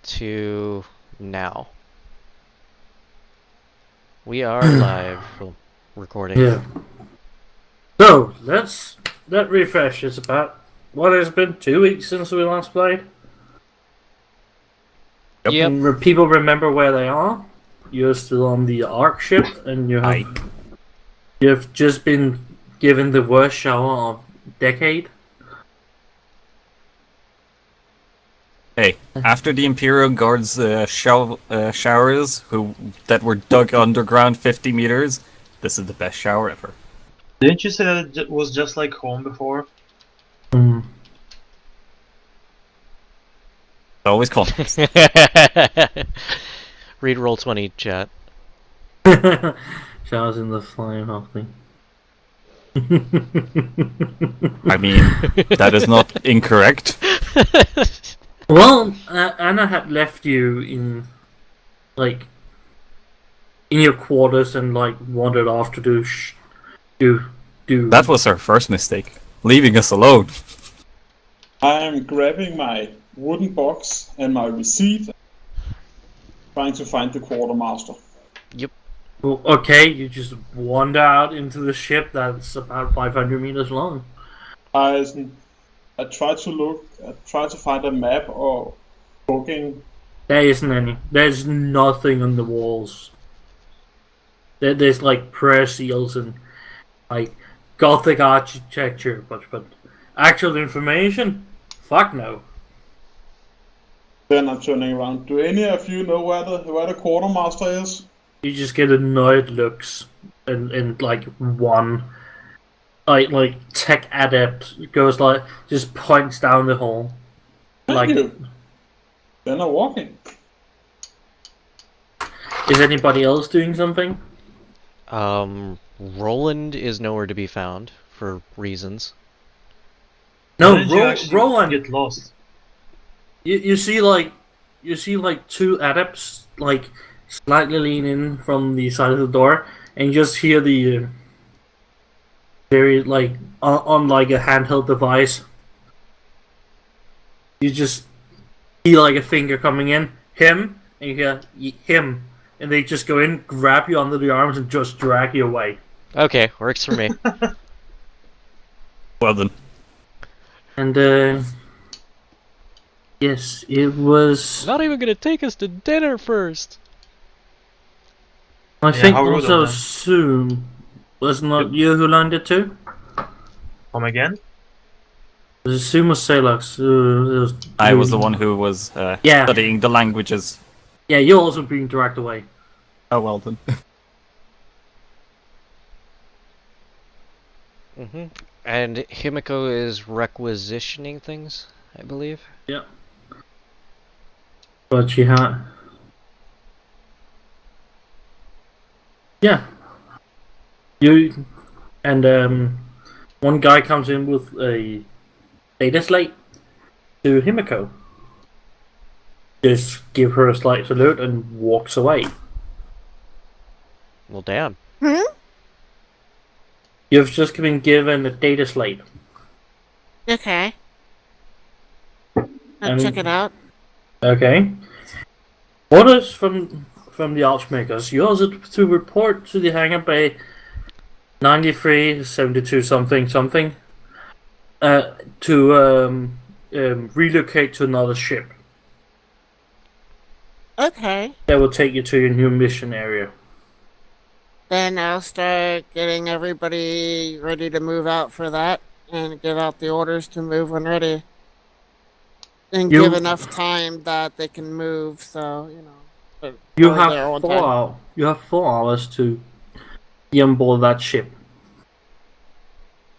to now. We are live. Well, recording. Yeah. So, that refresh is about, what has it been, 2 weeks since we last played? Yep. And people remember where they are. You're still on the Ark ship, and you've just been given the worst shower of decade. Hey, after the Imperial Guards showers that were dug underground 50 meters, this is the best shower ever. Didn't you say that it was just like home before? Mm. Always cold. Read Roll20 chat. Showers in the flying hopping. I mean, that is not incorrect. Well, Anna had left you in your quarters and wandered off to do. That was our first mistake, leaving us alone. I'm grabbing my wooden box and my receipt, trying to find the quartermaster. Yep. Well, okay, you just wander out into the ship that's about 500 meters long. I try to find a map or booking. There isn't any. There's nothing on the walls. There's prayer seals and Gothic architecture, but actual information? Fuck no. Then I'm turning around. Do any of you know where the quartermaster is? You just get annoyed looks and one tech adept goes just points down the hall. Thank you. Then I'm walking. Is anybody else doing something? Roland is nowhere to be found for reasons. No, Didn't you actually Roland. get lost? You see two adepts slightly lean in from the side of the door, and you just hear the very on a handheld device. You just see a finger coming in, him, and you hear him, and they just go in, grab you under the arms, and just drag you away. Okay, works for me. Well then. And yes, it was. Not even gonna take us to dinner first. I think how rude also of them. soon. Was not you who landed too? Come again? Zoom was Salux. I was the one who was Yeah. studying the languages. Yeah, you're also being dragged away. Oh, well then. And Himiko is requisitioning things, I believe. Yeah. But she had. Yeah. You and one guy comes in with a data slate to Himiko. Just give her a slight salute and walks away. Well, damn. You've just been given a data slate. Okay. I'll check it out. Okay. Orders from the Archmakers. Yours are to report to the hangar bay 9372 something to relocate to another ship. Okay. That will take you to your new mission area. Then I'll start getting everybody ready to move out for that and give out the orders to move when ready. And give enough time that they can move, so, You they're there on have time. You have 4 hours to be on board that ship.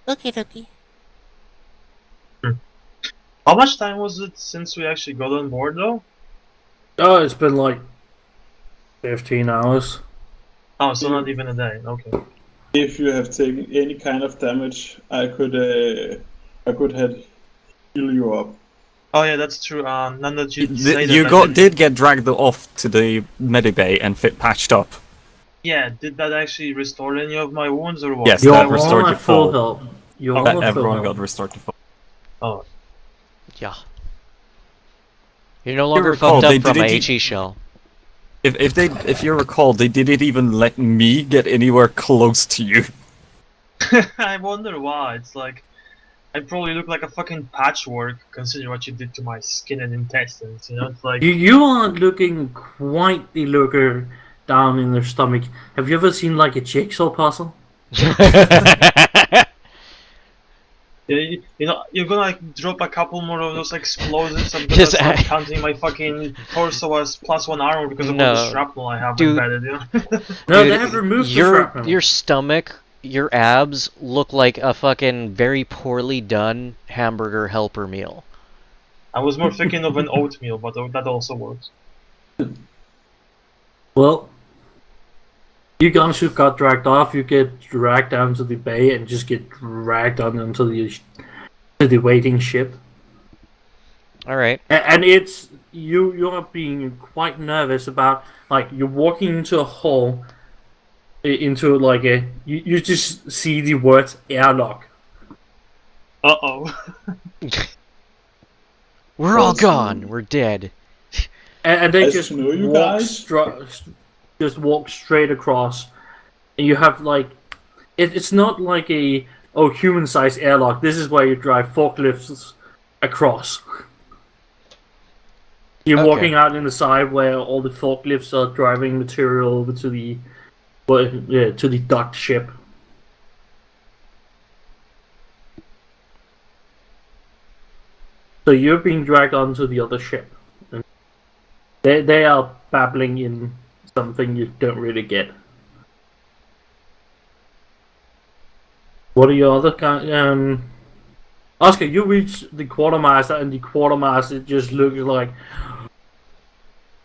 Okie dokie. How much time was it since we actually got on board though? Oh, it's been 15 hours. Oh, so not even a day. Okay. If you have taken any kind of damage, I could heal you up. Oh yeah, that's true. Now that you say that, I Did get dragged off to the medibay and patched up. Yeah, did that actually restore any of my wounds or what? Yes, You're that all restored at your full full. health. You're all at full Everyone health. got restored to full. Oh, Yeah. You're no longer recall, fucked they up from my didn't HE shell. If you recall, they didn't even let me get anywhere close to you. I wonder why. It's like I probably look like a fucking patchwork considering what you did to my skin and intestines. You know, it's like You are looking quite the looker down in their stomach. Have you ever seen like a jigsaw puzzle? you know you're gonna like drop a couple more of those explosives. I'm gonna Just start add- counting my fucking torso as +1 armor because of all No. the shrapnel I have Dude. embedded. You know? No, Dude, they have removed the your shrapnel. your stomach, your abs look like a fucking very poorly done hamburger helper meal. I was more thinking of an oatmeal, but that also works. Well, you guys who got dragged off, you get dragged down to the bay and just get dragged on into the waiting ship. All right. And it's you're being quite nervous about like you're walking into a hall, into like you just see the words airlock. Uh-oh. We're all Awesome. gone. We're dead. And they Nice just to know you walk guys. just walk straight across, and you have like it's not like a human-sized airlock. This is where you drive forklifts across. You're Okay. walking out in the side where all the forklifts are driving material over to the to the docked ship. So you're being dragged onto the other ship. And they are babbling in something you don't really get. What are your other kind? Oscar, you reach the quartermaster, and the quartermaster just looks like,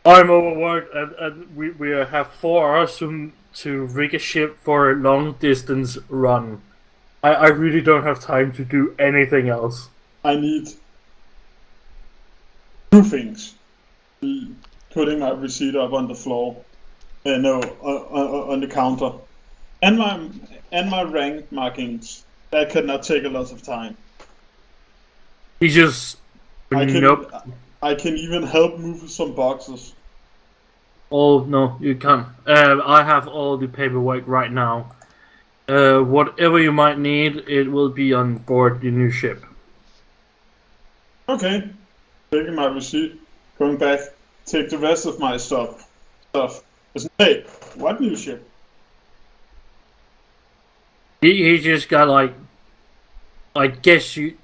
I'm overworked, and we have 4 hours to rig a ship for a long distance run. I really don't have time to do anything else. I need 2 things. Putting my receipt up on the floor. No, on the counter. And my rank markings. That cannot take a lot of time. He just I can nope. I can even help move some boxes. Oh no, you can't. I have all the paperwork right now. Whatever you might need, it will be on board the new ship. Okay. Taking my receipt, going back, take the rest of my stuff. Hey, what new ship? He just got like, I guess he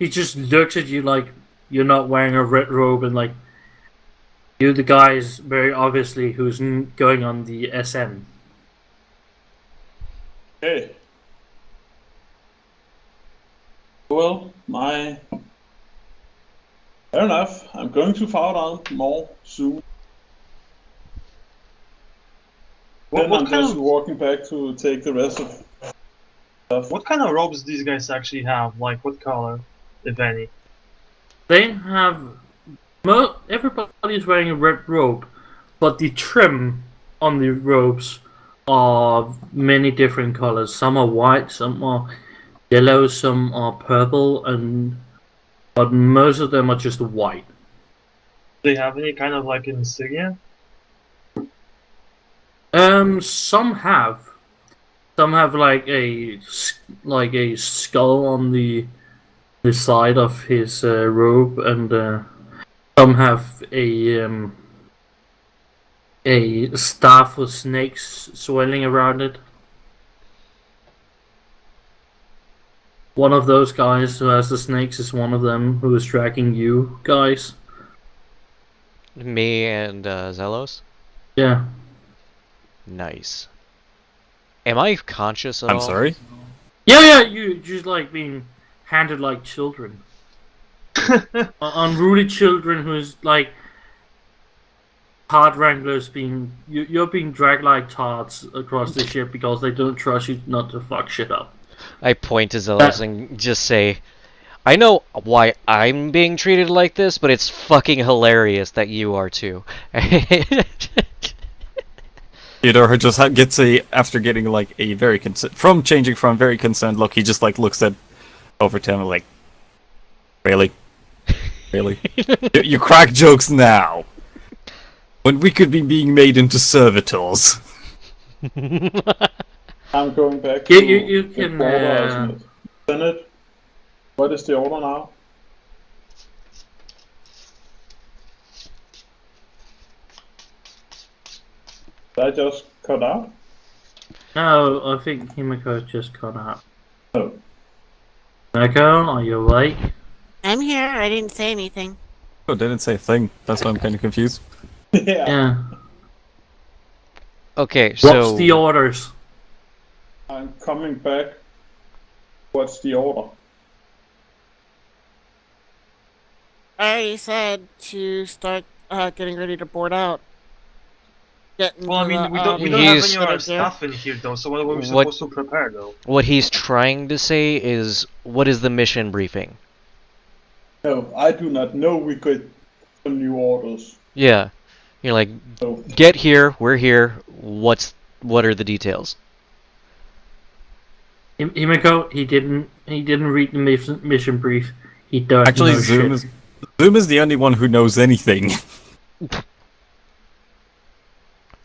just looks at you like you're not wearing a red robe, and like you're the guys very obviously who's going on the SM. Hey. Well, fair enough. I'm going to find out more soon. Then What I'm kind just of walking back to take the rest of stuff. what kind of robes these guys actually have? Like what color, if any? They have everybody's wearing a red robe, but the trim on the robes are many different colors. Some are white, some are yellow, some are purple, but most of them are just white. Do they have any kind of like insignia? Some have like a skull on the side of his robe, and some have a staff with snakes swirling around it. One of those guys who has the snakes is one of them who is tracking you guys. Me and Zelos. Yeah. Nice. Am I conscious at I'm all? sorry? Yeah, you just like being handed like children. Unruly children who's like card wranglers you're being dragged like tarts across the ship because they don't trust you not to fuck shit up. I point to Zelos and just say, I know why I'm being treated like this, but it's fucking hilarious that you are too. Theodore just gets after getting like a very changing from very concerned look, he just like looks over to him like, really? Really? You crack jokes now. When we could be being made into servitors. I'm going back You- to you the can, quarter, isn't it? Senate, what is the order now? Did I just cut out? No, I think Himiko's just cut out. Oh. Himiko, are you awake? I'm here. I didn't say anything. Oh, didn't say a thing. That's why I'm kind of confused. Yeah. Yeah. Okay, so What's the orders? I'm coming back. What's the order? I already said to start getting ready to board out. Getting Well, I mean, we don't have He's- any of our He's- stuff in here though, so what are we What- supposed to prepare though? what he's trying to say is, what is the mission briefing? No, I do not know we got some new orders. Yeah, you're like, So get here, we're here. What are the details? Himiko, he didn't read the mission brief. He doesn't Actually, know shit. Zoom is the only one who knows anything.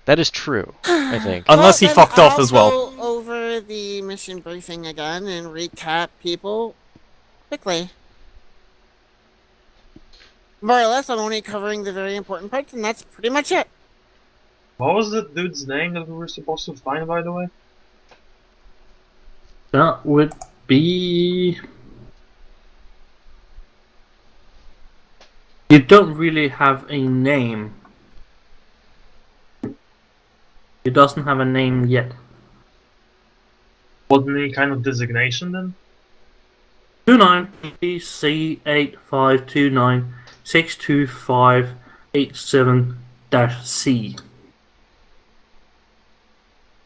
That is true, I think. Unless he then fucked off as well. I'll go over the mission briefing again and recap people quickly. More or less, I'm only covering the very important parts, and that's pretty much it. What was the dude's name that we were supposed to find, by the way? That would be. You don't really have a name. He doesn't have a name yet. Wasn't any kind of designation then? 29C8529625887-C.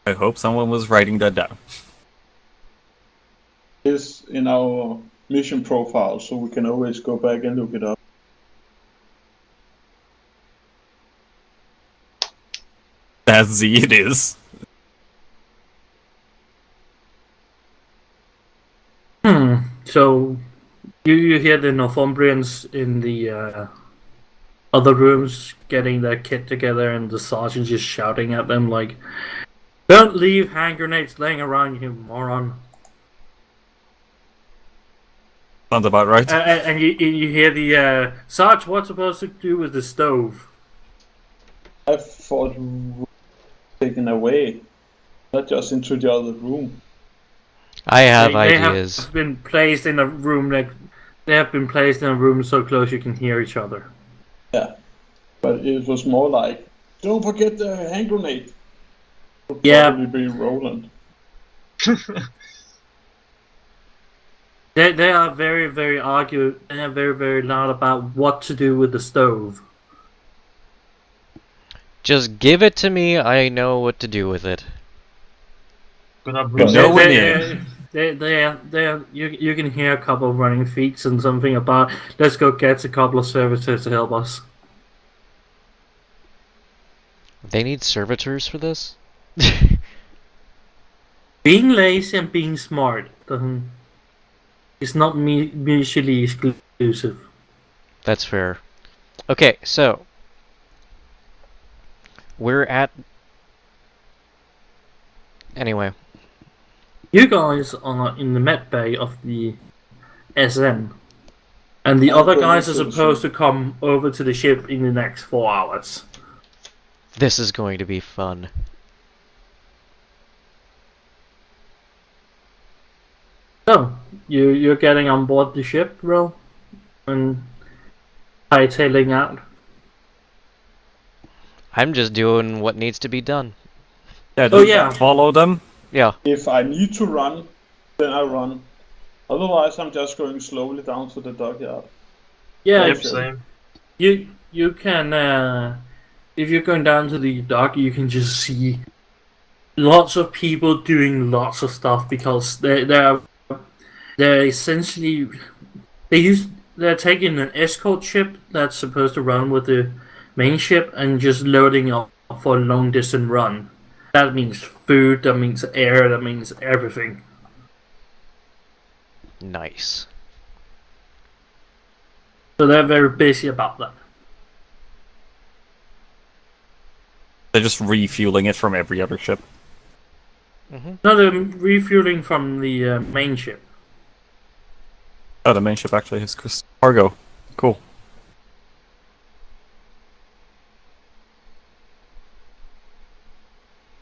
I hope someone was writing that down. it's in our mission profile, so we can always go back and look it up. That's Z it is. So, you hear the Northumbrians in the other rooms getting their kit together, and the sergeant just shouting at them like, "Don't leave hand grenades laying around, you moron!" Sounds about right. And you hear the Sarge, what's supposed to do with the stove? I thought we were taken away, not just into the other room. I have They ideas. have been placed in a room so close you can hear each other. Yeah, but it was more like, don't forget the hand grenade. Would Yeah. probably be Roland. They are very very They are very very loud about what to do with the stove. Just give it to me, I know what to do with it. Gonna bring No one You can hear a couple of running feet and something about, let's go get a couple of servitors to help us. They need servitors for this? Being lazy and being smart is not mutually exclusive. That's fair. Okay, so we're at. Anyway, You guys are in the med bay of the SN, and the other guys are supposed to come over to the ship in the next 4 hours. this is going to be fun. So, you're getting on board the ship, Ro, and hightailing out. I'm just doing what needs to be done. Yeah, Oh, yeah. Follow them. Yeah. If I need to run, then I run. Otherwise, I'm just going slowly down to the dockyard. Yeah, Yep, Okay. same. you can if you're going down to the dock, you can just see lots of people doing lots of stuff because they're essentially they're taking an escort ship that's supposed to run with the main ship and just loading up for a long distance run. That means food, that means air, that means everything. Nice. So they're very busy about that. They're just refueling it from every other ship. No, they're refueling from the main ship. Oh, the main ship actually has cargo. Cool.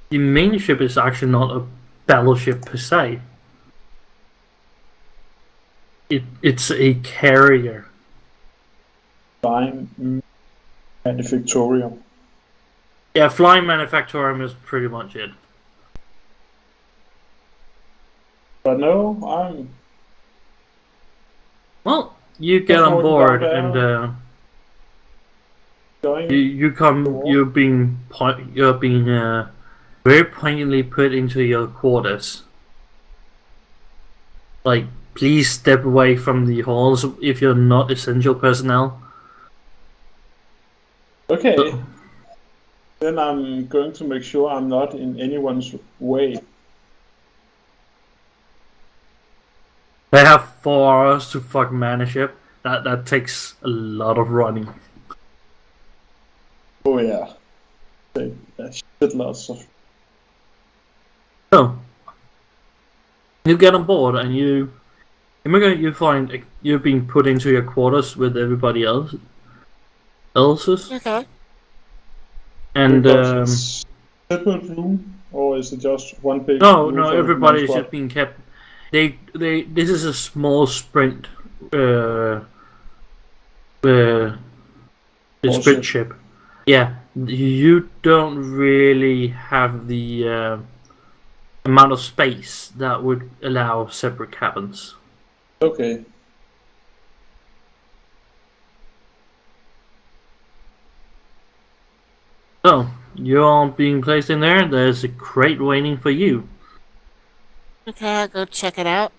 The main ship is actually not a battleship per se. It's a carrier. Flying manufactorium. Yeah, flying manufactorium is pretty much it. But no, I'm. Well, you get Just on hold board down there. and Going. you come. You're being very poignantly put into your quarters. Like, please step away from the halls if you're not essential personnel. Okay. Then I'm going to make sure I'm not in anyone's way. They have 4 hours to fucking man a ship. That takes a lot of running. Oh yeah. That's shit lots of. So you get on board and you find you're being put into your quarters with everybody else's. Okay. And Separate room, or is it just one big? no, room for the everybody command is squad? just being kept. This is a small sprint. The Small sprint ship. ship. Yeah, you don't really have the amount of space that would allow separate cabins. Okay. So you're being placed in there. There's a crate waiting for you. Okay, I'll go check it out.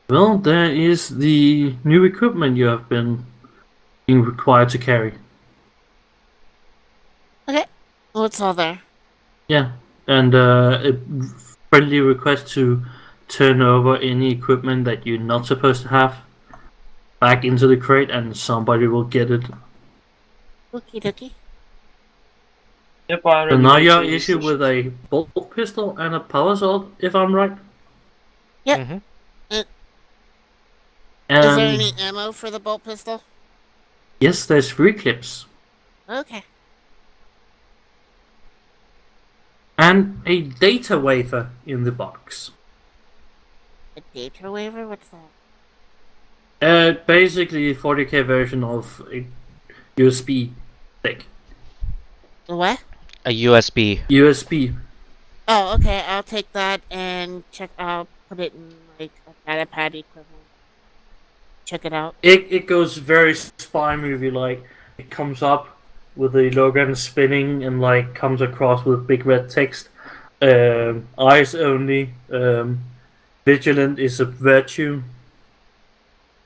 Well, there is the new equipment you have been being required to carry. Okay. Oh, it's all there. Yeah, and a friendly request to turn over any equipment that you're not supposed to have back into the crate, and somebody will get it. Okie dokie. Yep, I already So now made you're changes issued to with a bolt pistol and a power sword, if I'm right. Yep. Mhm. Is And there any ammo for the bolt pistol? yes, there's 3 clips Okay. and a data wafer in the box. A data waiver? What's that? Basically a 40k version of a USB stick. The what? A USB. USB. Oh, okay. I'll take that and check. I'll put it in like a data pad equivalent. Check it out. It goes very spy movie like. It comes up with the logo spinning and like comes across with big red text. Eyes only. Vigilant is a virtue.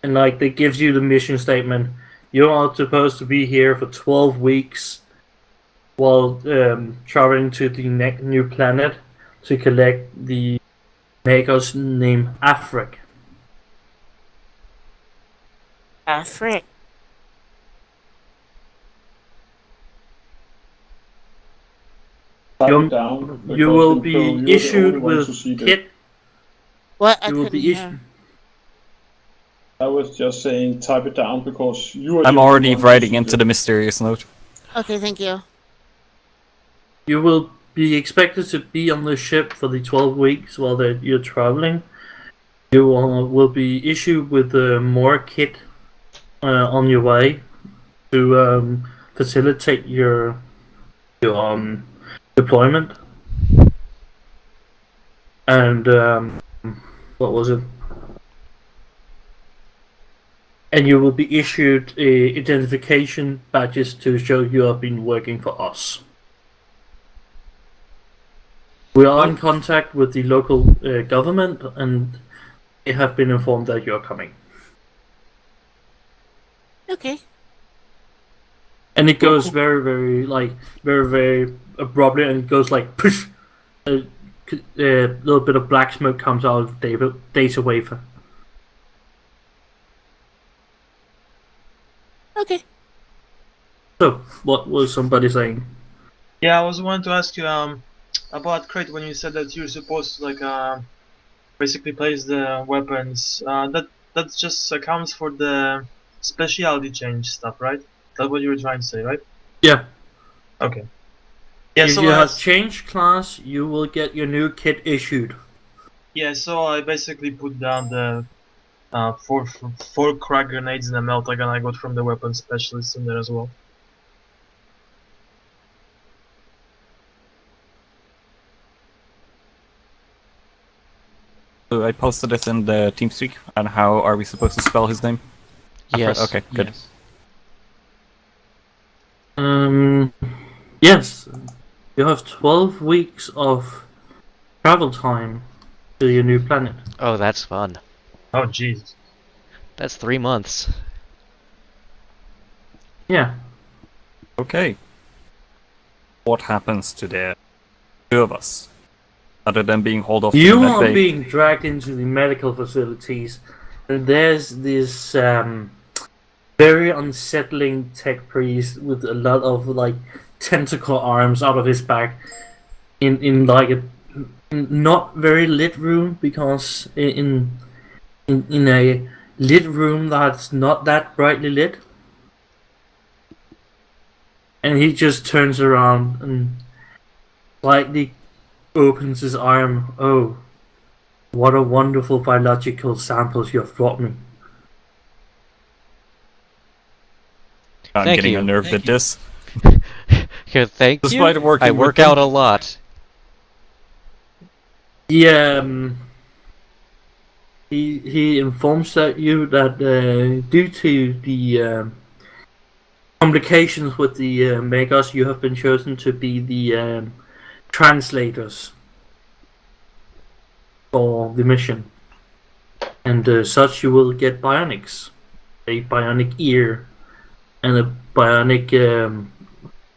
And like it gives you the mission statement. You are supposed to be here for 12 weeks while traveling to the new planet to collect the makers named Afric. Ah, frick. Type You- it down. You because will Nico, be you're the only issued one to with see this. kit. What? I You will couldn't be hear. issued. I was just saying type it down because you are. I'm the only already one to writing see into this. the mysterious note. Okay, thank you. You will be expected to be on the ship for the 12 weeks while you're traveling. You will be issued with more kit on your way to facilitate your deployment. And what was it? And you will be issued identification badges to show you have been working for us. We are in contact with the local government, and they have been informed that you are coming. Okay. And it goes very, very abruptly, and it goes like push. A little bit of black smoke comes out of the data wafer. Okay. So, what was somebody saying? Yeah, I was wanting to ask you about crate when you said that you're supposed to basically place the weapons. That just accounts for the specialty change stuff, right? That's what you were trying to say, right? Yeah. Okay. Yeah. If So you have changed class, you will get your new kit issued. yeah, so I basically put down the four crack grenades in a melta gun I got from the weapon specialist in there as well. So I posted this in the TeamSpeak, and how are we supposed to spell his name? Yes. Okay, good. Yes. You have 12 weeks of travel time to your new planet. Oh, that's fun. Oh jeez. That's 3 months. Yeah. Okay. What happens to the two of us? Other than being hauled off to You the med are bay? being dragged into the medical facilities, and there's this very unsettling tech priest with a lot of like tentacle arms out of his back in like a not very lit room, because in a lit room that's not that brightly lit, and he just turns around and slightly opens his arm. Oh, what a wonderful biological samples you have brought me. I'm Thank getting you. unnerved at this. Okay, thank Despite you. working I with work them. out a lot. He informs you that due to the complications with the Megas, you have been chosen to be the translators for the mission, and such you will get bionics, a bionic ear, and a bionic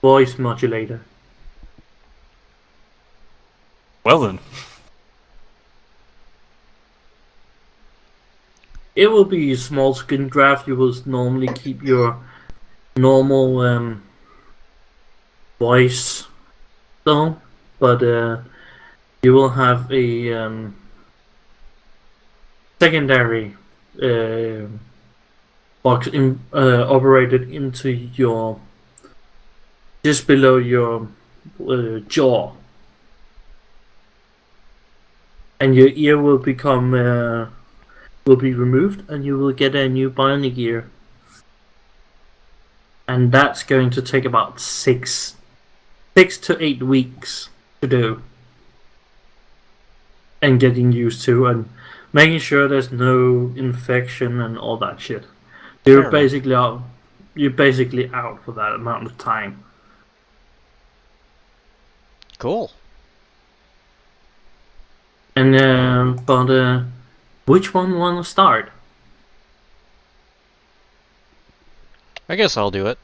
voice modulator. Well then. It will be a small skin graft. You will normally keep your normal voice though, but you will have a secondary box operated into your just below your jaw, and your ear will become will be removed, and you will get a new bionic ear, and that's going to take about 6 to 8 weeks to do, and getting used to, and making sure there's no infection and all that shit. You're Fair basically out. You're basically out for that amount of time. Cool. And but which one want to start? I guess I'll do it.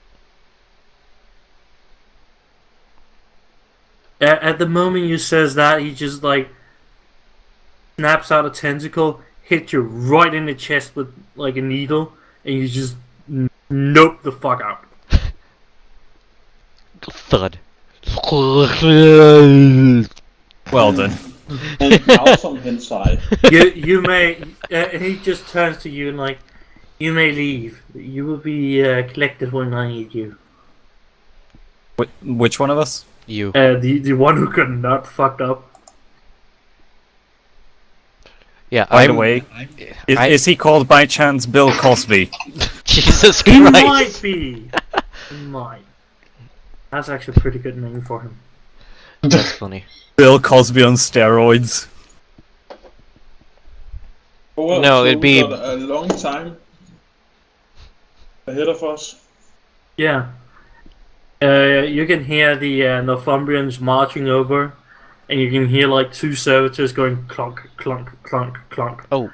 At the moment you says that, he just like snaps out a tentacle, hits you right in the chest with like a needle, and you just nope the fuck out. Thud. Well then. And awesome inside. You may. He just turns to you and like, you may leave. You will be collected when I need you. Which one of us? You. The one who got not fucked up. Yeah, By the way, is he called by chance Bill Cosby? Jesus He Christ. might be. He might. That's actually a pretty good name for him. That's funny. Bill Cosby on steroids. Well, No, so it'd we be- got a long time ahead of us. Yeah. You can hear the Northumbrians marching over, and you can hear like 2 servitors going clunk, clunk, clunk, clunk. Oh,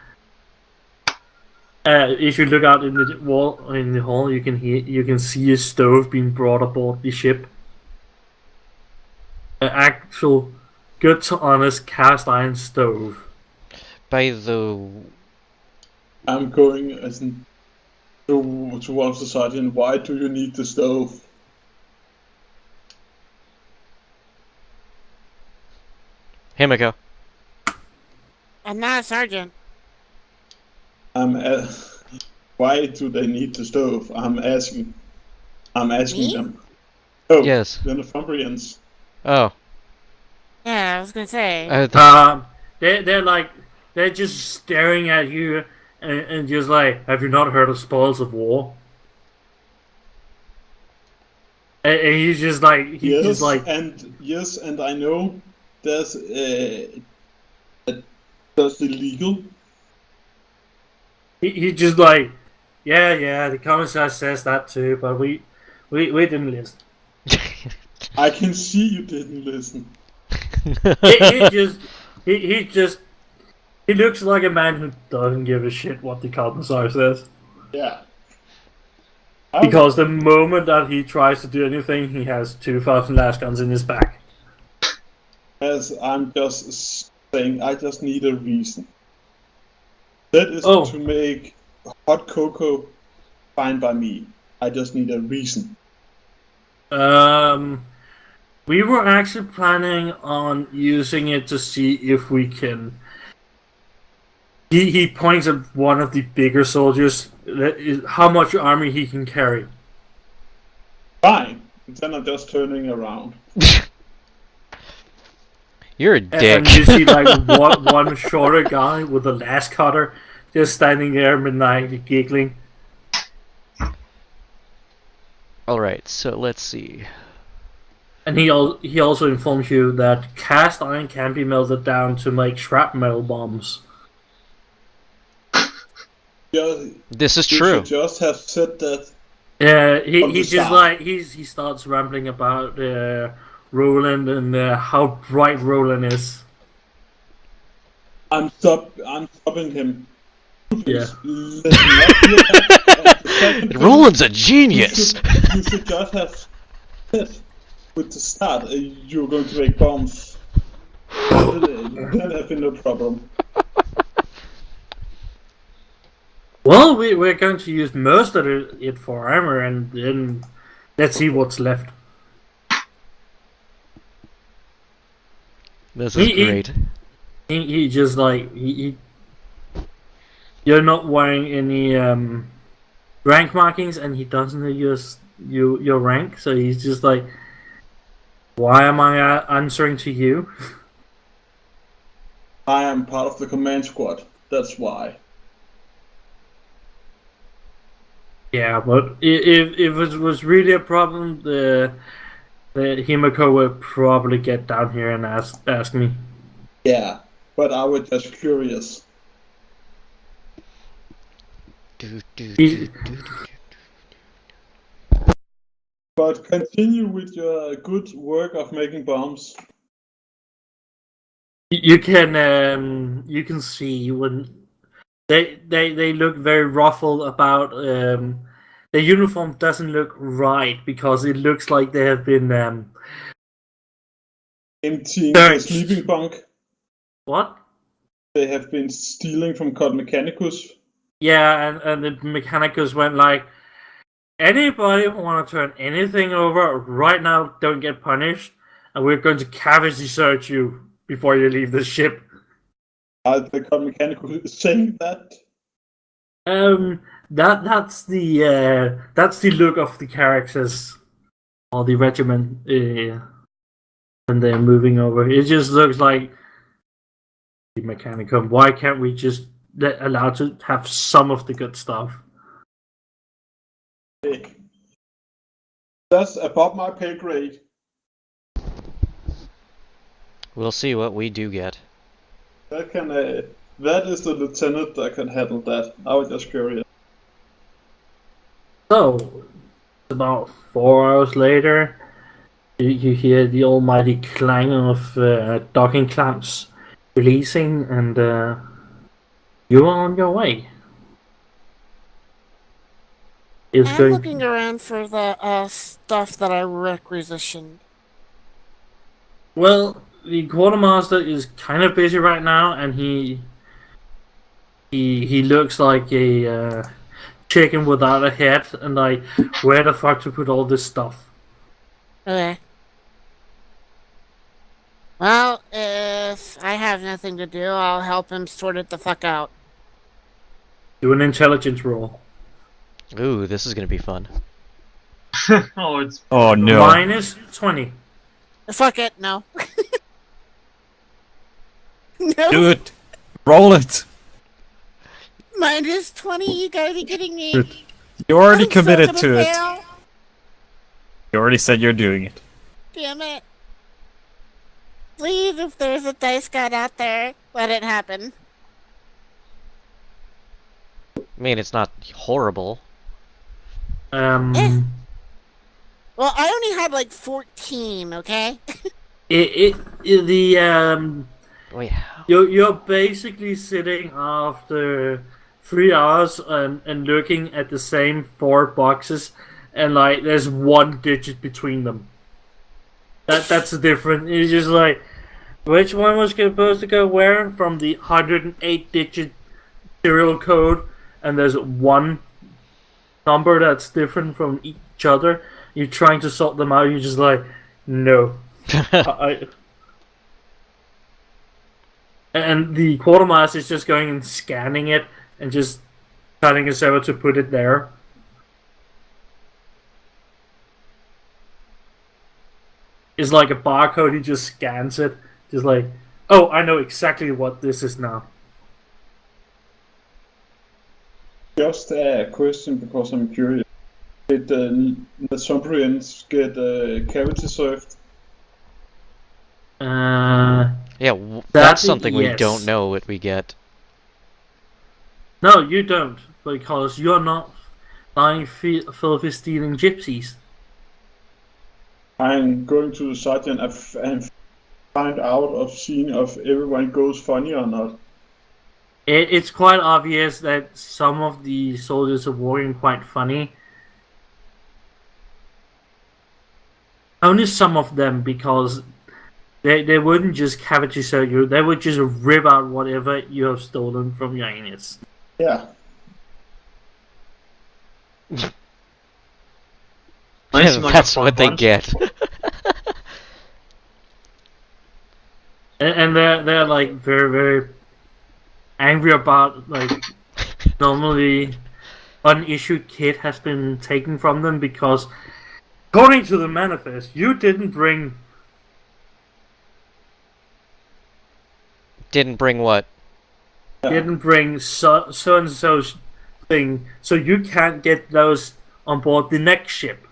If you look out in the wall in the hall, you can see a stove being brought aboard the ship. An actual, good to honest cast iron stove. by the... I'm going as an towards the sergeant, why do you need the stove? Himiko. I'm not a sergeant. Why do they need the stove? I'm asking Me? them. Oh, Yes. the Northumbrians. Oh. Yeah, I was gonna say. They're just staring at you and just like, have you not heard of spoils of war? And he's just like, Yes, and I know that's illegal. He just like, yeah, the commissar says that too, but we didn't listen. I can see you didn't listen. He looks like a man who doesn't give a shit what the commissar says. Yeah. Because the moment that he tries to do anything, he has 2,000 lash guns in his back. As I'm just saying, I just need a reason. That is to make hot cocoa fine by me. I just need a reason. We were actually planning on using it to see if we can. He points at one of the bigger soldiers. How much army he can carry. Fine. Then I'm just turning around. You're a dick. And you see like one shorter guy with a lash cutter just standing there midnight giggling. Alright, so let's see. And he also informs you that cast iron can be melted down to make shrapnel bombs. This is true. You should just have said that. Yeah, he just like he starts rambling about Roland and how bright Roland is. I'm stopping him. Yeah. Roland's a genius. You should just have said with the start you're going to make bombs. Then have been no problem. Well, we're going to use most of it for armor, and then let's see what's left. This is great. He just like you're not wearing any rank markings, and he doesn't use your rank, so he's just like, why am I answering to you? I am part of the command squad. That's why. Yeah, but if it was really a problem, the Himiko would probably get down here and ask me. Yeah, but I was just curious. But continue with your good work of making bombs. You can see when they look very ruffled about the uniform doesn't look right because it looks like they have been emptying the sleeping bunk. What? They have been stealing from Cod Mechanicus. Yeah, and the Mechanicus went like, anybody who want to turn anything over right now don't get punished, and we're going to cavity search you before you leave the ship. The Cod Mechanicus saying that? That's the look of the characters or the regiment when they're moving over. It just looks like the Mechanicum. Why can't we just allow to have some of the good stuff? That's above my pay grade. We'll see what we do get. That is the lieutenant that can handle that. I was just curious. So, about 4 hours later, you hear the almighty clang of docking clamps releasing, and you're on your way. I'm looking around for the stuff that I requisitioned. Well, the quartermaster is kind of busy right now, and he looks like a chicken without a head, and like, where the fuck to put all this stuff? Okay. Well, if I have nothing to do, I'll help him sort it the fuck out. Do an intelligence roll. Ooh, this is gonna be fun. Oh, it's Oh no. Minus 20. Fuck it, no. No, Do it. Roll it. minus 20, you gotta be kidding me. You already I'm so committed gonna to it. fail. You already said you're doing it. Damn it. Please, if there's a dice god out there, let it happen. I mean, it's not horrible. Well, I only had like 14, okay? Wait, You're basically sitting after 3 hours and looking at the same 4 boxes, and like there's 1 digit between them. That's the difference. It's just like, which one was supposed to go where from the 108-digit serial code, and there's 1 number that's different from each other. You're trying to sort them out. You're just like, no. And the quartermaster is just going and scanning it and just telling us over to put it there. It's like a barcode, he just scans it. Just like, oh, I know exactly what this is now. Just a question because I'm curious. Did the Sombrians get cavity surfed? yeah, that's something we yes. don't know what we get. No, you don't, because you're not buying filthy stealing gypsies. I'm going to the site and find out of seeing if everyone goes funny or not. It's quite obvious that some of the soldiers are wearing quite funny. Only some of them, because they wouldn't just cavity search you, they would just rip out whatever you have stolen from your anus. Yeah. Nice, like That's a what they bunch. get. And they're like very, very angry about, like, normally unissued kit has been taken from them because, according to the manifest, you didn't bring Didn't bring what? so and so thing, so you can't get those on board the next ship.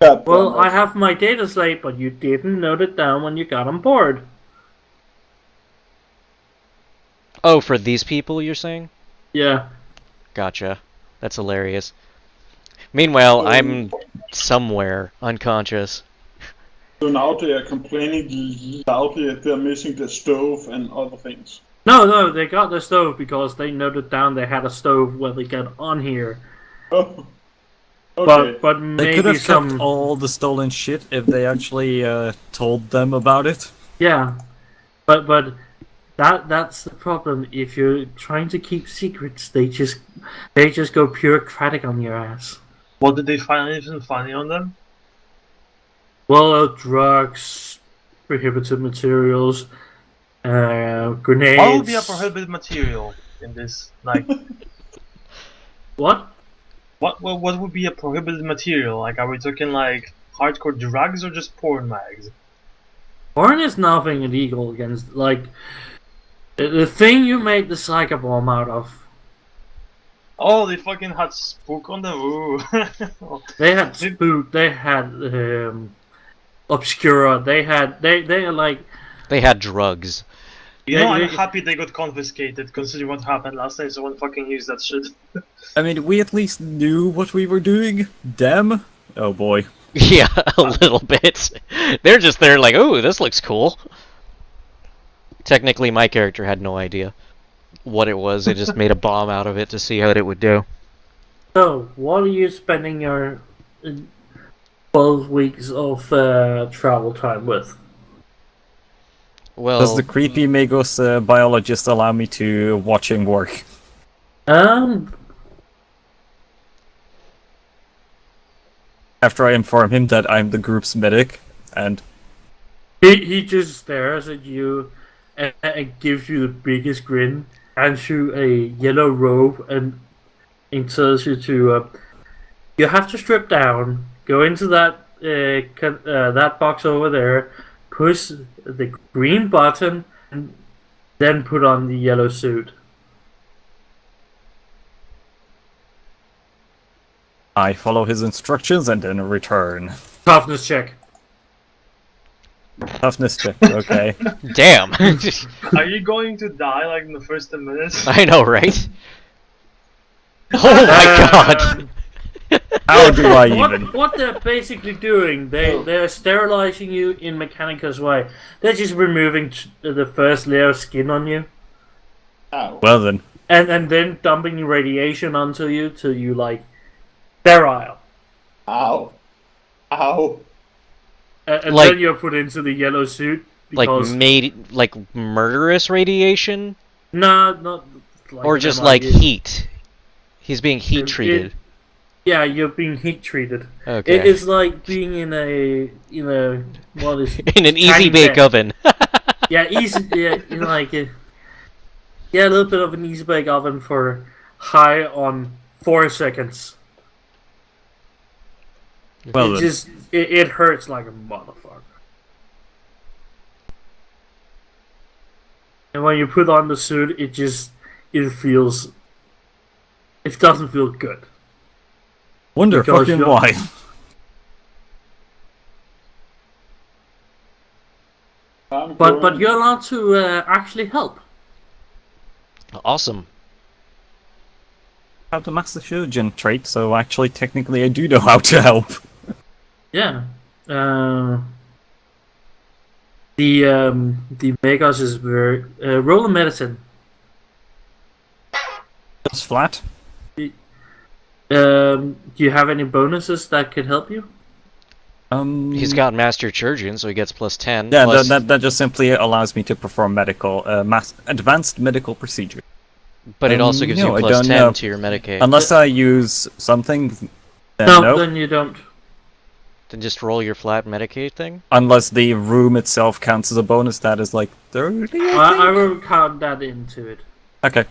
Well, I have my data slate, but you didn't note it down when you got on board. Oh, for these people, you're saying? Yeah. Gotcha. That's hilarious. Meanwhile, I'm somewhere unconscious. So now they are complaining loudly that they're missing the stove and other things. No, they got the stove because they noted down they had a stove when they got on here. Oh. Okay. But They maybe could have some... kept all the stolen shit if they actually told them about it. Yeah. But that's the problem. If you're trying to keep secrets, they just go bureaucratic on your ass. What did they find anything funny on them? Well, drugs, prohibited materials, grenades. What would be a prohibited material in this? Like, What? what would be a prohibited material? Like, are we talking like hardcore drugs or just porn mags? Porn is nothing illegal against, like, the thing you make the psycho bomb out of. Oh, they fucking had spook on them. Ooh. They had Spook, they had Obscura, they are like... They had drugs. You know, I'm they- happy they got confiscated, considering what happened last time. Someone fucking used that shit. I mean, we at least knew what we were doing. Them? Oh boy. Yeah, a little bit. They're just there like, ooh, this looks cool. Technically, my character had no idea what it was. They just made a bomb out of it to see how it would do. So, what are you spending your 12 weeks of travel time with? Well, Does the creepy Magos biologist allow me to watch him work? Um, After I inform him that I'm the group's medic, and he just stares at you and gives you the biggest grin, hands you a yellow robe, and tells you to you have to strip down, go into that box over there, push the green button, and then put on the yellow suit. I follow his instructions and then return. Toughness check. Toughness check, okay. Damn. Are you going to die like in the first 10 minutes? I know, right? Oh my god. How do I even? What they're basically doing, they're sterilizing you in Mechanicus way. They're just removing the first layer of skin on you, Ow. Well then. and then dumping radiation onto you till you like sterile. Ow. Ow. And Like- then you're put into the yellow suit Like because like murderous radiation? no, not like Or an just MIU. like heat? He's being heat It- treated. Yeah, you're being heat treated. Okay. It's like being in a what is In an easy tanning bake bed. oven. Yeah, easy. Yeah, like a little bit of an easy bake oven for high on 4 seconds. Well It then. just it hurts like a motherfucker. And when you put on the suit, it doesn't feel good. Wonder because fucking you're- why. But you're allowed to actually help. Awesome. I have the Master Surgeon trait, so actually technically I do know how to help. Yeah. The Megas is very roll a medicine. Just flat. Do you have any bonuses that could help you? He's got Master Surgeon, so he gets plus 10. Yeah, plus... that just simply allows me to perform medical, advanced medical procedure. But it also gives no, you I plus don't 10 know. to your Medicaid. Unless I use something, then No, no. then you don't. Then just roll your flat Medicaid thing? Unless the room itself counts as a bonus, that is like 30. I will count that into it. Okay.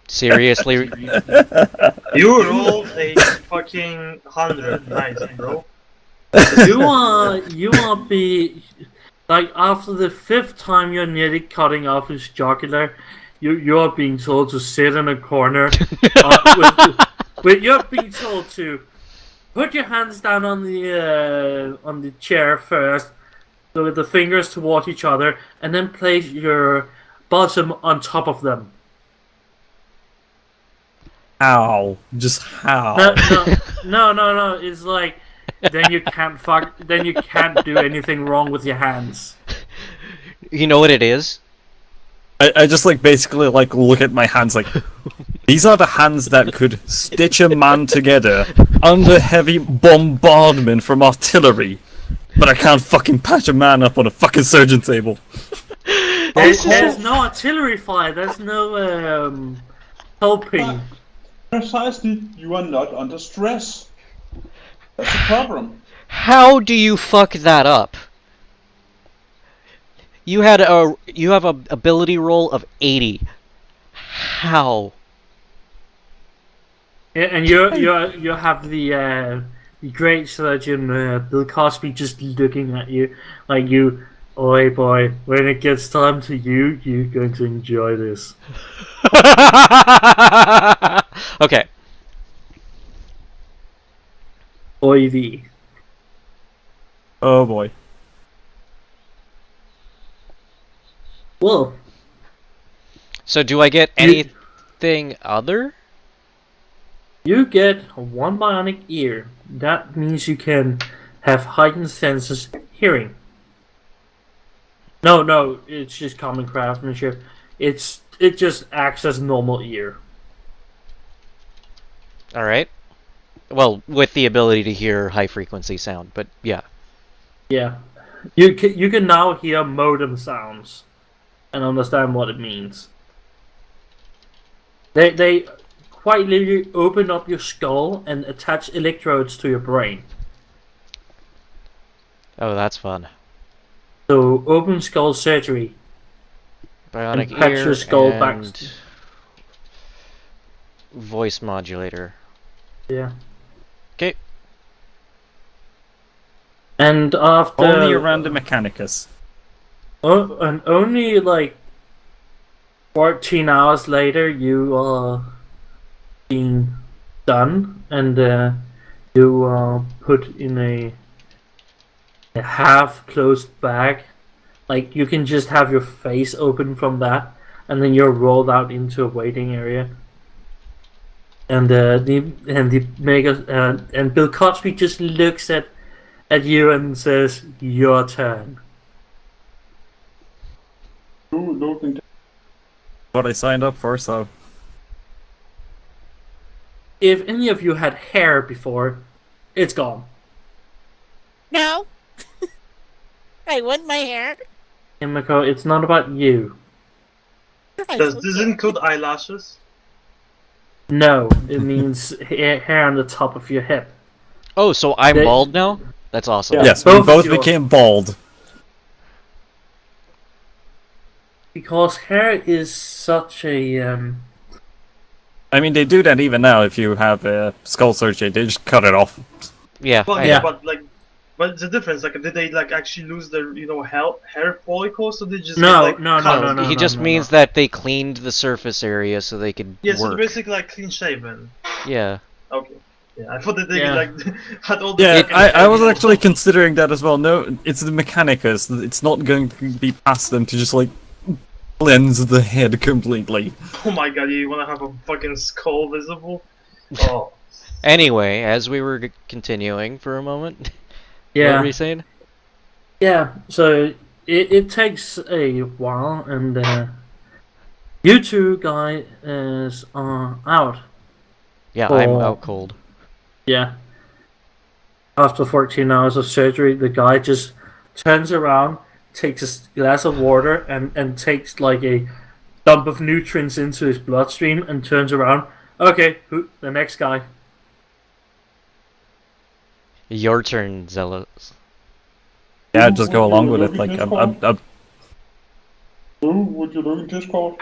Seriously? You rolled a fucking 100. Nice, bro. You are be like after the 5th time you're nearly cutting off his jugular, you are being told to sit in a corner. You're being told to put your hands down on the chair first, so with the fingers toward each other, and then place your bottom on top of them. Ow. Just how? No. It's like then you can't Then you can't do anything wrong with your hands. You know what it is? I just like basically like look at my hands like these are the hands that could stitch a man together under heavy bombardment from artillery, but I can't fucking patch a man up on a fucking surgeon table. There's no artillery fire. There's no helping. Precisely, you are not under stress. That's the problem. How do you fuck that up? You have a ability roll of 80. How? Yeah, and you have the great surgeon Bill Cosby just looking at you like you. Oi boy, when it gets time to you're going to enjoy this. Okay. OIV. Oh boy. Well, So do I get anything other? you get one bionic ear. That means you can have heightened senses hearing. No, it's just common craftsmanship. It just acts as a normal ear. All right. Well, with the ability to hear high frequency sound, but yeah. Yeah, you can now hear modem sounds. and understand what it means. They quite literally open up your skull and attach electrodes to your brain. Oh, that's fun. So open skull surgery. Bionic And patch ear your skull back. and voice modulator. Yeah. Okay. And after Only a random Mechanicus. Oh, and only like 14 hours later, you are being done, and you are put in a half-closed bag. Like you can just have your face open from that, and then you're rolled out into a waiting area. And the mega and Bill Cosby just looks at you and says, "Your turn." What I signed up for, so If any of you had hair before, it's gone. No. I want my hair. Himiko, it's not about you. Does this include eyelashes? No, it means hair on the top of your head. Oh, so I'm They- bald now? That's awesome. Yeah. yes, we both both your- became bald. Because hair is such a I mean, they do that even now. If you have a skull surgery, they just cut it off. Yeah, Well, I yeah, know. but like, what's the difference? Like, did they like actually lose their hair follicles, or did they just No, get, like, no, cut? no, no. He just means that they cleaned the surface area so they could Yeah, so work. they're basically like clean shaven. Yeah. Okay. Yeah, I thought that they Yeah. like had all the. Yeah, fucking I was hair. actually considering that as well. No, it's the Mechanicus. It's not going to be past them to just like cleanse the head completely. Oh my god, you want to have a fucking skull visible? Oh. Anyway, as we were continuing for a moment, what Yeah, were you saying? yeah. So it takes a while, and you two guys are out. Yeah, I'm Oh. out cold. Yeah. After 14 hours of surgery, the guy just turns around, takes a glass of water, and takes like a dump of nutrients into his bloodstream, and turns around. Okay, the next guy. Your turn, Zealous. Yeah, just go along with it. Like, I'm Would you look in Discord?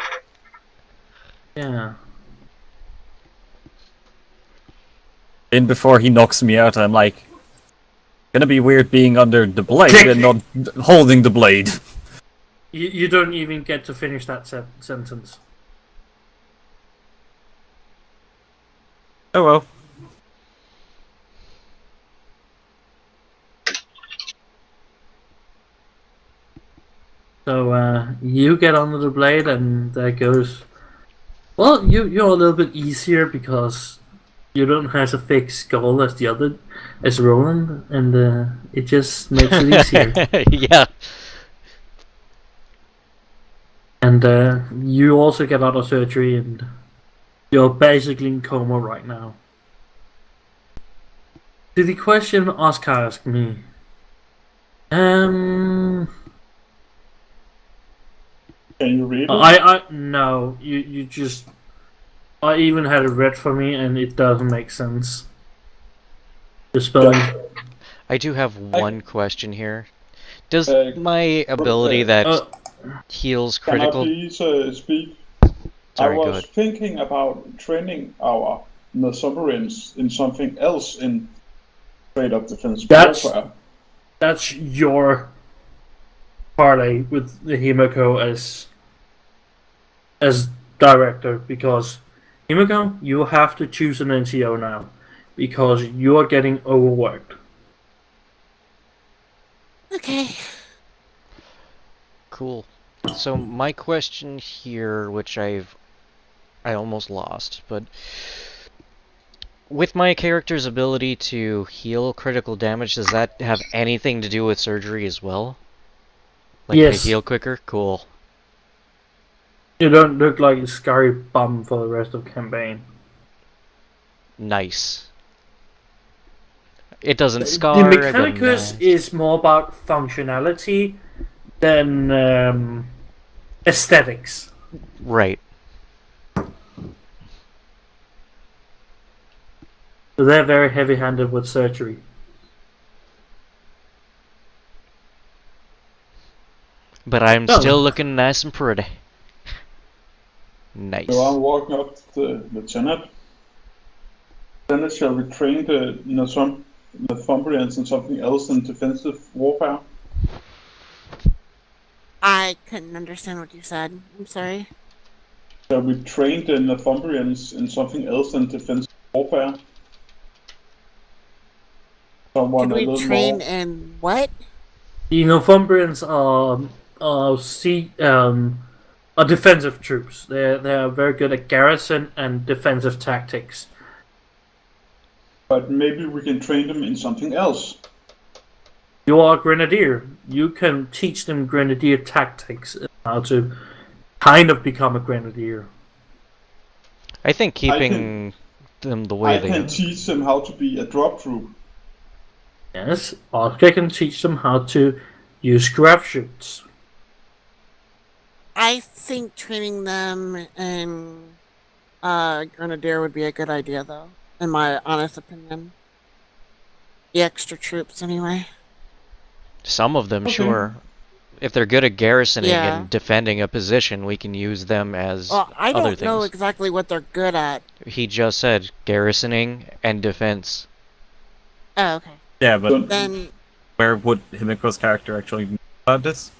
Yeah. in before he knocks me out. I'm like, gonna be weird being under the blade and not holding the blade. You don't even get to finish that sentence. Oh well. So you get under the blade, and that goes. Well, you're a little bit easier because you don't have a fake skull as the other, as Roland, and it just makes it easier. Yeah. And you also get out of surgery, and you're basically in coma right now. To the question Oscar asked me, Can you read it? no, you just, I even had it read for me, and it doesn't make sense. The spelling. I do have one question here. Does Uh, my ability that Uh, heals Can I critical... please speak? Sorry, I go was ahead. thinking about training our submarines in something else in straight up defense That's- warfare. That's your parlay with the Himiko as director, because Himiko, you have to choose an NCO now because you are getting overworked. Okay. Cool. So my question here, which I almost lost, but with my character's ability to heal critical damage, does that have anything to do with surgery as well? Like Yes. they heal quicker? Cool. You don't look like a scary bum for the rest of the campaign. Nice. It doesn't The scar. it doesn't Mechanicus mask. is more about functionality than aesthetics. Right. So they're very heavy-handed with surgery. But I'm Oh. still looking nice and pretty. Nice. So I'm walking up to the lieutenant. Lieutenant, shall we train the Northumbrians in something else than defensive warfare? I couldn't understand what you said. I'm sorry. Shall we train the Northumbrians in something else than defensive warfare? Someone Could a we little train more. in what? The Northumbrians are defensive troops. They're very good at garrison and defensive tactics. But maybe we can train them in something else. You are a grenadier. You can teach them grenadier tactics, how to kind of become a grenadier. I think keeping them the way I they can are. teach them how to be a drop troop. Yes, Oscar can teach them how to use grav shoots. I think training them in Grenadier would be a good idea, though, in my honest opinion. The extra troops, anyway. Some of them, Okay. sure. If they're good at garrisoning Yeah. and defending a position, we can use them as Well, I other don't know things. exactly what they're good at. He just said garrisoning and defense. Oh, okay. Yeah, but Then, where would Himiko's character actually know about this?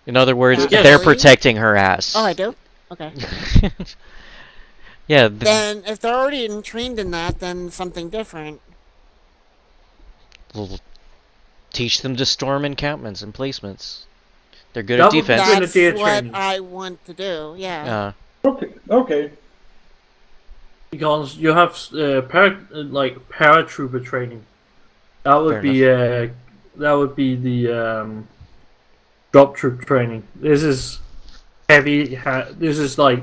In other words, Yeah. they're Really? protecting her ass. oh, I do? Okay. Yeah, Then, if they're already trained in that, then something different. we'll teach them to storm encampments and placements. They're good That at would be defense. good. That's Grenadier what training. I want to do, yeah. Okay. Because you have paratrooper training. That would be the drop troop training. This is heavy. This is like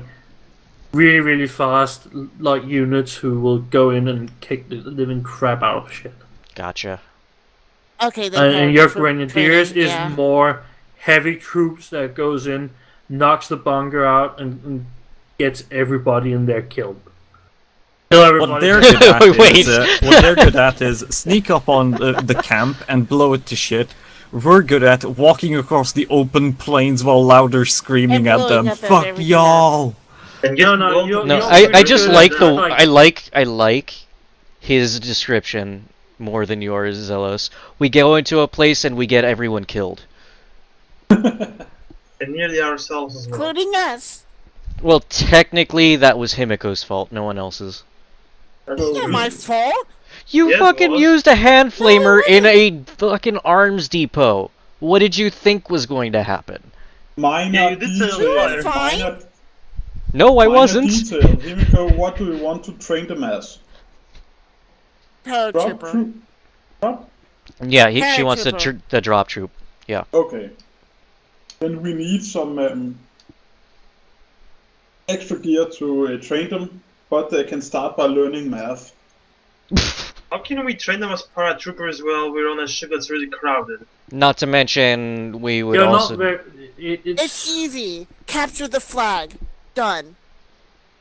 really, really fast, like units who will go in and kick the living crap out of shit. Gotcha. Okay, then And your paratroop grenadiers training, is yeah. more heavy troops that goes in, knocks the bunker out, and gets everybody in there killed. Kill everybody. What they're good at Wait. is sneak up on the camp and blow it to shit. We're good at walking across the open plains while louder screaming And at blowing them. up Fuck everything y'all! And No, get no, blown you- to No, you- pieces. I just do like that, the like- I like his description more than yours, Zelos. We go into a place and we get everyone killed. And nearly ourselves as well. Including us. Well, technically that was Himiko's fault, no one else's. That's So- Not true. my fault. You Yeah, it fucking was. used a hand flamer it in a fucking arms depot. What did you think was going to happen? Minor Yeah, you did say detail. it was fire. Fine. Minor, No, I minor wasn't. detail. Himiko, what do you want to train them as? Drop Paratrooper. troop? Drop? Yeah, she wants Paratrooper. the drop troop. Okay. Then we need some extra gear to train them, but they can start by learning math. How can we train them as paratroopers while we're on a ship that's really crowded? Not to mention, we would You're also. not very. It's easy. Capture the flag. Done.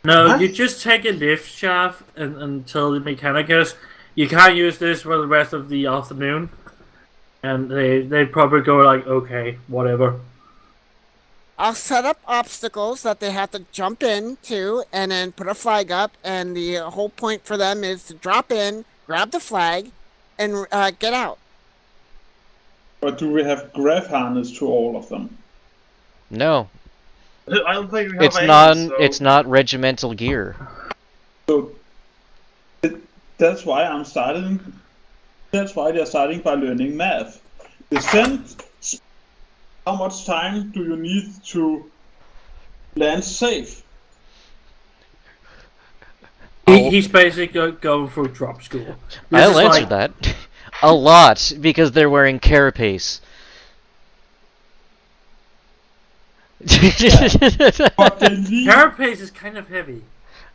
No, What? you just take a lift shaft and tell the mechanicus you can't use this for the rest of the afternoon, and they probably go like, okay, whatever. I'll set up obstacles that they have to jump into and then put a flag up, and the whole point for them is to drop in, grab the flag, and get out. But do we have graph harness to all of them? No, I don't think we have it's any, not. so- It's not regimental gear. So that's why I'm starting. That's why they're starting by learning math. Descent. How much time do you need to land safe? He's basically going through drop school. This I'll is answer like- that. A lot, because they're wearing carapace. But they need, Carapace is kind of heavy.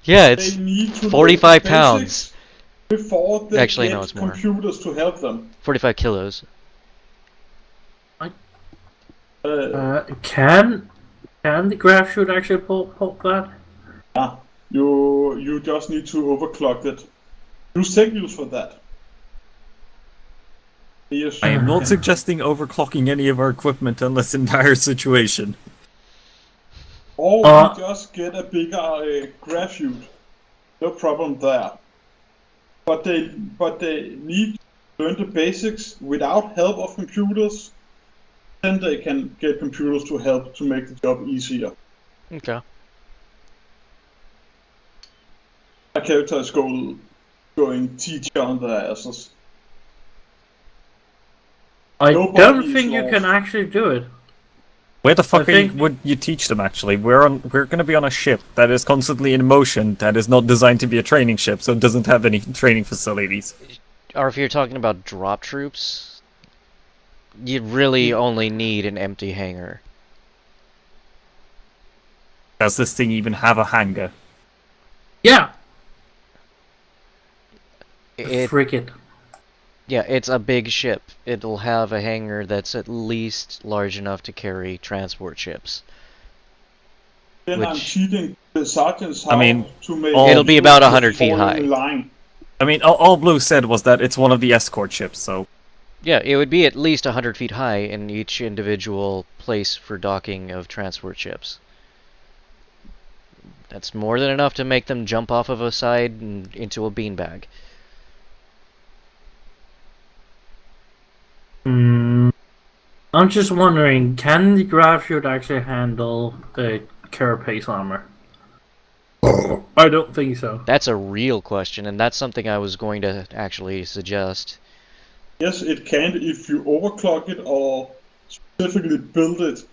Yeah, they it's need to 45 learn the pounds. basics before they Actually, get no, it's more. computers to help them. 45 kilos. Uh, Can Can the graph shoot actually pop that? Yeah, you just need to overclock it. Use signals for that. Yes. I am not suggesting overclocking any of our equipment unless in dire situation. Or we just get a bigger graph chute. No problem there. But they need to learn the basics without help of computers. Then they can get computers to help to make the job easier. Okay. My character is going teacher on their asses. I Nobody don't is think you can lost. actually do it. Where the fuck think- would you teach them? Actually, we're going to be on a ship that is constantly in motion, that is not designed to be a training ship, so it doesn't have any training facilities. Or if you're talking about drop troops, you really only need an empty hangar. Does this thing even have a hangar? Yeah. It, Frigate. yeah, it's a big ship. It'll have a hangar that's at least large enough to carry transport ships. Then I'm Which- cheating the sergeant's I mean, house to make It'll be people about just 100 feet fall high. in line. I mean, all Blue said was that it's one of the escort ships, so... Yeah, it would be at least 100 feet high in each individual place for docking of transport ships. That's more than enough to make them jump off of a side and into a beanbag. I'm just wondering, can the graph shoot actually handle the carapace armor? I don't think so. That's a real question, and that's something I was going to actually suggest. Yes, it can if you overclock it or specifically build it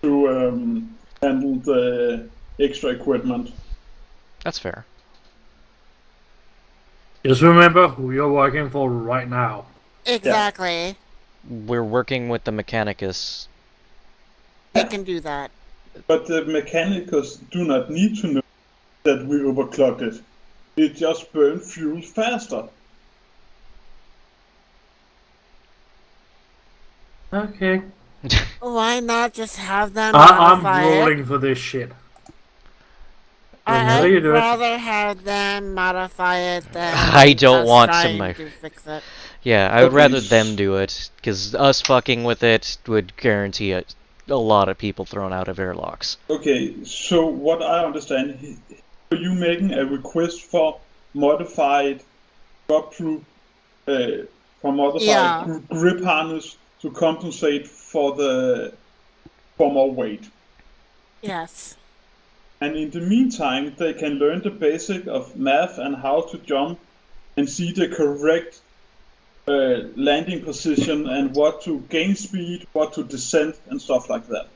to handle the extra equipment. That's fair. Just remember who you're working for right now. Exactly. We're working with the Mechanicus. They can do that. But the mechanicals do not need to know that we overclock it. It just burns fuel faster. Okay. Why not just have them I'm modify it? rolling for this shit. Whenever you I'd do it. rather have them modify it than I don't us want trying some- to fix it. Yeah, I would Okay, rather them do it, because us fucking with it would guarantee a lot of people thrown out of airlocks. Okay, so what I understand, are you making a request for modified drop-through for modified Yeah. grip harness to compensate for more weight? Yes. And in the meantime, they can learn the basic of math and how to jump and see the correct landing position and what to gain speed, what to descend, and stuff like that.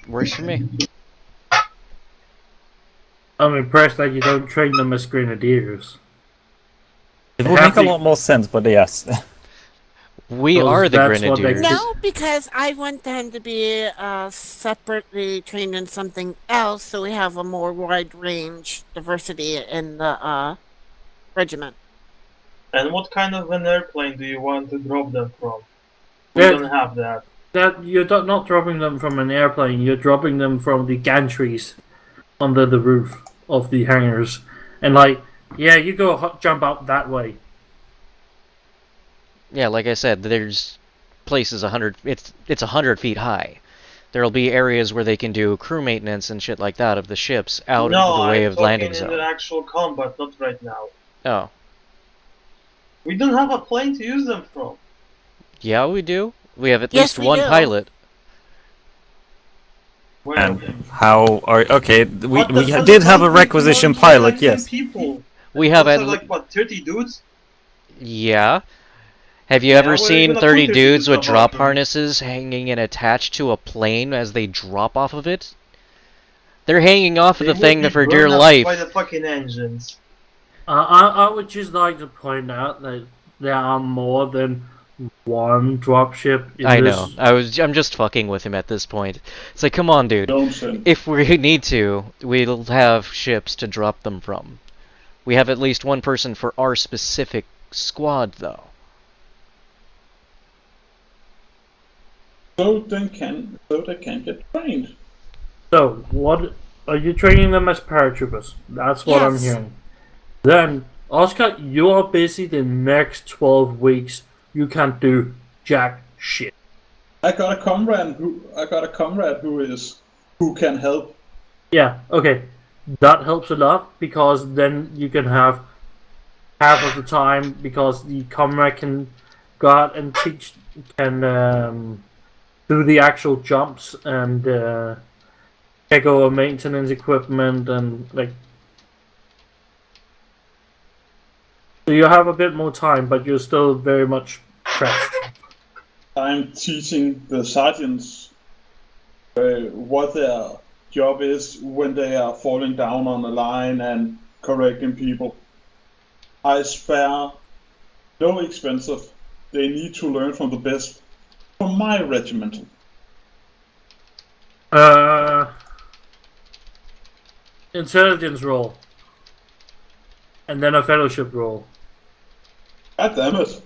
Works for me. I'm impressed that you don't train them as grenadiers. It would make a lot more sense, but yes. We Those- are the that's what they- Grenadiers. No, because I want them to be separately trained in something else, so we have a more wide range diversity in the regiment. And what kind of an airplane do you want to drop them from? We Yeah. don't have that. That you're not dropping them from an airplane. You're dropping them from the gantries under the roof of the hangars, and yeah, you go jump out that way. Yeah, like I said, there's places 100. It's 100 feet high. There'll be areas where they can do crew maintenance and shit like that of the ships out no, of the way I'm of landing talking in zone. the actual combat, not right now. Oh, We don't have a plane to use them from. yeah, we do. We have at Yes, least we one do. pilot. Where And how are... Okay, we What the fuck did is have a wrong with requisition more pilot, 19 yes. People? We have Those at are like what, 30 dudes? yeah. Have you Yeah, ever where are you seen gonna 30 put this dudes with stuff drop on? harnesses hanging and attached to a plane as they drop off of it? They're hanging off of They the would thing be for dear burned up life. by the fucking engines. I would just like to point out that there are more than one dropship in I this. know. I'm just fucking with him at this point. It's like, come on, dude. Nonsense. If we need to, we'll have ships to drop them from. We have at least one person for our specific squad, though. so they can get trained. So, what are you training them as paratroopers? That's what I'm Yes. hearing. Then, Oscar, you are busy the next 12 weeks. You can't do jack shit. I got a comrade who can help. Yeah, okay. That helps a lot because then you can have half of the time because the comrade can go out and can do the actual jumps and check over maintenance equipment and like. So you have a bit more time, but you're still very much pressed. I'm teaching the sergeants what their job is when they are falling down on the line and correcting people. I spare no expensive. They need to learn from the best from my regiment. Intelligence roll. And then a fellowship roll. God damn it.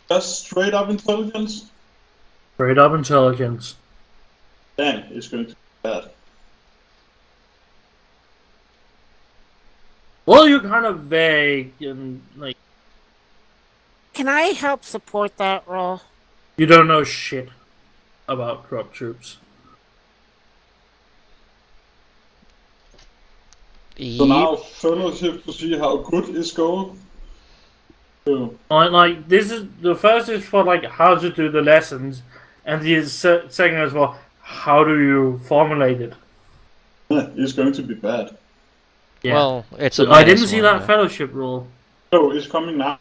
Just straight up intelligence? Straight up intelligence. Damn, it's going to be bad. Well, you're kind of vague and like Can I help support that roll? you don't know shit about corrupt troops. So now fellowship to see how good it's going. So, Like this is the first is for like how to do the lessons, and the second is for how do you formulate it. it's going to be bad. Yeah. Well, it's a I didn't see -1, that though. fellowship rule. So it's coming now.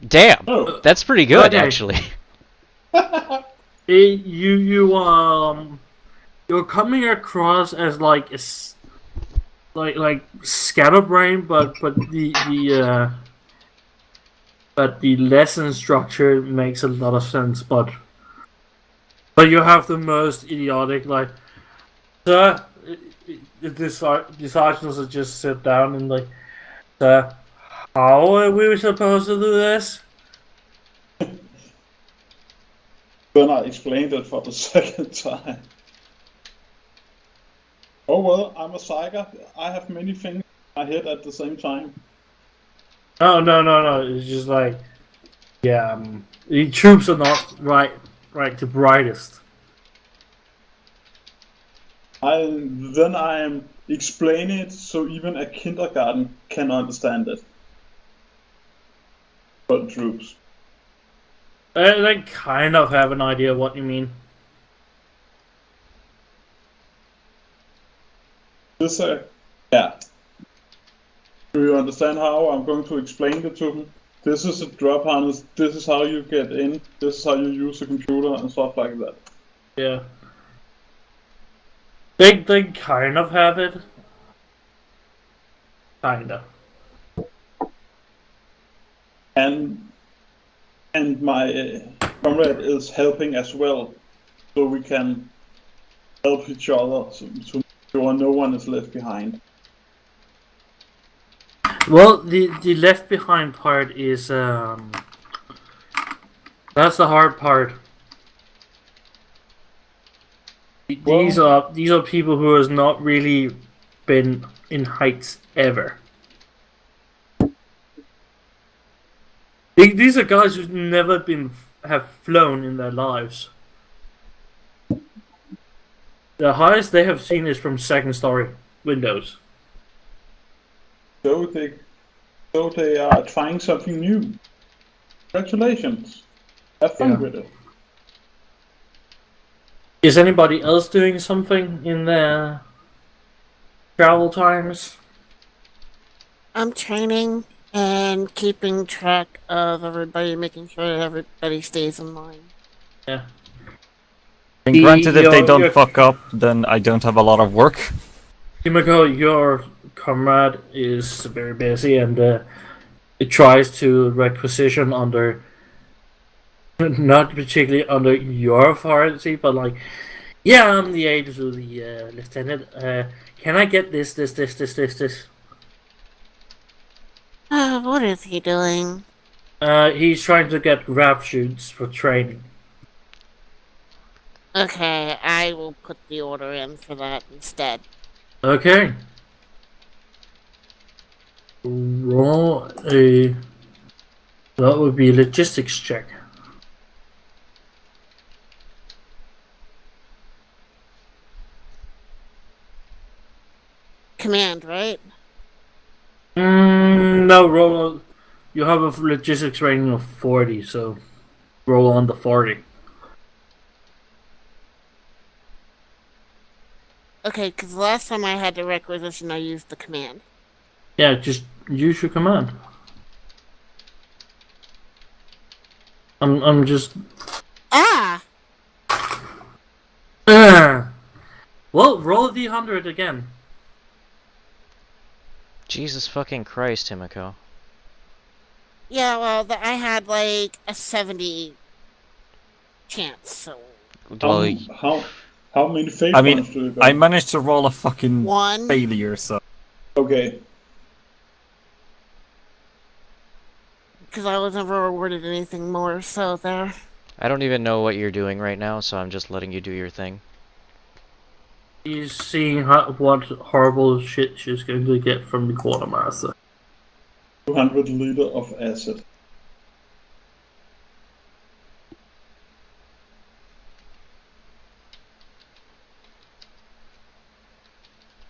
Damn, Oh. that's pretty good, Okay. actually. You're coming across as like like scatterbrain, but the lesson structure makes a lot of sense. But you have the most idiotic like, sir. The sergeants will just sit down and like, sir, how are we supposed to do this? Then I explained it for the second time. Oh well, I'm a psyker. I have many things in my head at the same time. No. It's just like, yeah, the troops are not the brightest. I am explaining it so even a kindergarten can understand it. But troops. They kind of have an idea what you mean. This yeah. Do you understand how I'm going to explain it to them? This is a drop harness, this is how you get in, this is how you use the computer and stuff like that. Yeah. They kind of have it. Kinda. And my comrade is helping as well, so we can help each other, so no one is left behind. Well, the left behind part is that's the hard part. These are people who has not really been in heights ever. These are guys who've never have flown in their lives. The highest they have seen is from second story windows. So they are trying something new. Congratulations. Have fun with it. Is anybody else doing something in their travel times? I'm training and keeping track of everybody, making sure that everybody stays in line. Yeah. And granted, if they Your- don't fuck up, then I don't have a lot of work. Kimiko, your comrade is very busy and it tries to requisition under, not particularly under your authority, but like, yeah, I'm the aide to the lieutenant. Can I get this? What is he doing? He's trying to get grav shoots for training. Okay, I will put the order in for that instead. Okay. Roll a... That would be a logistics check. Command, right? No, roll... You have a logistics rating of 40, so roll on the 40. Okay, because the last time I had the requisition, I used the command. Yeah, just use your command. I'm just... Ah! Well, roll a d100 again. Jesus fucking Christ, Himiko. Yeah, well, I had like a 70 chance, so... Well, How many fate I mean, points do you got? I managed to roll a fucking 1. failure, so... Okay. Because I was never awarded anything more, so there. I don't even know what you're doing right now, so I'm just letting you do your thing. He's seeing what horrible shit she's going to get from the quartermaster. 200 liter of acid.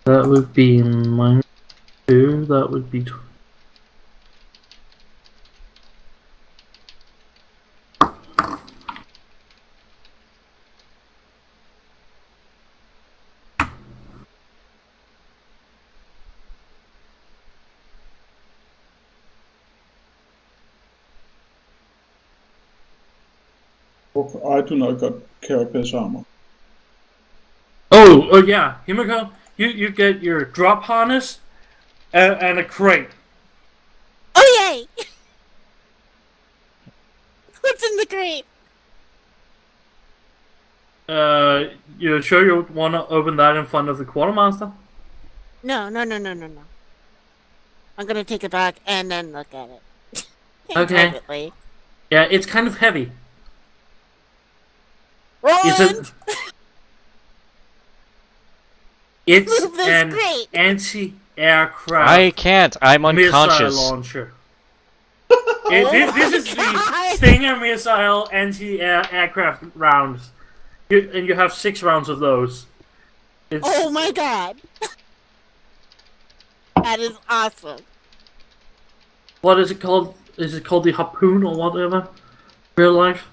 That would be -2. That would be... I do not got carapace armor. Oh yeah, Himiko, you get your drop harness and a crate. Oh, yay! What's in the crate? You sure you want to open that in front of the quartermaster? No. I'm gonna take it back and then look at it. Okay. Privately. Yeah, it's kind of heavy. Roland! It's Move this an crate. anti-aircraft I can't. I'm missile unconscious. launcher. This is the God. Stinger missile anti-aircraft rounds. And you have 6 rounds of those. It's, Oh my god! That is awesome. What is it called? Is it called the harpoon or whatever? Real life?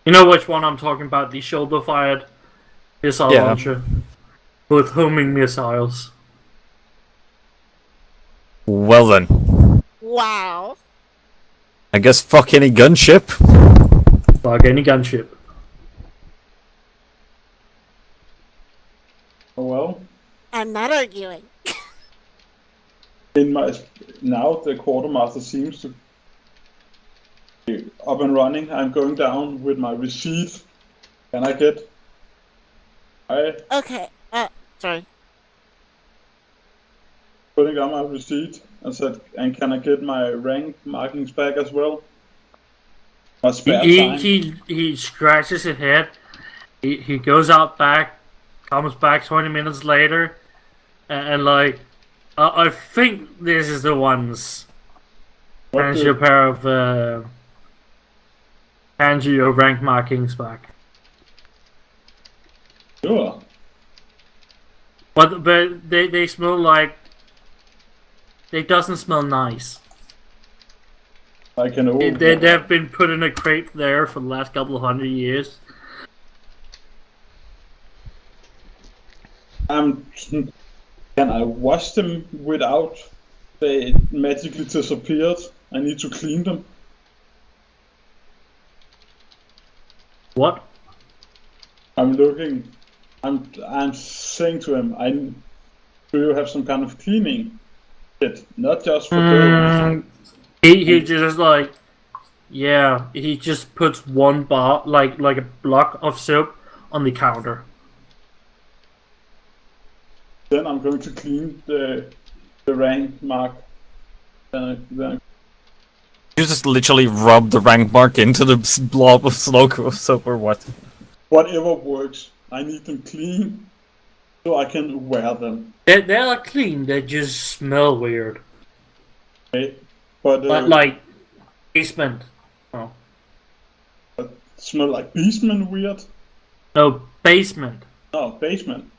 You know which one I'm talking about? The shoulder-fired missile Yeah. launcher with homing missiles. Well then. Wow. I guess fuck any gunship. Like any gunship. Oh well. I'm not arguing. Now the quartermaster seems to be up and running. I'm going down with my receipt. Can I get? Okay, sorry. Putting down my receipt and said, and can I get my rank markings back as well? My spare time. He scratches his head. He goes out back, comes back 20 minutes later, and like, I think this is the ones. What Hands the- you a pair of hands you your rank markings back. Sure. But they smell like. They doesn't smell nice. Like an old. They've been put in a crate there for the last couple of 100 years. Can I wash them without they magically disappeared? I need to clean them. What? I'm looking. I'm saying to him, do you have some kind of cleaning kit? Not just for girls. He just like, yeah. He just puts one bar, like a block of soap on the counter. Then I'm going to clean the rank mark then You just literally rub the rank mark into the blob of slow soap or what? whatever works. I need them clean so I can wear them. They are clean. They just smell weird. Okay? But Like basement. Oh. smell like basement weird. No, basement. No, basement.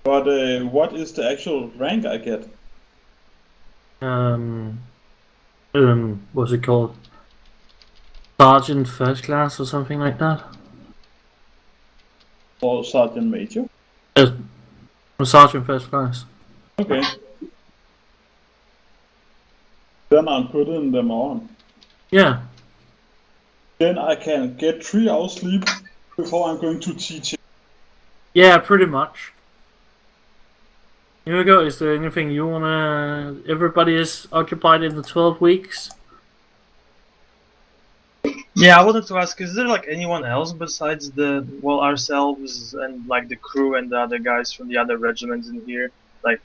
But what is the actual rank I get? What's it called? Sergeant first class or something like that. Or sergeant major? Sergeant first class. Okay. Then I'm putting them on. Yeah. Then I can get 3 hours sleep before I'm going to teach it. Yeah, pretty much. Here we go. Is there anything you wanna? Everybody is occupied in the 12 weeks. Yeah, I wanted to ask, is there like anyone else besides ourselves and like the crew and the other guys from the other regiments in here? Like,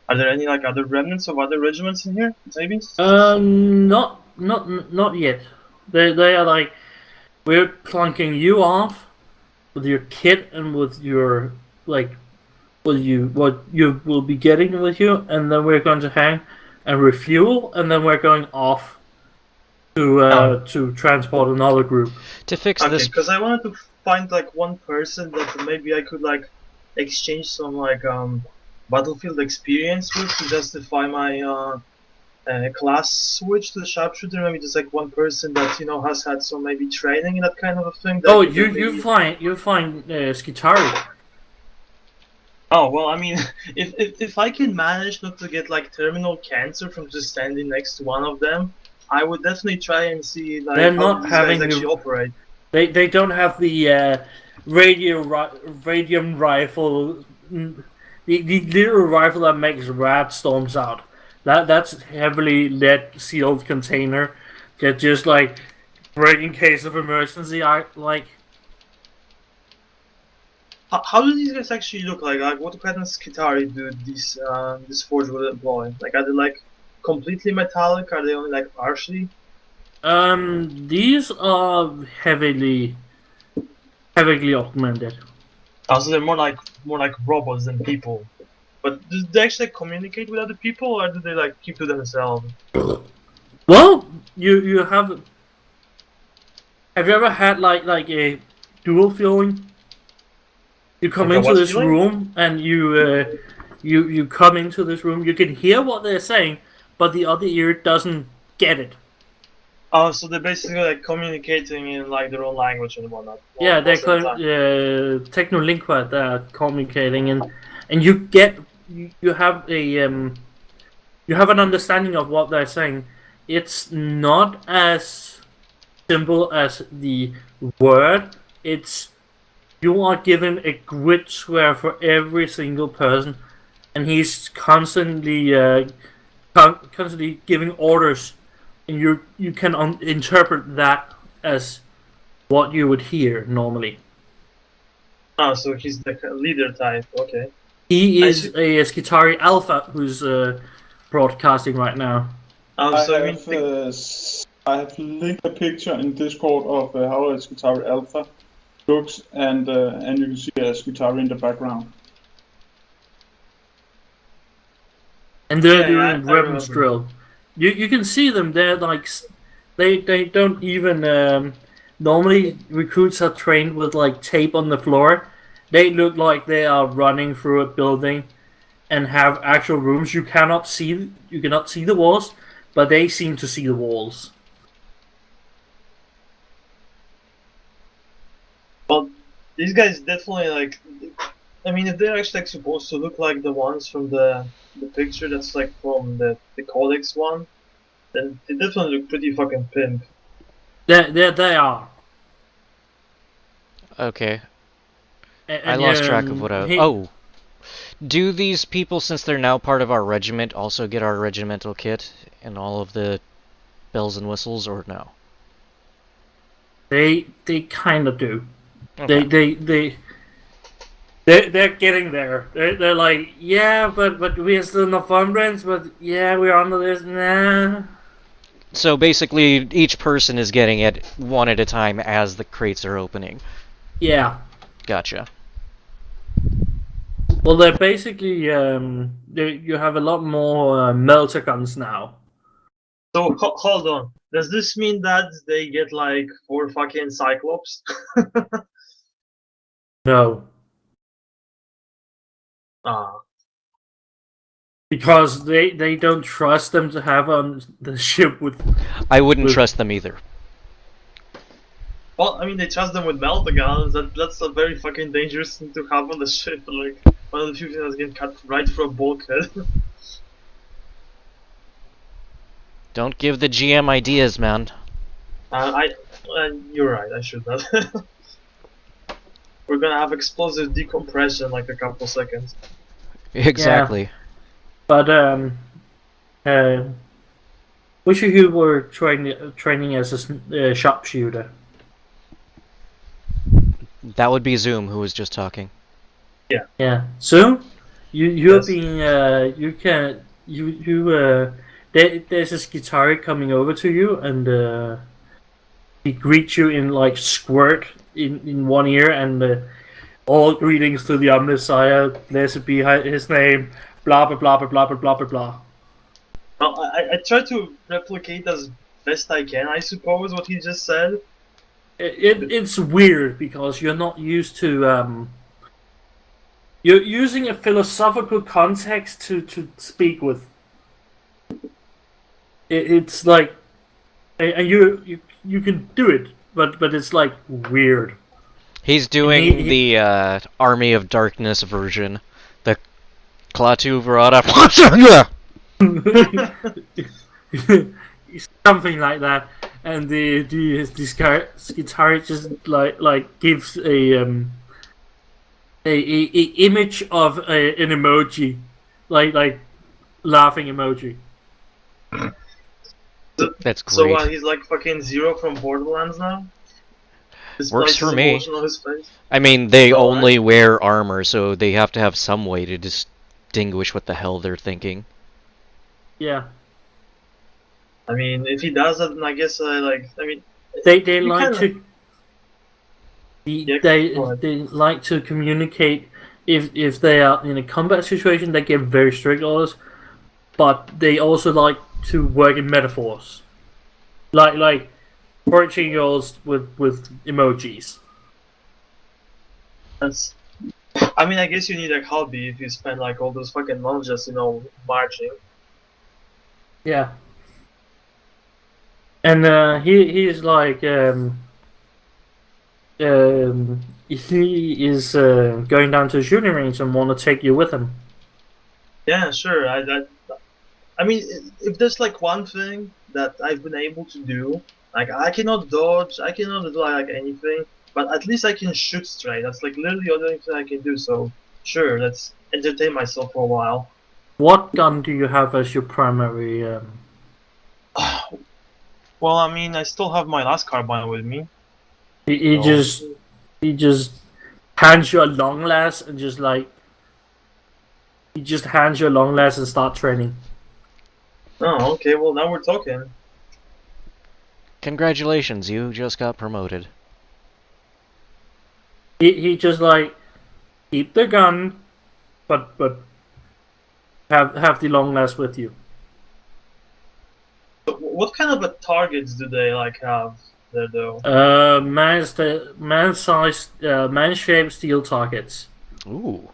are there any like other remnants of other regiments in here? Maybe. Not yet. They are like, we're plunking you off with your kit and with your like what you will be getting with you, and then we're going to hang and refuel, and then we're going off to transport another group. To fix Okay, this, because I wanted to find like one person that maybe I could like exchange some like battlefield experience with to justify my class switch to the sharpshooter. Maybe just like one person that has had some maybe training in that kind of a thing. That Oh, could you maybe- find Skitari. Oh well, I mean, if I can manage not to get like terminal cancer from just standing next to one of them, I would definitely try and see like They're how not these having guys you- actually operate. They don't have the radium rifle, the little rifle that makes rat storms out. That's heavily lead sealed container that just like right in case of emergency. How do these guys actually look like? Like, what kind of skitari do this forge will employ? Like, are they like completely metallic? Are they only like partially? These are heavily augmented. Oh, so they're more like robots than people. But do they actually communicate with other people, or do they like keep to themselves? Well, you have. Have you ever had like a dual feeling? You come Like a into what this feeling? room and you come into this room. You can hear what they're saying, but the other ear doesn't get it. Oh, so they're basically like communicating in like their own language and whatnot. Yeah, they're most of the time. technolingua. They're communicating, and you have a you have an understanding of what they're saying. It's not as simple as the word. It's you are given a grid square for every single person, and he's constantly constantly giving orders, and you can interpret that as what you would hear normally. Oh, so he's like a leader type. Okay. He I is see. a Skitari Alpha who's broadcasting right now. So I mean, I have linked a picture in Discord of how a Skitari Alpha looks, and you can see a Skitari in the background. And they're Yeah, I doing weapons remember. drill. You can see them. They're like they don't even normally recruits are trained with like tape on the floor. They look like they are running through a building and have actual rooms. You cannot see the walls, but they seem to see the walls. well, these guys definitely like. I mean, if they're actually like, supposed to look like the ones from the picture that's like from the Codex one, then they definitely look pretty fucking pimp. They are. okay. And, I lost track of what I. he- Oh, do these people, since they're now part of our regiment, also get our regimental kit and all of the bells and whistles, or no? They kind of do. Okay. They They're getting there. They're like, yeah, but we're still not fun friends. But yeah, we're on the list. Nah. So basically, each person is getting it one at a time as the crates are opening. Yeah. Gotcha. Well, they're basically you have a lot more melter guns now. So hold on. Does this mean that they get like 4 fucking Cyclops? No, Ah. because they don't trust them to have on the ship with. I wouldn't trust them either. Well, I mean, they trust them with melter guns. That's a very fucking dangerous thing to have on the ship. Like one of the few things that's getting cut right through a bulkhead. Don't give the GM ideas, man. You're right. I should not. We're gonna have explosive decompression like a couple seconds. Exactly. But which of you were training as a sharpshooter? That would be Zoom who was just talking. Yeah. So you're Yes. being there's this guitar coming over to you and he greets you in like squirt in one ear and all greetings to the Omnissiah, blessed be his name, blah blah blah blah blah blah blah blah. Well, I try to replicate as best I can, I suppose, what he just said. It's weird because you're not used to you're using a philosophical context to speak with. It's like, and you can do it, but it's like weird. He's doing the Army of Darkness version. The Klaatu Verada. Something like that, and this guitar just like gives a image of an emoji, like laughing emoji. That's great. So he's like fucking Zero from Borderlands now? Works for me. Emotion on his face? I mean, they So, only wear armor, so they have to have some way to distinguish what the hell they're thinking. Yeah, I mean, if he does that, then I guess they you like kinda- to Yeah, go ahead. they like to communicate. If they are in a combat situation, they give very strict orders, but they also like to work in metaphors, like 14-year-olds with emojis. That's. I mean, I guess you need a hobby if you spend like all those fucking months just marching. Yeah. And he's like he is going down to the shooting range and want to take you with him. Yeah, sure. I mean, if there's like one thing that I've been able to do, like I cannot dodge, I cannot do like anything, but at least I can shoot straight. That's like literally the only thing I can do. So sure, let's entertain myself for a while. What gun do you have as your primary? Well, I mean, I still have my last carbine with me. He just hands you a long last and just like he just hands you a long last and start training. Oh, okay. Well, now we're talking. Congratulations, you just got promoted. He just like keep the gun, but have the long last with you. So what kind of targets do they like have there, though? Man-shaped steel targets. Ooh.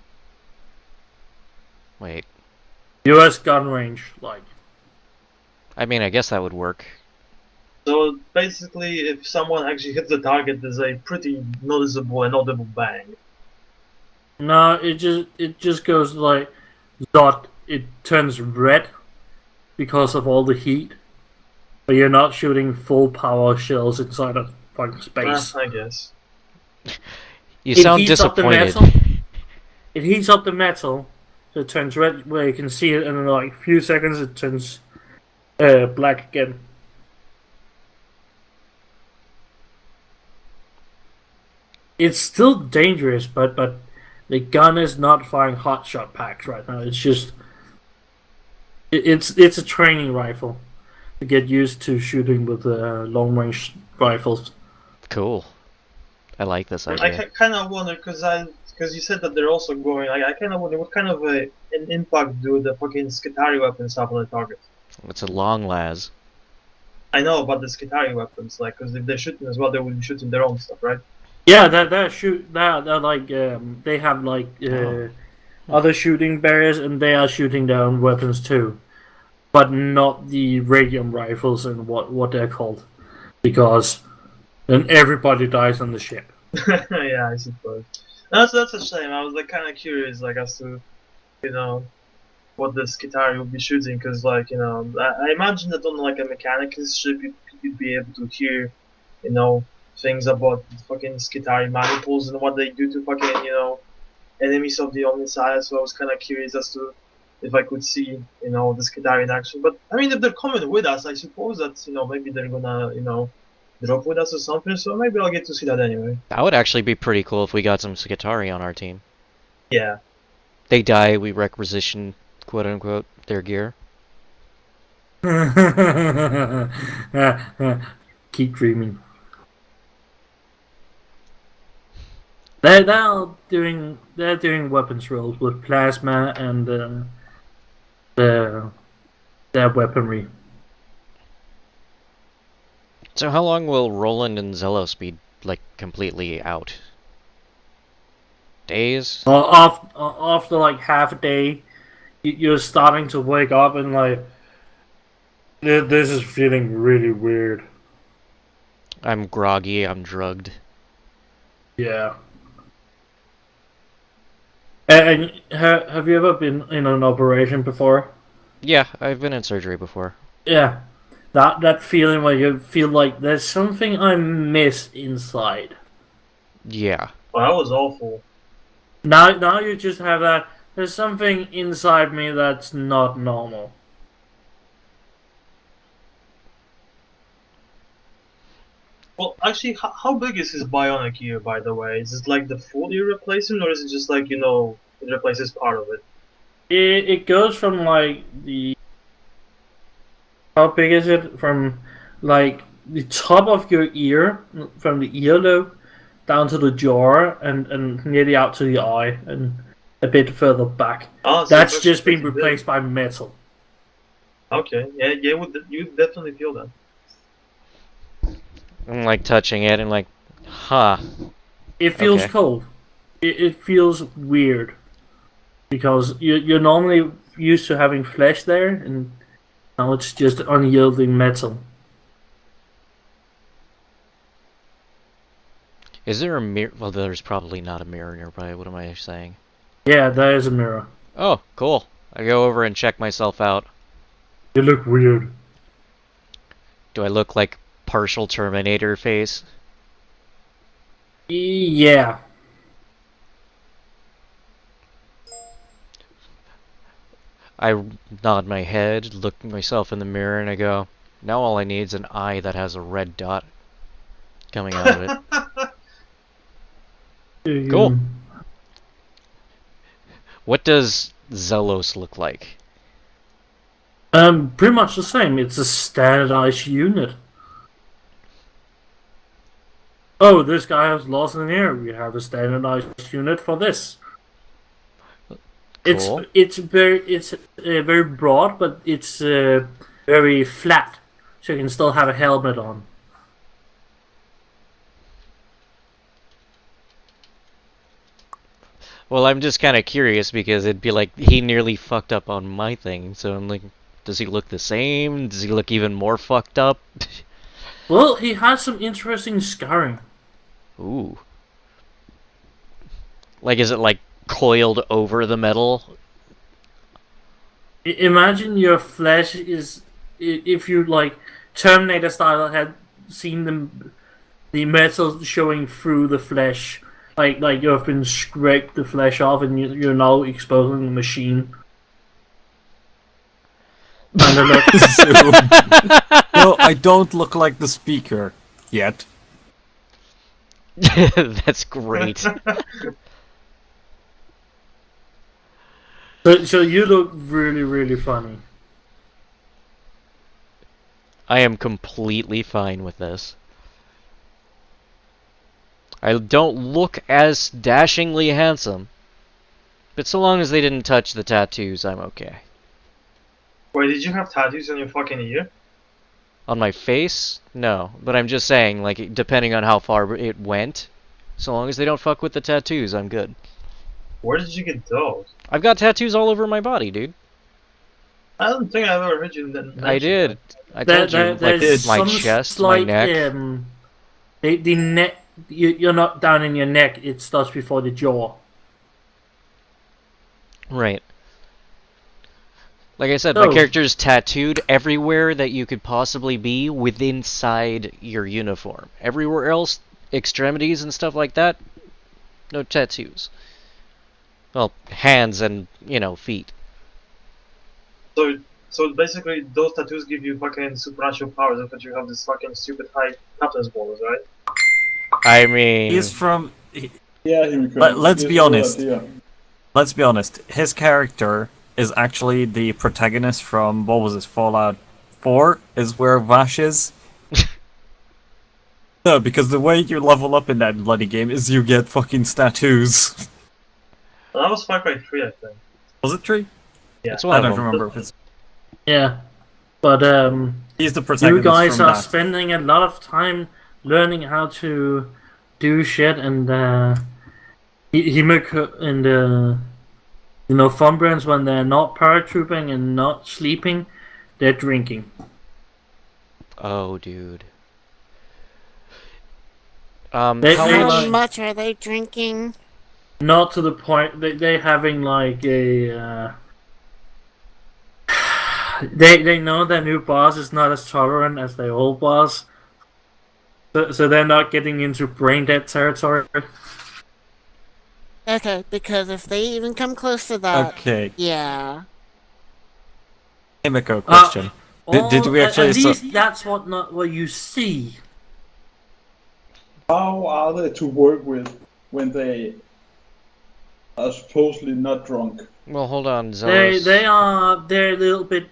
Wait. U.S. gun range, like. I mean, I guess that would work. So basically, if someone actually hits the target, there's a pretty noticeable and audible bang. No, it just goes like dot. It turns red because of all the heat. But you're not shooting full power shells inside a fucking space. I guess. You It sound heats up the disappointed. metal. It heats up the metal, so it turns red where you can see it, and in like a few seconds it turns black again. It's still dangerous, but the gun is not firing hotshot packs right now. It's just it's a training rifle to get used to shooting with long range rifles. Cool. I like this I idea. kind of wonder because you said that they're also going. I kind of wonder what kind of an impact do the fucking Skitari weapons have on the target. It's a long las. I know about the Skitari weapons, like, because if they're shooting as well, they will be shooting their own stuff, right? Yeah, they're like they have like other shooting barriers, and they are shooting their own weapons too, but not the radium rifles and what they're called, because then everybody dies on the ship. Yeah, I suppose. That's a shame. I was like kind of curious, like as to, you know, what the Skitari would be shooting, because like I imagine that on like a mechanic's ship you'd be able to hear, things about fucking Skitari maniples and what they do to fucking enemies of the Omniscience. So I was kind of curious as to if I could see the Skitari in action. But I mean, if they're coming with us, I suppose that maybe they're gonna drop with us or something. So maybe I'll get to see that anyway. That would actually be pretty cool if we got some Skitari on our team. Yeah. They die, we requisition, quote unquote, their gear. Keep dreaming. They're doing weapons rolls with plasma and their weaponry. So how long will Roland and Zelos be like completely out? Days? After like half a day, you're starting to wake up and like, this is feeling really weird. I'm groggy, I'm drugged. Yeah. And have you ever been in an operation before? Yeah, I've been in surgery before. Yeah. That feeling where you feel like there's something I miss inside. Yeah. Well, that was awful. Now you just have that. There's something inside me that's not normal. Well, actually, how big is his bionic ear, by the way? Is it like the full ear replacement, or is it just like, it replaces part of it? It goes from like how big is it? From like the top of your ear, from the earlobe, down to the jaw, and nearly out to the eye, and a bit further back. Oh, so That's it's just been pretty replaced by metal. Okay, yeah, you definitely feel that. I'm like touching it and like, huh. It feels Okay. cold. It feels weird. Because you're normally used to having flesh there, and now it's just unyielding metal. Is there a mirror? Well, there's probably not a mirror nearby. What am I saying? Yeah, there is a mirror. Oh, cool. I go over and check myself out. You look weird. Do I look like partial Terminator face? Yeah. I nod my head, look at myself in the mirror, and I go, now all I need is an eye that has a red dot coming out of it. Cool. What does Zelos look like? Pretty much the same. It's a standardized unit. Oh, this guy has lost an ear. We have a standardized unit for this. Cool. It's very broad, but it's very flat, so you can still have a helmet on. Well, I'm just kind of curious because it'd be like he nearly fucked up on my thing, so I'm like, does he look the same? Does he look even more fucked up? Well, he has some interesting scarring. Ooh. Like, is it like coiled over the metal? Imagine your flesh is, if you like Terminator style had seen the metal showing through the flesh, like you have been scraped the flesh off and you're now exposing the machine. And then No, I don't look like the speaker yet. That's great. So you look really, really funny. I am completely fine with this. I don't look as dashingly handsome, but so long as they didn't touch the tattoos, I'm okay. Wait, did you have tattoos on your fucking ear? On my face? No, but I'm just saying, like, depending on how far it went, so long as they don't fuck with the tattoos, I'm good. Where did you get those? I've got tattoos all over my body, dude. I don't think I've ever heard you mention I did. that. I told you, like, There's my some chest, my slight, neck. the neck. You're not down in your neck. It starts before the jaw. Right. Like I said, So- my character's tattooed everywhere that you could possibly be within inside your uniform. Everywhere else, extremities and stuff like that, no tattoos. Well, hands and, feet. So basically, those tattoos give you fucking supernatural powers, but you have this fucking stupid high captain's bonus, right? I mean... He's from. Yeah, Let's be honest. Let's be honest. His character is actually the protagonist from what was this, Fallout 4? Is where Vash is. No, because the way you level up in that bloody game is you get fucking tattoos. That was Far Cry 3, I think. Was it 3? Yeah. It's I one of don't them. remember if it's. Yeah, but He's the protagonist. you guys from are that. spending a lot of time learning how to do shit, and Himiko and Thumbrans, when they're not paratrooping and not sleeping, they're drinking. Oh, dude. They- how they much... like- How much are they drinking? Not to the point they having like a. They know their new boss is not as tolerant as their old boss, so they're not getting into brain dead territory. Okay, because if they even come close to that, Okay, yeah. Himiko question. Did we actually? At least that's what you see. How are they to work with when they are supposedly not drunk? Well, hold on, Zealous. They're a little bit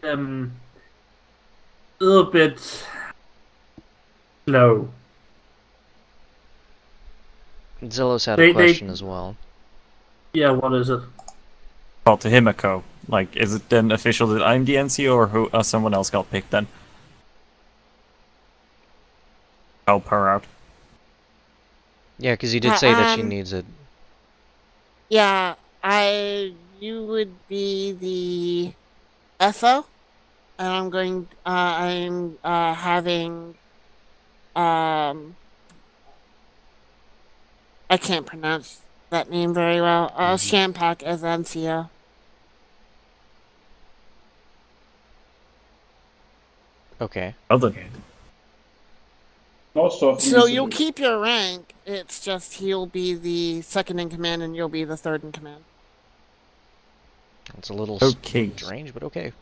slow. Zillos had They- a question as well. Yeah, what is it? Well, to Himiko. Like, is it then official that I'm the NC or who? Someone else got picked then? Help her out. Yeah, because you did say that she Um, needs it. Yeah, you would be the FO, and I'm having, I can't pronounce that name very well. Shampak as NCO. Okay. Other. Not stuff. So you'll keep your rank, it's just he'll be the second in command and you'll be the third in command. It's a little Okay. strange, but okay.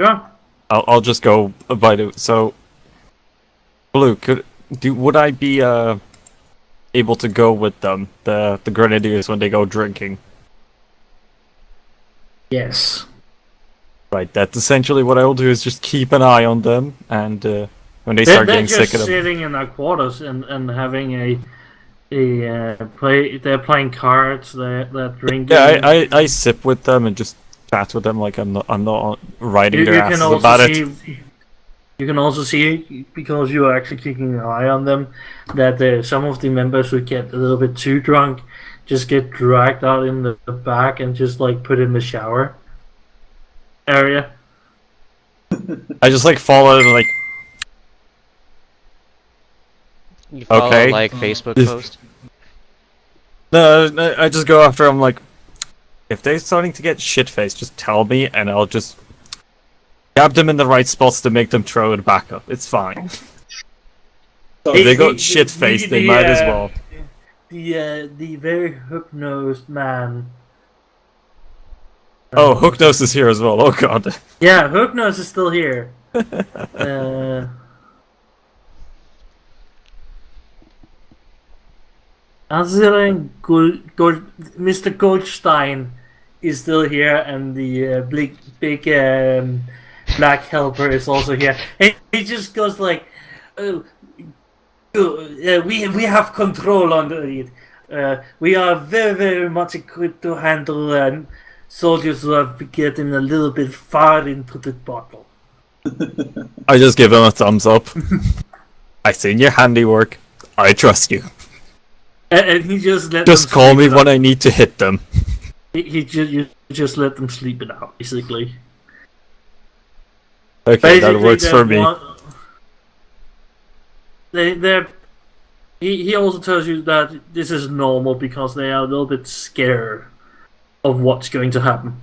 Yeah. I'll just go by the. So, Blue, would I be able to go with them, the Grenadiers, when they go drinking? Yes. Right, that's essentially what I will do, is just keep an eye on them, and when they start They're getting just sick of them. sitting in their quarters and having a play. They're playing cards. They're drinking. Yeah, I sip with them and just chat with them like I'm not riding their asses about it. You can also see, because you are actually keeping an eye on them, that some of the members who get a little bit too drunk just get dragged out in the back and just like put in the shower area. I just like follow them like, You follow Okay. like Facebook If- post? no, I just go after them like, if they're starting to get shit-faced, just tell me and I'll just jab them in the right spots to make them throw it back up. It's fine. If they got shit-faced, they might as well. The very hook-nosed man. Oh, Hooknose is here as well. Oh god. Yeah, Hooknose is still here. Considering Mr. Goldstein is still here, and the big black helper is also here, and he just goes like, "Oh, we have control on it. We are very, very much equipped to handle soldiers who have getting a little bit far into the bottle." I just give him a thumbs up. I seen your handiwork. I trust you. And he just let Just them call me sleep it when out. I need to hit them. You just let them sleep it out, basically. Okay, that works for me. He also tells you that this is normal because they are a little bit scared of what's going to happen.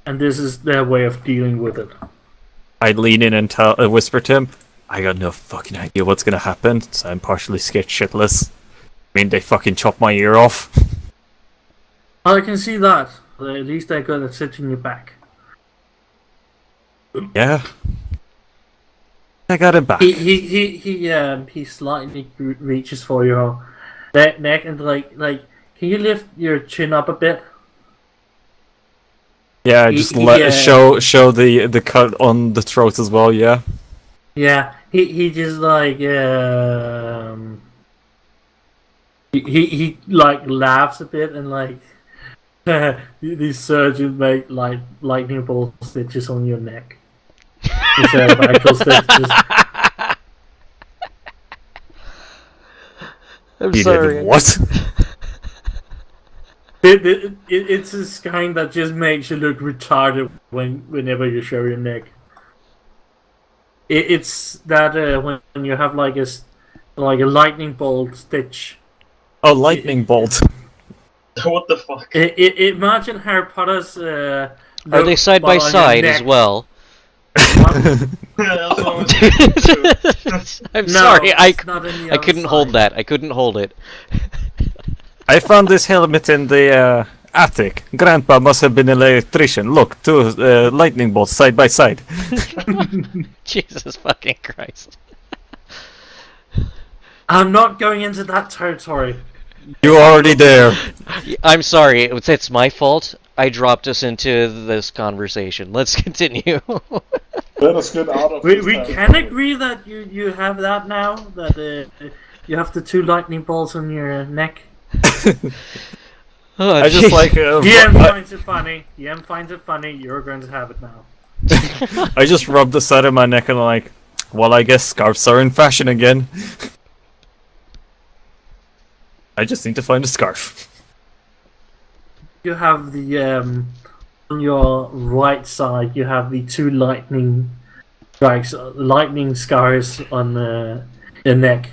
And this is their way of dealing with it. I lean in and whisper to him, I got no fucking idea what's gonna happen, so I'm partially scared shitless. I mean, they fucking chop my ear off. I can see that. At least they're good at sitting you back. Yeah. I got it back. He slightly reaches for your neck and like, can you lift your chin up a bit? Yeah, just show the cut on the throat as well, yeah. Yeah, he just like he like laughs a bit and like these surgeons make like lightning bolt stitches on your neck instead of actual stitches. I'm You sorry. did what? It's this kind that just makes you look retarded whenever you show your neck. It's that when you have like a lightning bolt stitch. Oh, lightning bolt. What the fuck? Imagine Harry Potter's. Are they side by on your side as neck. well? Yeah, that's what I was thinking too. I'm No, sorry, it's not on the I other couldn't hold side. that. I couldn't hold it. I found this helmet in the attic. Grandpa must have been an electrician. Look, two lightning bolts side by side. Jesus fucking Christ. I'm not going into that territory. You're already there. I'm sorry, it's my fault. I dropped us into this conversation. Let's continue. Let us get out of We this can territory. agree that you have that now. That you have the two lightning bolts on your neck. Oh, I just jeez. like DM finds it funny. DM finds it funny. You're going to have it now. I just rubbed the side of my neck and I'm like, well, I guess scarves are in fashion again. I just need to find a scarf. You have the on your right side. You have the two lightning strikes, lightning scars on the neck.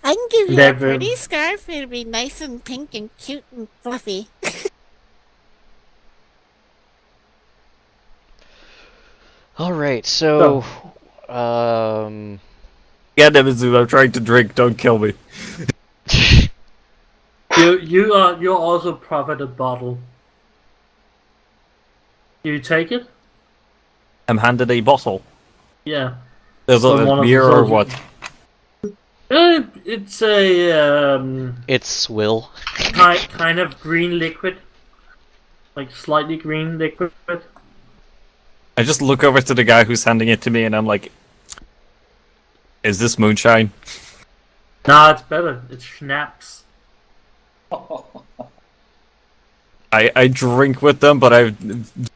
I can give you They're a very- pretty scarf. It'll be nice and pink and cute and fluffy. Alright, so... Yeah, Nemesis, I'm trying to drink, don't kill me. You're also profit a bottle. You take it? I'm handed a bottle. Yeah. There's From one a of the mirror or soldiers. what? It's a It's swill. kind of green liquid, like slightly green liquid. I just look over to the guy who's handing it to me and I'm like, is this moonshine? Nah, it's better. It's schnapps. I drink with them, but I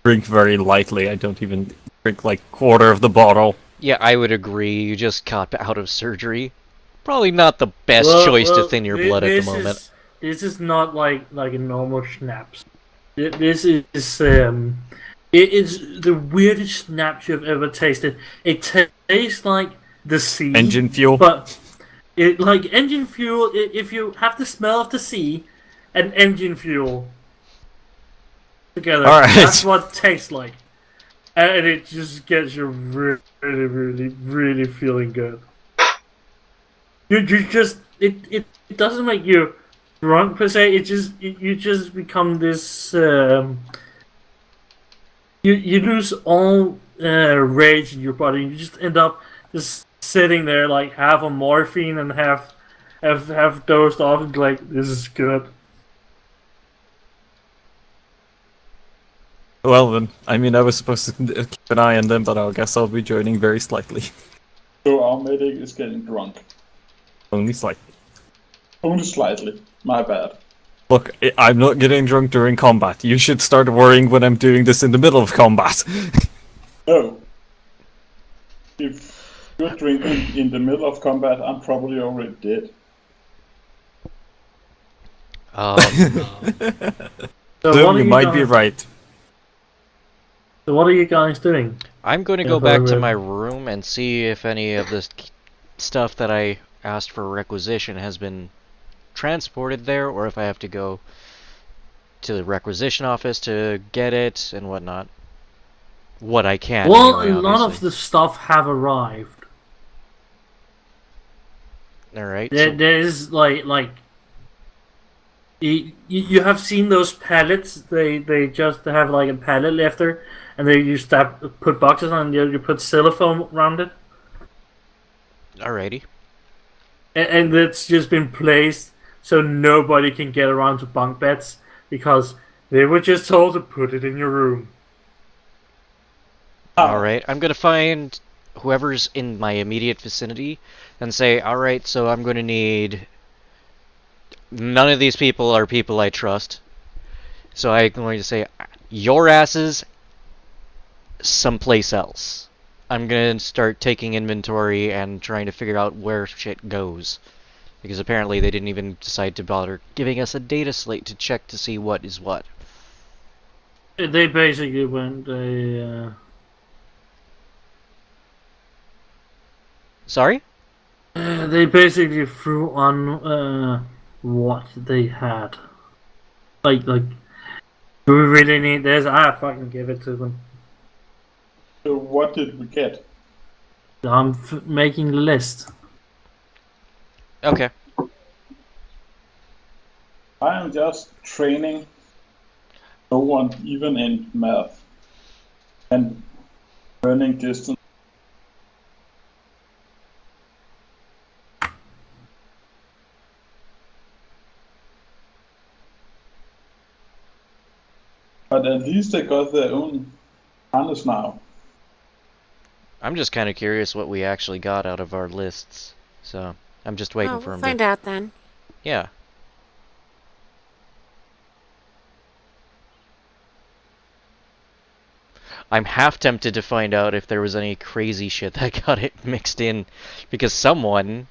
drink very lightly. I don't even drink like quarter of the bottle. Yeah, I would agree. You just got out of surgery. Probably not the best Well, choice to well, thin your thi- blood at the this moment. This is not like a normal schnapps. This is it is the weirdest schnapps you've ever tasted. It tastes like the sea. Engine fuel. But it like engine fuel. If you have the smell of the sea and engine fuel together, Alright. that's what it tastes like, and it just gets you really, really, really feeling good. You just it doesn't make you drunk per se. You just become this. You lose all rage in your body. You just end up just sitting there like half on morphine and half have dozed off and like, this is good. Well then, I mean, I was supposed to keep an eye on them, but I guess I'll be joining very slightly. So our medic is getting drunk. Only slightly. Only slightly. My bad. Look, I'm not getting drunk during combat. You should start worrying when I'm doing this in the middle of combat. No. If you're drinking in the middle of combat, I'm probably already dead. So So you might be right. So what are you guys doing? I'm going to go back to my room and see if any of this stuff that I asked for requisition has been transported there, or if I have to go to the requisition office to get it and whatnot. What I can. Well, anyway, a lot obviously. of the stuff have arrived. Alright. There's like you have seen those pallets. They just have like a pallet lifter, and they use that put boxes on. You put cellophane around it, Alrighty. and it's just been placed so nobody can get around to bunk beds because they were just told to put it in your room. Alright, I'm gonna find whoever's in my immediate vicinity and say, alright, so I'm gonna need... None of these people are people I trust. So I'm going to say, your asses someplace else. I'm gonna start taking inventory and trying to figure out where shit goes. Because apparently they didn't even decide to bother giving us a data slate to check to see what is what. They basically went Sorry? they basically threw on what they had. Like, do we really need this? I fucking give it to them. So what did we get? I'm making the list. Okay. I am just training no one, even in math, and learning distance. But at least they got their own harness now. I'm just kind of curious what we actually got out of our lists. So, I'm just waiting for we'll him find to... out then. Yeah. I'm half tempted to find out if there was any crazy shit that got it mixed in, because someone,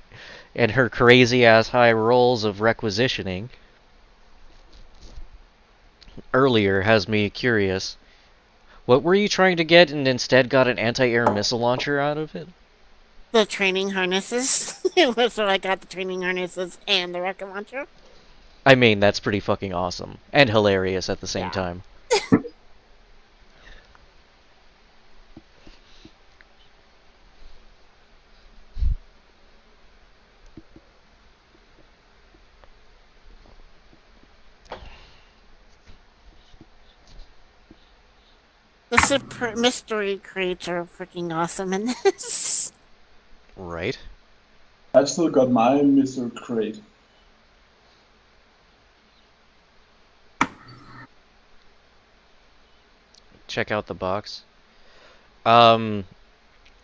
in her crazy ass high rolls of requisitioning, earlier has me curious. What were you trying to get and instead got an anti-air missile launcher out of it? The training harnesses. So I got the training harnesses and the rocket launcher. I mean, that's pretty fucking awesome. And hilarious at the same Yeah. time. The super mystery crates are freaking awesome in this. Right? I still got my missile crate. Check out the box.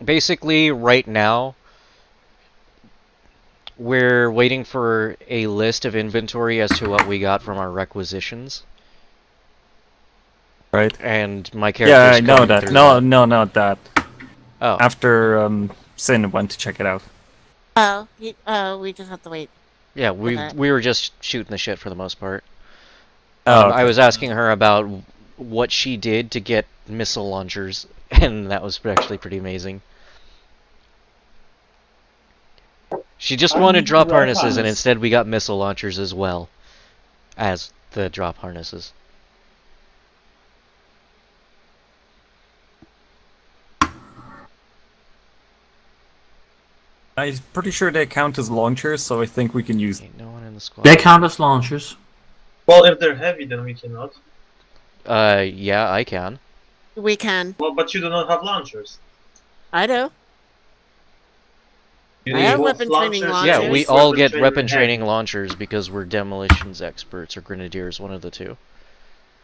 Basically, right now, we're waiting for a list of inventory as to what we got from our requisitions. Right? And my character's Yeah, I know going that. through No, not that. Oh. After Sin went to check it out. We just have to wait. Yeah, Okay. we were just shooting the shit for the most part. Oh, I was asking her about what she did to get missile launchers, and that was actually pretty amazing. She just I wanted need drop drop harnesses, and harness. instead we got missile launchers as well as the drop harnesses. I'm pretty sure they count as launchers, so I think we can use. Ain't no one in the squad. They count as launchers. Well, if they're heavy, then we cannot. Yeah, I can. We can. Well, but you do not have launchers. I do. You I need have both weapon training launchers, launchers. Yeah, and we Yes. all get training weapon and training heavy. launchers because we're demolitions experts or grenadiers, one of the two.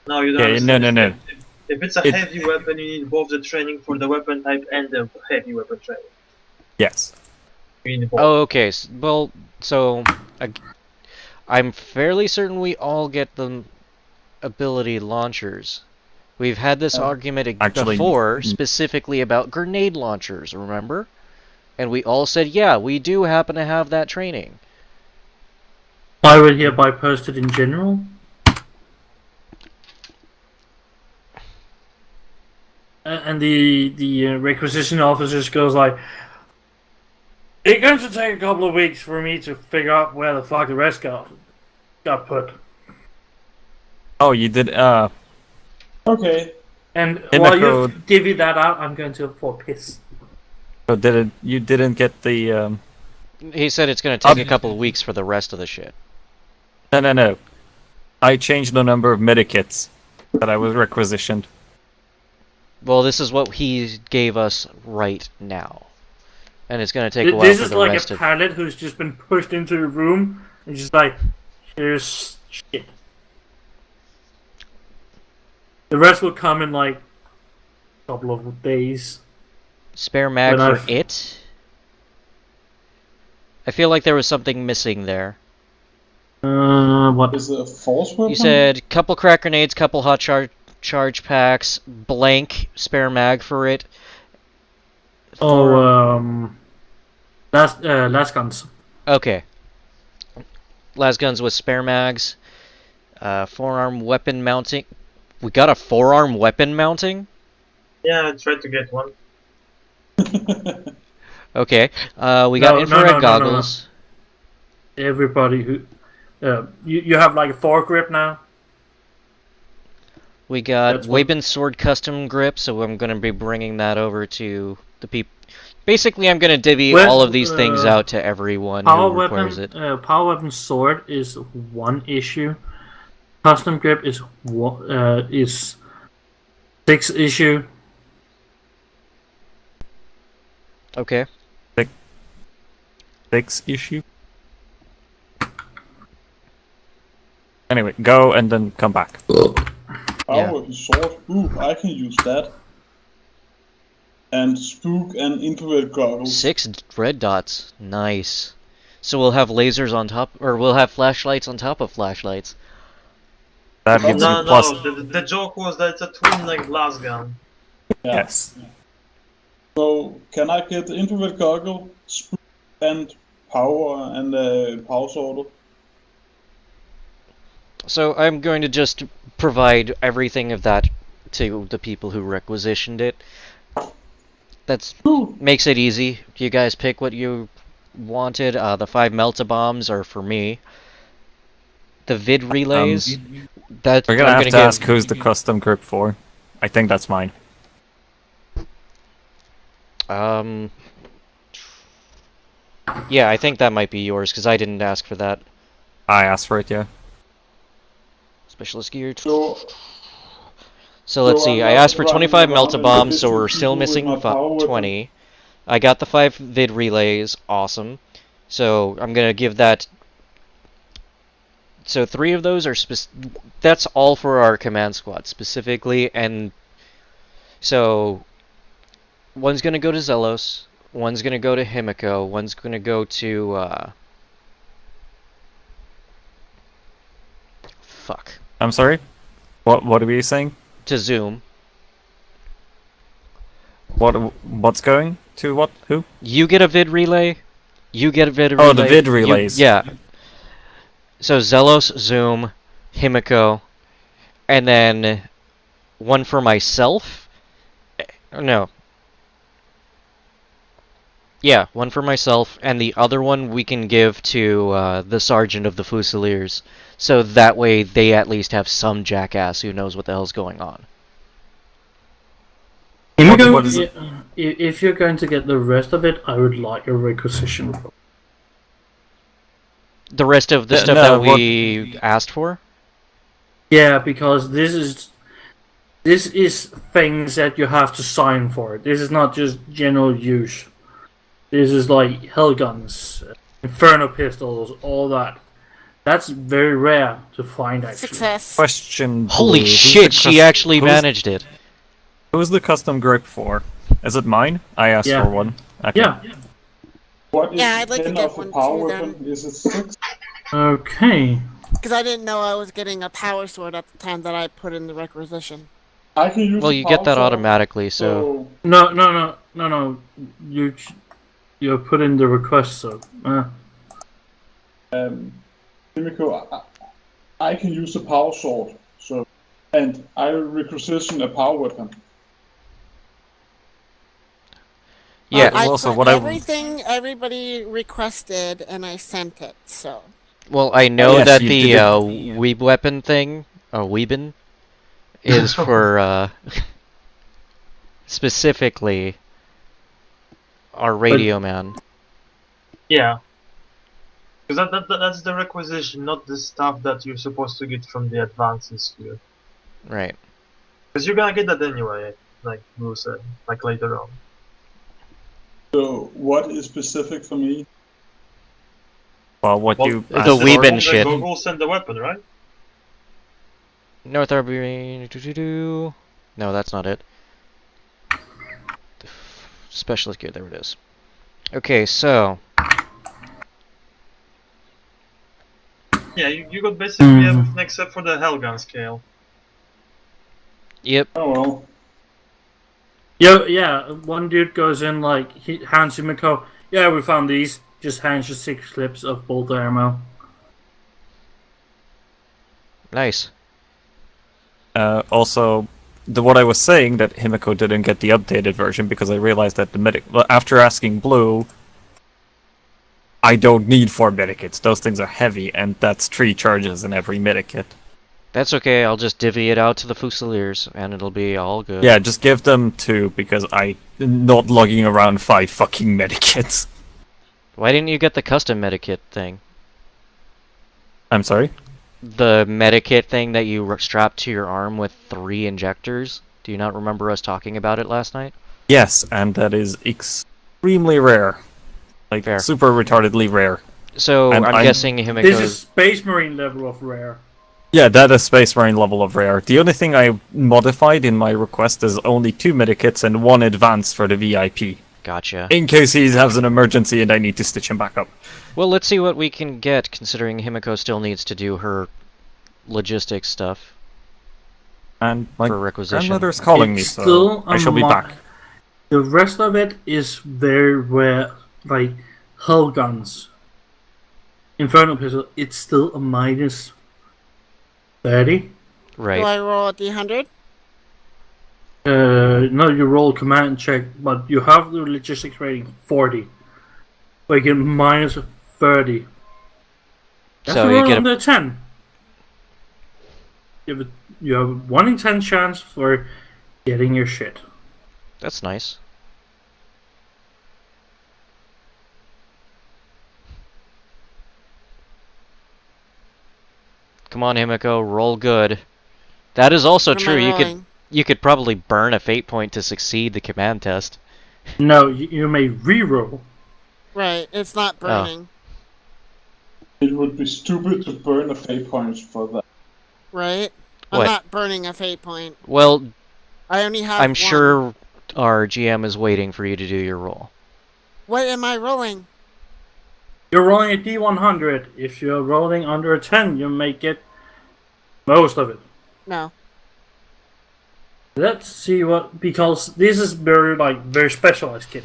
No, you don't Yeah, no, understand. no, no. If it's a It- heavy weapon, you need both the training for the weapon type and the heavy weapon training. Yes. You need both. Oh, okay. Well, so I'm fairly certain we all get the ability launchers. We've had this argument Actually, before, specifically about grenade launchers, remember? And we all said, yeah, we do happen to have that training. I would hereby post it in general. And the requisition officers goes like, it's going to take a couple of weeks for me to figure out where the fuck the rest got put. Oh, you did. Okay. And In while the you code- divvy that out, I'm going to for piss. So you didn't get the? He said it's going to take a couple of weeks for the rest of the shit. No. I changed the number of medikits that I was requisitioned. Well, this is what he gave us right now. And it's going to take a while This for is the like rest a of... pilot who's just been pushed into the room and just like, here's shit. The rest will come in like a couple of days. Spare mag When for I've- it? I feel like there was something missing there. What? Is it a force weapon? You said couple crack grenades, couple hot charge packs, blank spare mag for it. Last guns. Okay. Las guns with spare mags. Forearm weapon mounting. We got a forearm weapon mounting? Yeah, I tried to get one. Okay. We got No, infrared no. goggles. Everybody who, you have like a foregrip now. We got That's what- Wabin sword custom grip, so I'm going to be bringing that over to the people. Basically, I'm going to divvy Well, all of these things out to everyone Power who requires weapon, it. power weapon sword is one issue. Custom grip is 6 issue. Okay. 6 issue. Anyway, go and then come back. Yeah. Power weapon sword. Ooh, I can use that. And spook and infrared goggles. 6 red dots. Nice. So we'll have lasers on top, or we'll have flashlights on top of flashlights. That gives No, you plus. no, the joke was that it's a twin like blast gun. Yeah. Yes. So can I get the infrared goggle, spook, and power power sword? So I'm going to just provide everything of that to the people who requisitioned it. That's makes it easy. You guys pick what you wanted. The 5 melta-bombs are for me. The vid relays, that We're gonna I'm have gonna to give. ask who's the custom grip for. I think that's mine. Yeah, I think that might be yours because I didn't ask for that. I asked for it, yeah. Specialist gear. So So let's So see. I'm I not asked for running 25 around melta and bombs, so hitting we're still people with missing my power weapon. 20. I got the 5 vid relays. Awesome. So I'm gonna give that. So 3 of those are that's all for our command squad specifically, and so one's gonna go to Zelos, one's gonna go to Himiko, one's gonna go to fuck, I'm sorry? What are we saying? to Zoom. What's going to what? Who? You get a vid relay. You get a vid relay. Oh, the vid relays. Yeah. So Zelos, Zoom, Himiko, and then one for myself. No. Yeah, one for myself, and the other one we can give to the sergeant of the Fusiliers, so that way they at least have some jackass who knows what the hell's going on. What is it? If you're going to get the rest of it, I would like a requisition. The rest of the stuff no, that we asked for? Yeah, because this is things that you have to sign for. This is not just general use. This is like hell guns, inferno pistols, all that. That's very rare to find, actually. Success. Question. Holy Blue, who's shit, the she actually who's- managed it. Who's the custom grip for? Is it mine? I asked Yeah. for one. Okay. Yeah. What is Yeah, I'd like to 10 get of a one power too, weapon? Is it 6? Okay. Because I didn't know I was getting a power sword at the time that I put in the requisition. I can use Well, the you get power that sword, automatically, so... No. You put in the request, so. Himiko, I can use the power sword, so, and I requisition a power weapon. Yeah, I well, so put what I- everything everybody requested, and I sent it. So well, I know Yes, that you the did it. weeb weapon thing, weebin, is for specifically our radio man. Yeah. Because that's the requisition, not the stuff that you're supposed to get from the advances here. Right. Because you're gonna get that anyway, like Blue said, like later on. So, what is specific for me? Well, what Well, you the asked for- Weebin the shit. goggles and the weapon, right? North Arbory... No, that's not it. Specialist gear, there it is. Okay, so... Yeah, you got basically everything except for the Hellgun scale. Yep. Oh well. Yeah, one dude goes in, like, he hands him a code. Yeah, we found these. Just hands you 6 clips of bolt ammo. Nice. Also, what I was saying that Himiko didn't get the updated version because I realized that the medic. Well, after asking Blue, I don't need 4 medikits. Those things are heavy, and that's 3 charges in every medikit. That's okay, I'll just divvy it out to the Fusiliers, and it'll be all good. Yeah, just give them 2 because I'm not lugging around 5 fucking medikits. Why didn't you get the custom medikit thing? I'm sorry? The medikit thing that you strap to your arm with 3 injectors? Do you not remember us talking about it last night? Yes, and that is extremely rare. Like, Fair. super retardedly rare. So, And I'm I'm- guessing This is Himiko's... Space Marine level of rare. Yeah, that is Space Marine level of rare. The only thing I modified in my request is only 2 medikits and 1 advance for the VIP. Gotcha. In case he has an emergency and I need to stitch him back up. Well, let's see what we can get, considering Himiko still needs to do her logistics stuff And my for requisition. grandmother's calling me, It's so still I shall be a back. The rest of it is very rare, like hull guns. Inferno pistol, it's still a minus 30. Right. do I roll a d100? No, you roll command check, but you have the logistics rating 40. But you get minus 30. You have So to you roll get a... under 10. You have a 1 in 10 chance for getting your shit. That's nice. Come on, Himiko, roll good. That is also What am I true. rolling? You could probably burn a fate point to succeed the command test. No, you may reroll. Right, it's not Oh. burning. It would be stupid to burn a fate point for that. Right? What? I'm not burning a fate point. Well, I only have I'm one. sure our GM is waiting for you to do your roll. What am I rolling? You're rolling a D100. If you're rolling under a 10, you may get most of it. No. Let's see what, because this is very specialized kit.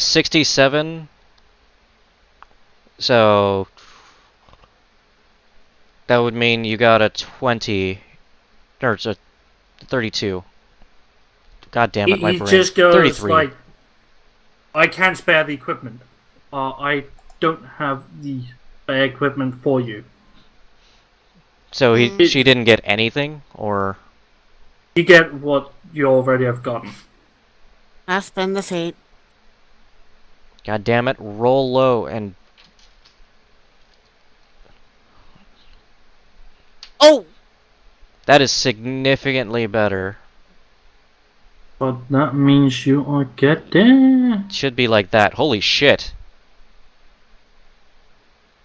67. So that would mean you got a 20, or it's a 32. God damn it, my He brain. just goes 33. like, I can't spare the equipment. I don't have the spare equipment for you. So she didn't get anything, or You get what you already have gotten. I spend the fate. God damn it, roll low and Oh! that is significantly better. But that means you are getting... Should be like that. Holy shit.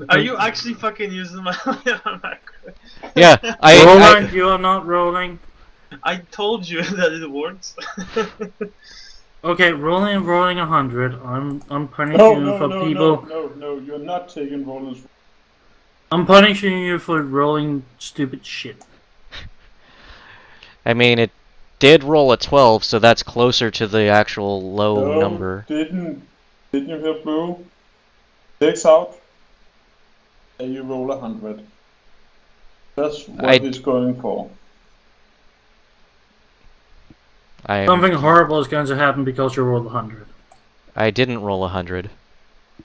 Are you actually fucking using my macro? Yeah, Roland, you are not rolling. I told you that it works. Okay, rolling 100. I'm punishing No, you no, for no, people. no, you're not taking rollers. I'm punishing you for rolling stupid shit. I mean, it did roll a 12, so that's closer to the actual low No, number. didn't you hear Blue? Takes out, and you roll 100. That's what he's going for. Something horrible is going to happen because you rolled 100. I didn't roll 100.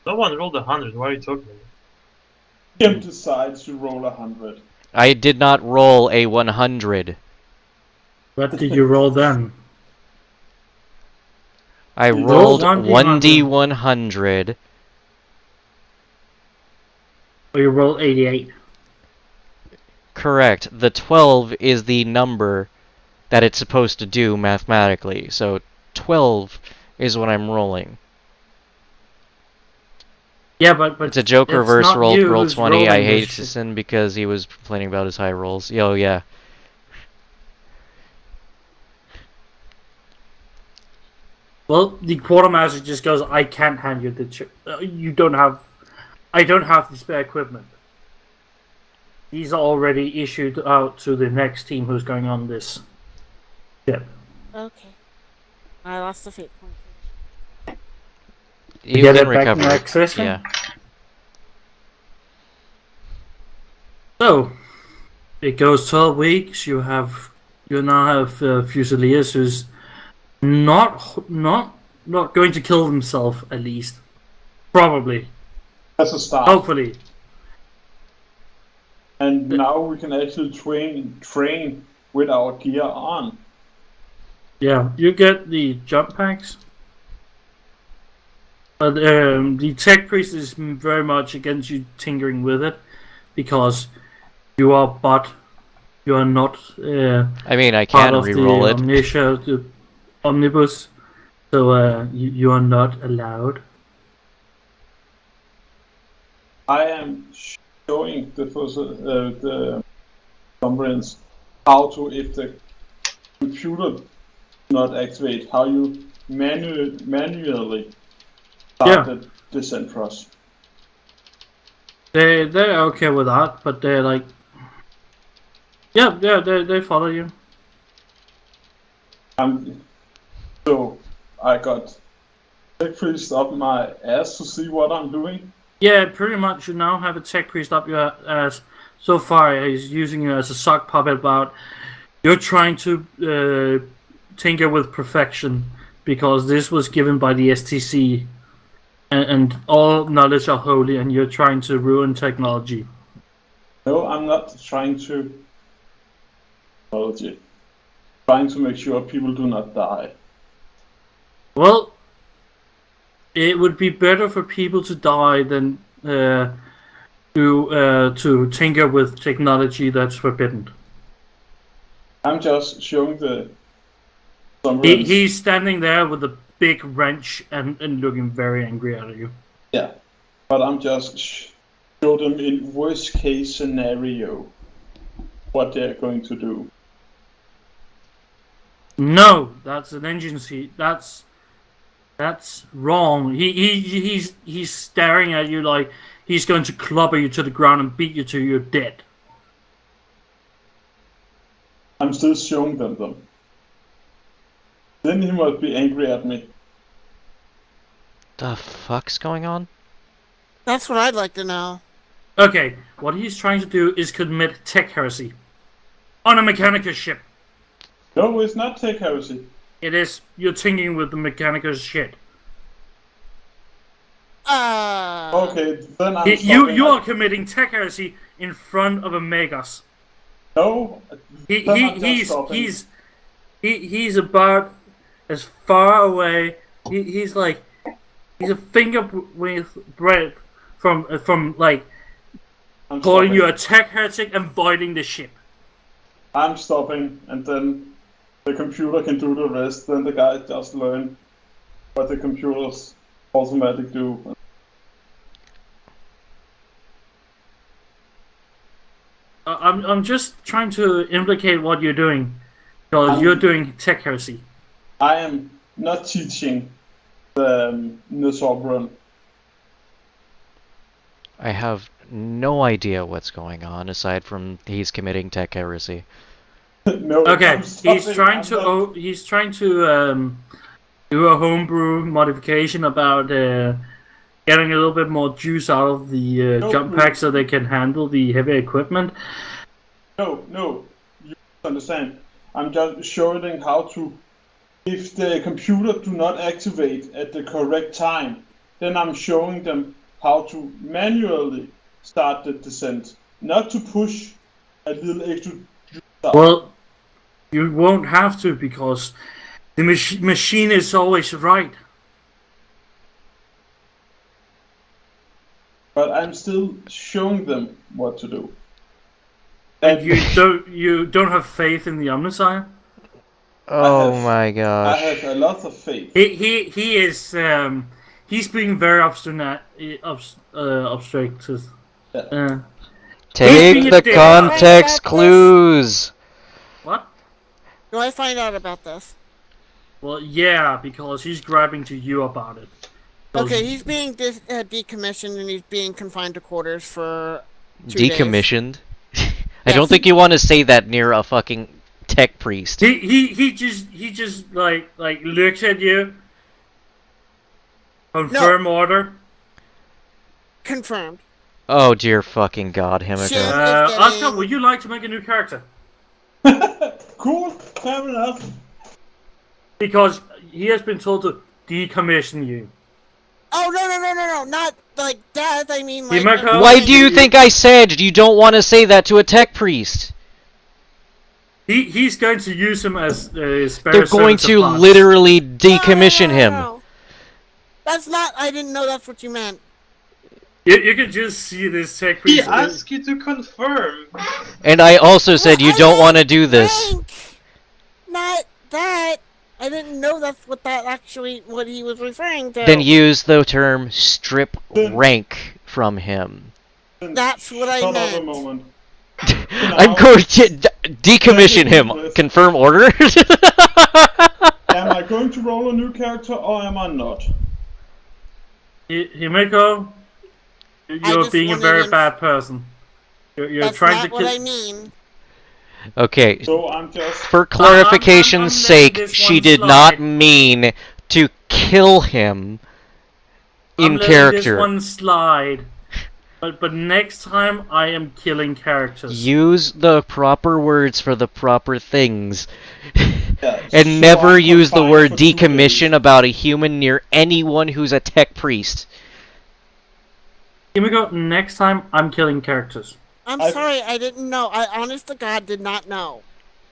No one rolled 100. What are you talking about? Him decides to roll 100. I did not roll a 100. What did you roll then? I You rolled rolled 1d100. Or you rolled 88? Correct. The 12 is the number that it's supposed to do mathematically. So 12 is what I'm rolling. Yeah, but It's a joke it's reverse not roll you roll who's 20. I rolling hate this shit. Sisson because he was complaining about his high rolls. Yo, yeah. Well, the quartermaster just goes, I can't hand you the I don't have the spare equipment. These are already issued out to the next team who's going on this ship. Okay. I lost the fate point. You get can it back recover it. next session? Yeah. So, it goes 12 weeks. You now have Fusiliers who's not going to kill himself, at least. Probably. That's a start. Hopefully. And now we can actually train with our gear on. Yeah, you get the jump packs. But the tech priest is very much against you tinkering with it, because you are not I mean, I part can of re-roll it. the omnibus, so you are not allowed. I am showing the conference how to, if the computer not activate, how you manually start the descent process. They're okay with that, but they're like, they follow you. So I got tech priest up my ass to see what I'm doing. Yeah, pretty much. You now have a tech priest up your ass. So far, he's using you as a sock puppet. About you're trying to tinker with perfection because this was given by the STC, and all knowledge are holy, and you're trying to ruin technology. No, I'm not trying to. Trying to make sure people do not die. Well, it would be better for people to die than to tinker with technology that's forbidden. I'm just showing the. He's standing there with a big wrench and looking very angry at you. Yeah, but I'm just show them in worst case scenario what they're going to do. No, that's an agency. That's wrong. He's staring at you like he's going to clobber you to the ground and beat you till you're dead. I'm still showing them. Then he must be angry at me. The fuck's going on? That's what I'd like to know. Okay, what he's trying to do is commit tech heresy on a Mechanicus ship. No, it's not tech heresy. It is. You're tinkering with the Mechanicus shit. Okay, then I'm You are committing tech heresy in front of a Megas. No, He's about as far away. He's a finger breadth from like calling you a tech heretic and voiding the ship. I'm stopping, and then the computer can do the rest, then the guy just learn what the computers automatically do. I'm just trying to implicate what you're doing, because you're doing tech heresy. I am not teaching the Sovereign. I have no idea what's going on aside from he's committing tech heresy. No, Okay, I'm sorry, he's trying to do a homebrew modification about getting a little bit more juice out of the jump pack so they can handle the heavy equipment. No, you understand. I'm just showing how to. If the computer do not activate at the correct time, then I'm showing them how to manually start the descent, not to push a little extra juice out. Well, you won't have to, because the machine is always right. But I'm still showing them what to do. And you don't have faith in the Omnissiah? Oh have- my I gosh. have a lot of faith. He is he's being very obstructive. Take being a the dick. context clues. What? Do I find out about this? Well, yeah, because he's grabbing to you about it. 'Cause Okay, he's being decommissioned and he's being confined to quarters for 2 days. Decommissioned. I don't think you want to say that near a fucking tech priest. He just like looks at you. Confirm order. Confirmed. Oh dear fucking god, Shit. Himiko. getting- Oscar, would you like to make a new character? Cool, fair enough. Because he has been told to decommission you. Oh no! Not like that. I mean, like. Himiko? Why do you think I said you don't want to say that to a tech priest? He's going to use him as spare. They're going servants of to parts. literally decommission him. No. That's not. I didn't know that's what you meant. You can just see this tech He priest. asked you to confirm. And I also said you I don't meant want to do this. rank, not that. I didn't know that's what what he was referring to. Then use the term strip rank from him. That's what I Shut up a meant. moment. I'm going to decommission him. Confirm order? Am I going to roll a new character or am I not? Himiko, you're just being a wanted very him- bad person. You're That's trying not to what kill. I mean. Okay, So I'm just. for clarification's I'm letting sake, this she one did slide. not mean to kill him I'm in letting character. this one slide. But next time I am killing characters. Use the proper words for the proper things. Yeah, And so never I'm use the confined word for 2 decommission days. about a human near anyone who's a tech priest. Himiko, next time I'm killing characters. I'm I've- sorry, I didn't know. I honest to God did not know.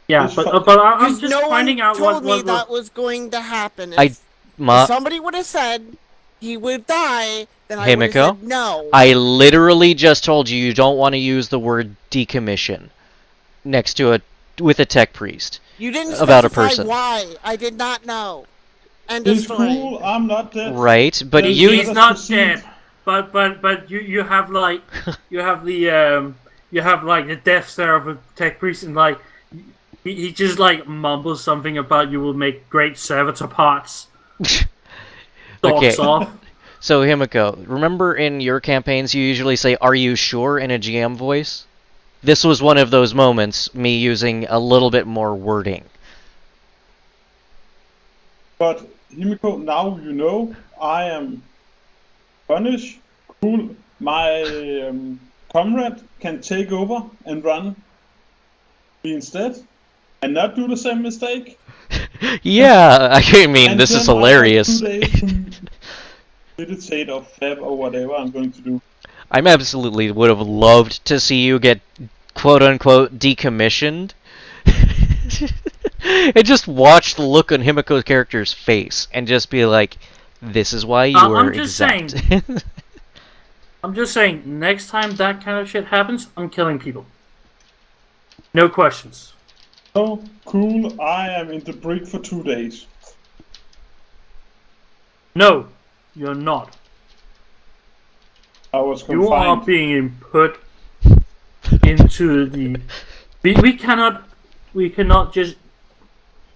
Yeah, It's but fu- I'm Because just no finding one out told what me that was going to happen. I- If Ma, somebody would have said he would die, then I would have Himiko? said no. I literally just told you you don't want to use the word decommission next to with a tech priest. You didn't about a specify person. why. I did not know. End of It's story. cool, I'm not dead. Right, but Then you He's Let us not proceed. dead. But you have like you have the death stare of a tech priest, and like he just like mumbles something about you will make great servitor parts. Okay. Stalks off. So Himiko, remember in your campaigns you usually say "Are you sure?" in a GM voice? This was one of those moments, me using a little bit more wording. But Himiko, now you know I am punished. Cool. My comrade can take over and run me instead, and not do the same mistake. Yeah, I mean, And this then is I have hilarious. 2 days to meditate or fab or whatever I'm going to do. I'm absolutely would have loved to see you get quote unquote decommissioned. And just watch the look on Himiko's character's face and just be like, this is why you I'm were just exempt. I'm just saying, next time that kind of shit happens, I'm killing people. No questions. So cool. I am in the brig for 2 days. No, you're not. I was You are confined. being put into the. We cannot just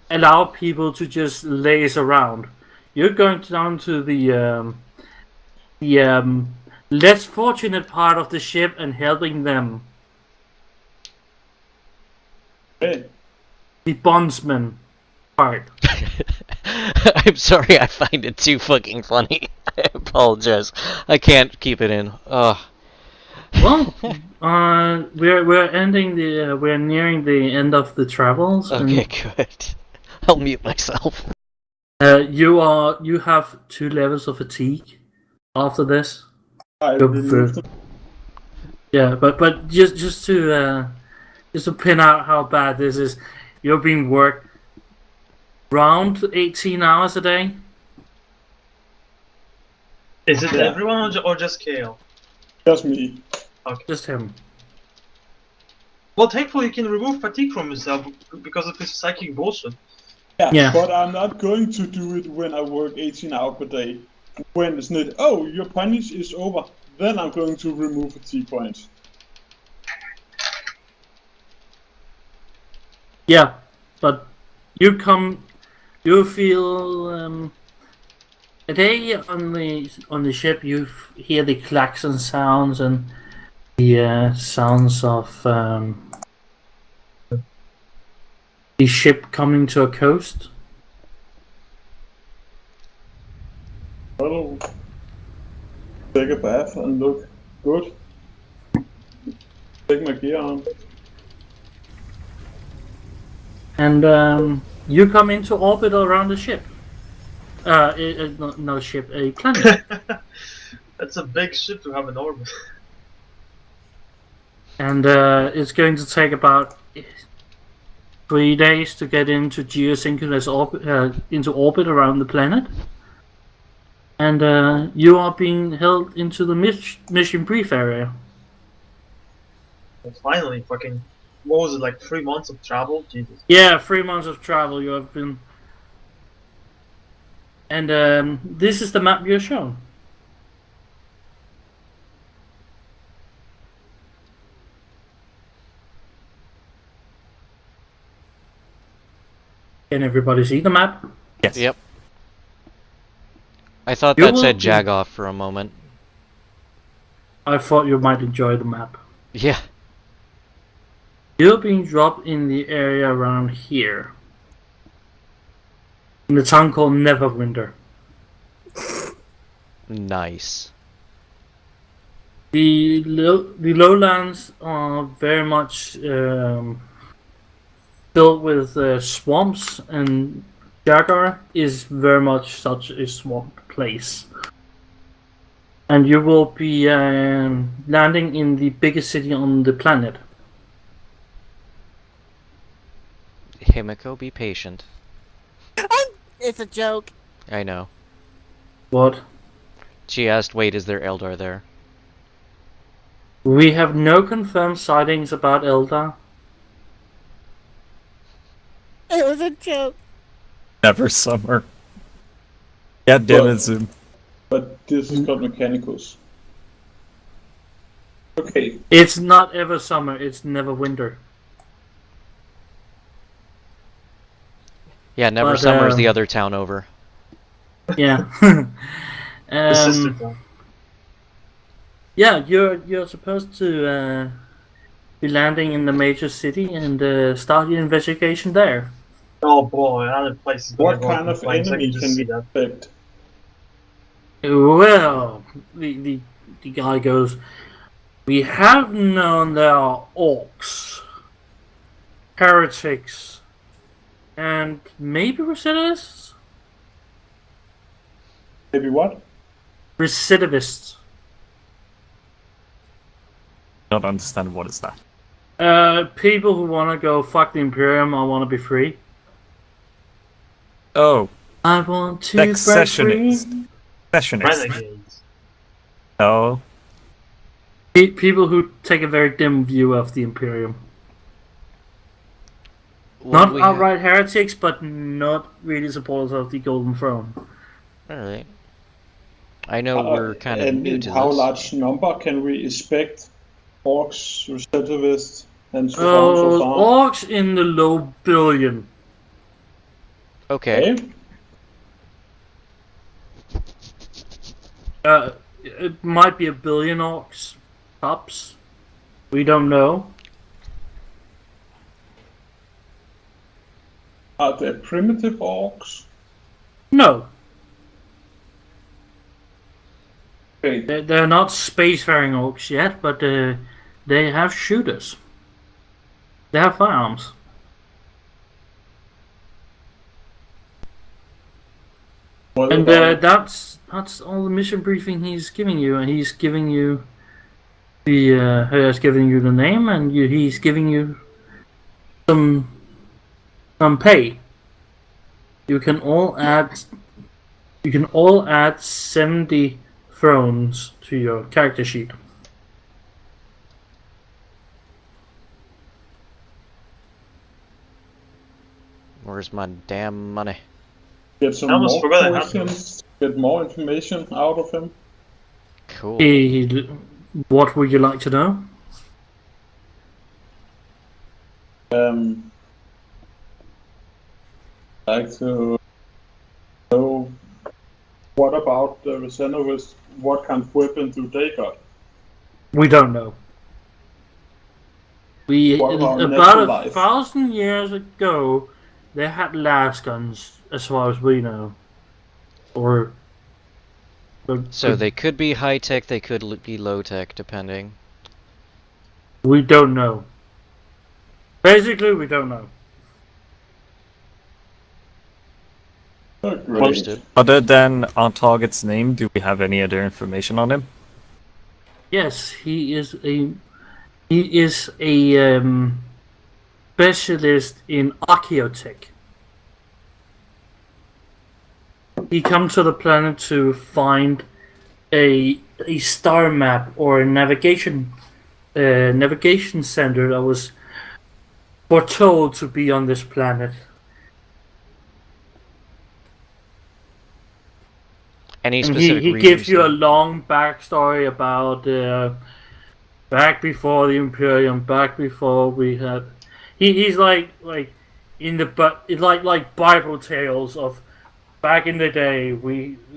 allow people to just laze around. You're going down to the less fortunate part of the ship and helping them. Hey, The bondsman part. I'm sorry, I find it too fucking funny. I apologize. I can't keep it in. Ugh. Well, we're ending the we're nearing the end of the travels. Okay, good. I'll mute myself. You have 2 levels of fatigue after this. I You're removed them. Yeah, but just to pin out how bad this is, you're being worked around 18 hours a day. Is it Yeah. everyone or just Kale? Just me. Just him. Well, thankfully you can remove fatigue from yourself because of his psychic bullshit. Yeah. But I'm not going to do it when I work 18 hours per day. When it's not, oh, your punish is over. Then I'm going to remove fatigue points. Yeah, but you feel a day on the ship. You hear the klaxon sounds and the sounds of the ship coming to a coast. I'll take a bath and look good. Take my gear on. And you come into orbit around the ship. No ship, a planet. That's a big ship to have in orbit. And it's going to take about 3 days to get into geosynchronous into orbit around the planet. And you are being held into the mission brief area. Finally, fucking, what was it, like 3 months of travel? Jesus. Yeah, 3 months of travel you have been. And this is the map you're shown. Can everybody see the map? Yes. Yep. I thought You that will said be- Jagoff for a moment. I thought you might enjoy the map. Yeah. You're being dropped in the area around here. In the town called Neverwinter. Nice. The lowlands are very much filled with swamps, and Jagar is very much such a swamp place. And you will be landing in the biggest city on the planet. Himiko, be patient. It's a joke. I know. What? She asked, wait, is there Eldar there? We have no confirmed sightings about Eldar. It was a joke. Never summer. God damn it, Zoom. But this is called mechanicals. Okay. It's not ever summer, it's never winter. Yeah, Never But, Summer's the other town over. Yeah. The sister town. Yeah, you're supposed to be landing in the major city and start your investigation there. Oh boy, another place is gonna What go kind up in of flames. I enemy can just can see we that. expect? Well, the guy goes, we have known there are orcs, heretics, and maybe recidivists? Maybe what? Recidivists. I don't understand what is that. People who want to go fuck the Imperium, I want to be free. Oh, I want to break free. Successionist. Successionist. Renegades. Oh, People who take a very dim view of the Imperium. what do Not we have? outright heretics, but not really supporters of the Golden Throne. Alright. I know we're kind of and new in to how this. large number can we expect orcs, receptivists, and so on so far? Orcs in the low billion. Okay. Okay. It might be a billion orcs, tops. We don't know. Are they primitive orcs? No, Okay. they're not spacefaring orcs yet, but they have shooters. They have firearms. What And about that's all the mission briefing he's giving you, and he's giving you the he's giving you the name, and he's giving you some pay. You can all add 70 thrones to your character sheet. Where's my damn money? get some I almost more forgot I had questions? Get more information out of him? Cool. What would you like to know? Like to know what about the Resenowist? What kind of weapon do they got? We don't know. What about About natural life? 1,000 years ago, they had las guns, as far as we know. Or So they could be high tech, they could be low tech, depending. we don't know. Basically, we don't know. Oh, great. Understood. Other than our target's name, do we have any other information on him? Yes, he is a specialist in archaeotech. He comes to the planet to find a star map or a navigation center that was foretold to be on this planet. Any And specific he reasons? gives you a long backstory about back before the Imperium, back before we had. He's like in the it's like Bible tales of back in the day.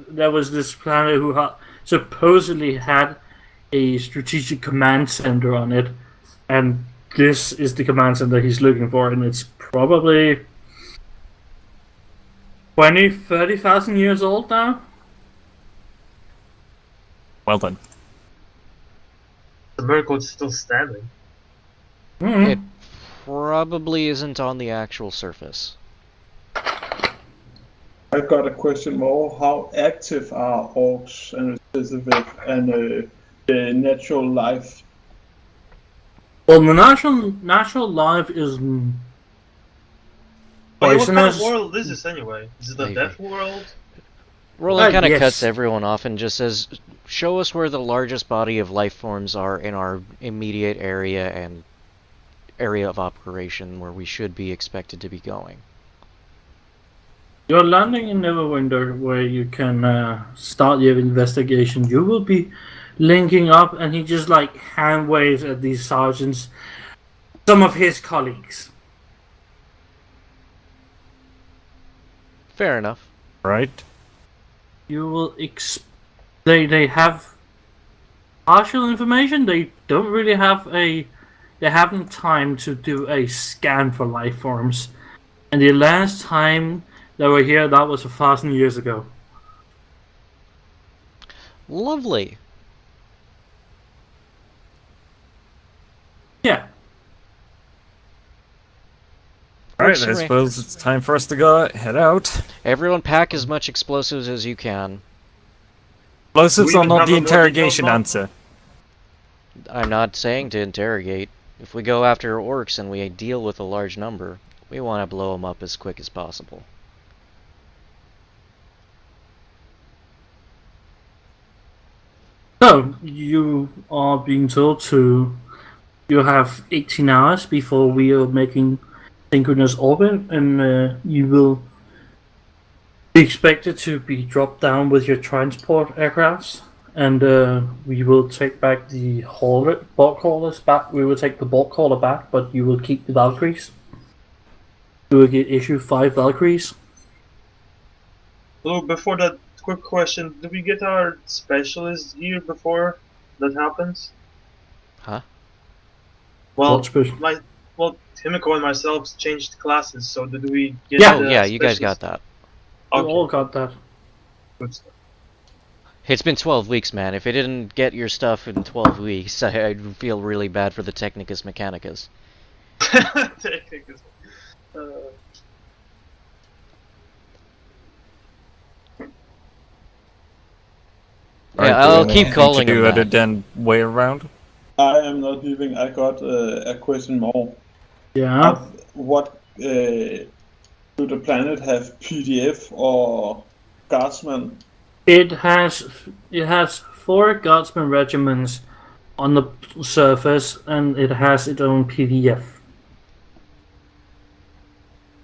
There was this planet who supposedly had a strategic command center on it, and this is the command center he's looking for, and it's probably 30,000 years old now. Well then. The miracle is still standing. Mhm. It probably isn't on the actual surface. I've got a question more. How active are orcs and specific and natural life? Well, the natural life is But what kind of poisonous. world is this anyway? Is it a Maybe. death world? Roland kind of yes. cuts everyone off and just says, show us where the largest body of life forms are in our immediate area and area of operation where we should be expected to be going. You're landing in Neverwinter, where you can start your investigation. You will be linking up, and he just like hand waves at these sergeants, some of his colleagues. Fair enough. Right? You will they have partial information. They don't really have they haven't time to do a scan for life forms, and the last time they were here, that was 1,000 years ago. Lovely. Yeah. Alright, Works I for me. suppose it's time for us to go head out. Everyone pack as much explosives as you can. Explosives Do we are even not have the a interrogation vertical answer. I'm not saying to interrogate. If we go after orcs and we deal with a large number, we want to blow them up as quick as possible. So, you are being told to. You have 18 hours before we are making synchronous orbit, and you will be expected to be dropped down with your transport aircrafts, and we will take back the bulk haulers back. We will take the bulk hauler back, but you will keep the Valkyries. You will get issue 5 Valkyries. So before that, quick question: do we get our specialist gear before that happens? Huh? Well, What special? Himiko and myself changed classes, so did we get? Yeah. Oh, yeah, you guys got specialist- that. You all got that. Good stuff. It's been 12 weeks, man. If you didn't get your stuff in 12 weeks, I'd feel really bad for the Technicus Mechanicus. Technicus. Yeah, I'll keep calling him other that. than way around. I am not leaving. I got a question more. Yeah. What do the planet have? PDF or Guardsman? It has 4 Guardsman regiments on the surface, and it has its own PDF.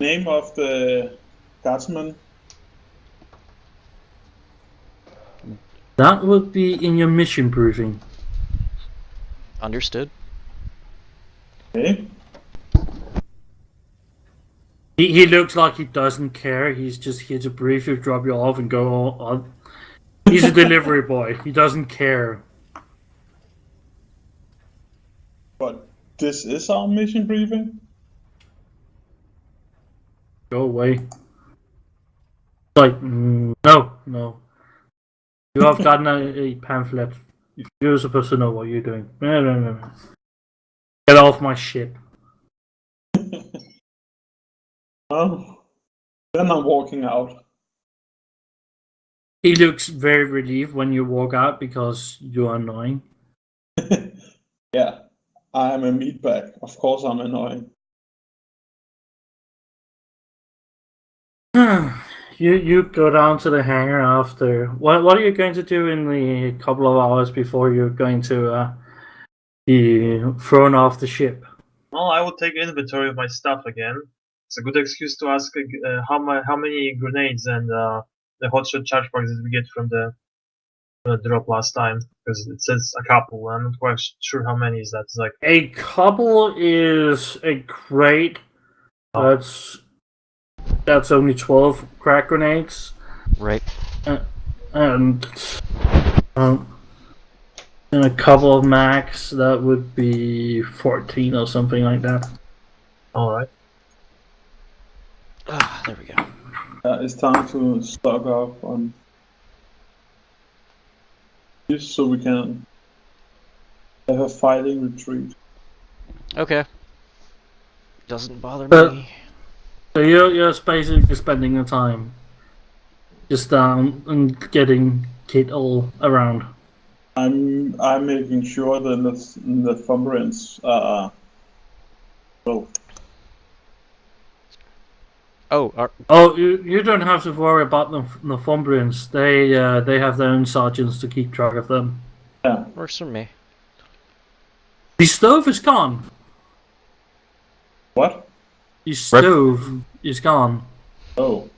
Name of the Guardsman? That would be in your mission briefing. Understood? Okay. He looks like he doesn't care. He's just here to brief you, drop you off, and go on. He's a delivery boy. He doesn't care. But this is our mission briefing? Go away. Like, no. You have gotten a pamphlet. You're supposed to know what you're doing. No. Get off my ship. Oh. Then I'm walking out. He looks very relieved when you walk out because you're annoying. Yeah. I am a meatbag. Of course I'm annoying. You go down to the hangar after. What are you going to do in the couple of hours before you're going to be thrown off the ship? Well, I will take inventory of my stuff again. It's a good excuse to ask how many grenades and the hotshot charge box did we get from the drop last time, because it says a couple. I'm not quite sure how many is that. It's like A couple is a crate. Oh. That's only 12 crack grenades. Right. And a couple of max, that would be 14 or something like that. all right. There we go. It's time to stock up on this so we can have a fighting retreat. Okay. Doesn't bother me. So you're basically spending your time just down and getting kit all around. I'm making sure that the thumbprints are well. Oh, you don't have to worry about the Northumbrians. They have their own sergeants to keep track of them. Yeah. Works for me. The stove is gone. What? The stove is gone. Oh.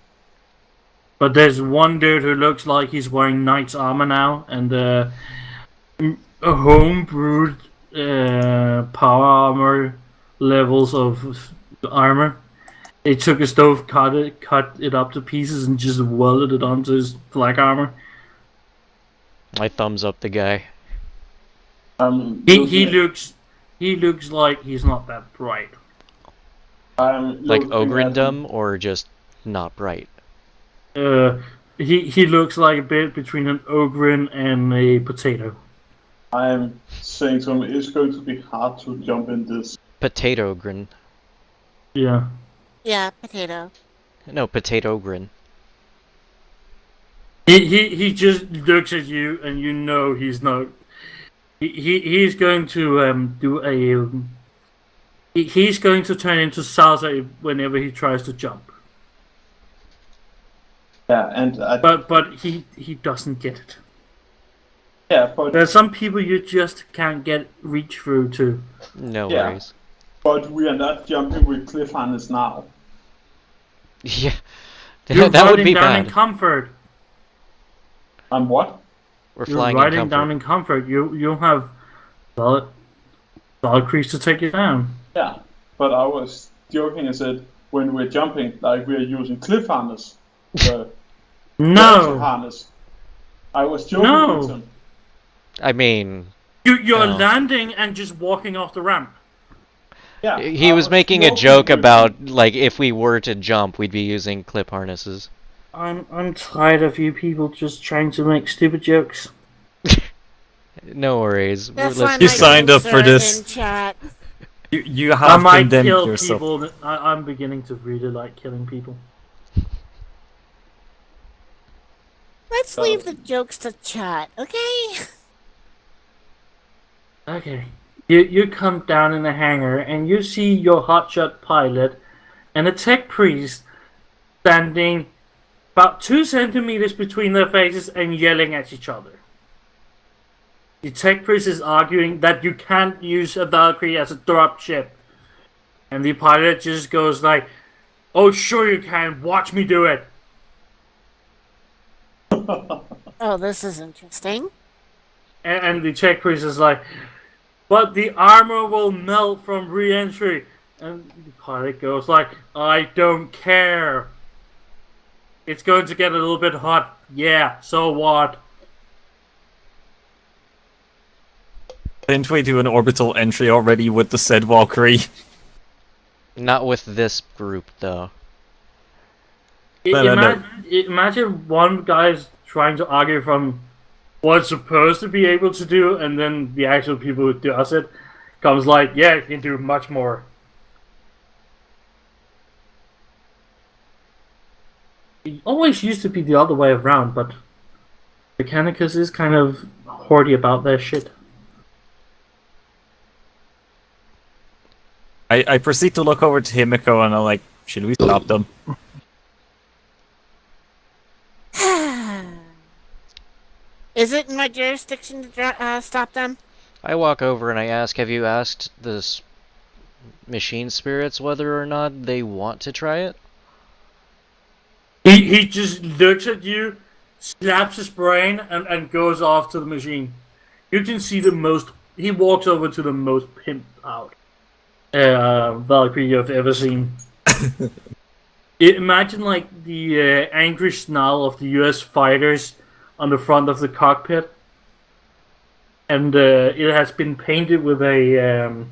But there's one dude who looks like he's wearing knight's armor now, and a home-brewed power armor levels of armor. They took a stove, cut it up to pieces, and just welded it onto his flag armor. I thumbs up the guy. He looks like he's not that bright. Like Ogrindom or just not bright? He looks like a bit between an Ogrin and a potato. I'm saying to him, it's going to be hard to jump in this. Potato grin. Yeah. Yeah, potato. No, potato grin. He just looks at you, and you know he's not. He's going to do a. He's going to turn into salsa whenever he tries to jump. Yeah, and But he doesn't get it. yeah, but There's some people you just can't reach through to. No Yeah. worries. But we are not jumping with cliffhangers now. Yeah, You're that would riding be down in bad. comfort. I'm what? We're You're flying in riding comfort. down in comfort. You'll have Valkyries to take you down. Yeah, but I was joking. I said when we're jumping, like we're using cliffhangers. The No, harness. I was joking No. with them. I mean, you're No. landing and just walking off the ramp. Yeah, he I was making a joking joke with about them. like if we were to jump, we'd be using clip harnesses. I'm tired of you people just trying to make stupid jokes. No worries. That's Let's why do You my it. signed up jokes for are this. in chat. You I have might condemned kill yourself. people. I'm beginning to really like killing people. Let's leave the jokes to chat, okay? Okay. You come down in the hangar and you see your hotshot pilot and a tech priest standing about 2 centimeters between their faces and yelling at each other. The tech priest is arguing that you can't use a Valkyrie as a drop ship. And the pilot just goes like, "Oh, sure you can. Watch me do it." Oh, this is interesting. And the tech priest is like, "But the armor will melt from re-entry." And the pilot goes like, "I don't care. It's going to get a little bit hot. Yeah, so what?" Didn't we do an orbital entry already with the said Valkyrie? Not with this group, though. No. Imagine one guy's trying to argue from what's supposed to be able to do, and then the actual people who does it comes like, "Yeah, you can do much more." It always used to be the other way around, but Mechanicus is kind of hoardy about their shit. I proceed to look over to Himiko and I'm like, should we stop them? Is it in my jurisdiction to stop them? I walk over and I ask, have you asked the machine spirits whether or not they want to try it? He just looks at you, slaps his brain, and goes off to the machine. You can see he walks over to the most pimped out Valkyrie you've ever seen. Imagine like the angry snarl of the US fighters on the front of the cockpit. And it has been painted with a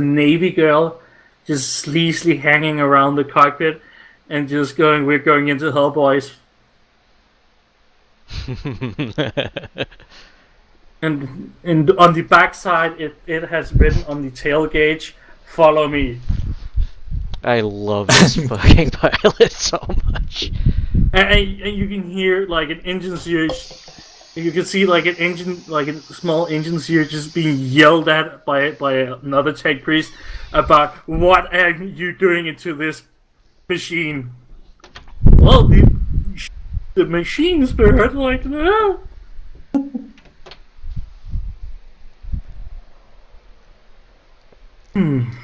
navy girl just sleazily hanging around the cockpit and just going, "We're going into hell, boys." And on the backside, it has written on the tail gauge, "Follow me." I love this fucking pilot so much. And you can hear like an engine sear. You can see like a small engine sear just being yelled at by another tech priest about, "What are you doing into this machine?" Well, the machine spirit like, no.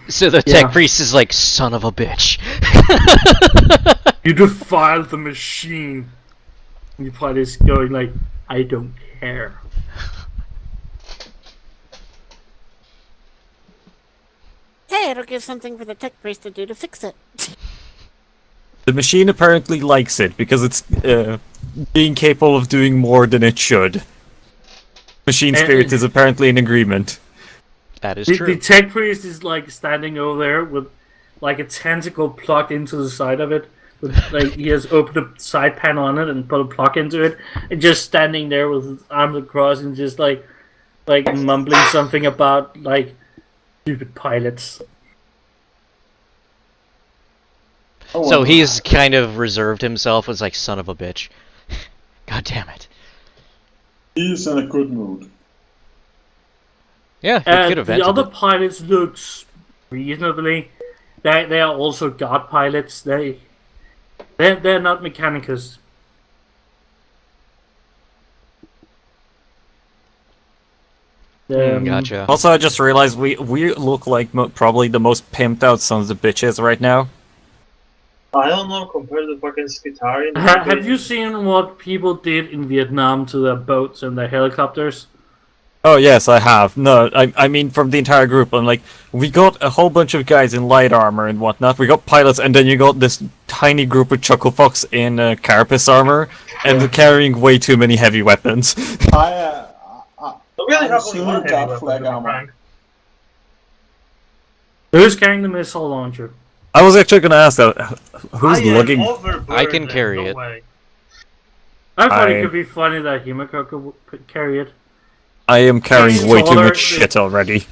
So the tech priest is like, son of a bitch. You defiled the machine. And the pilot is going like, "I don't care." Hey, it'll give something for the tech priest to do to fix it. The machine apparently likes it because it's being capable of doing more than it should. Machine spirit is apparently in agreement. That is The true. tech priest is like standing over there with like a tentacle plugged into the side of it. With, like he has opened a side panel on it and put a plug into it, and just standing there with his arms across and just like mumbling something about like stupid pilots. So he's kind of reserved himself as like, son of a bitch. God damn it. He's in a good mood. Yeah, he could have The vented other it. pilots looks reasonably. They are also guard pilots. They're not Mechanicus. Gotcha. Also, I just realized we look like probably the most pimped out sons of bitches right now. I don't know, compared to fucking Skitari. Have you seen what people did in Vietnam to their boats and their helicopters? Oh yes, I have. No, I mean from the entire group. I'm like, we got a whole bunch of guys in light armor and whatnot. We got pilots, and then you got this tiny group of Chuckle Fox in carapace armor, and carrying way too many heavy weapons. I We only have only assuming one heavy got weapon, flag to be armor. frank. Who's carrying the missile launcher? I was actually gonna ask that. Who's I am lugging? overburdened, I can carry no it. way. I thought I- it could be funny that Himiko could carry it. I am carrying It's way too taller, much shit already.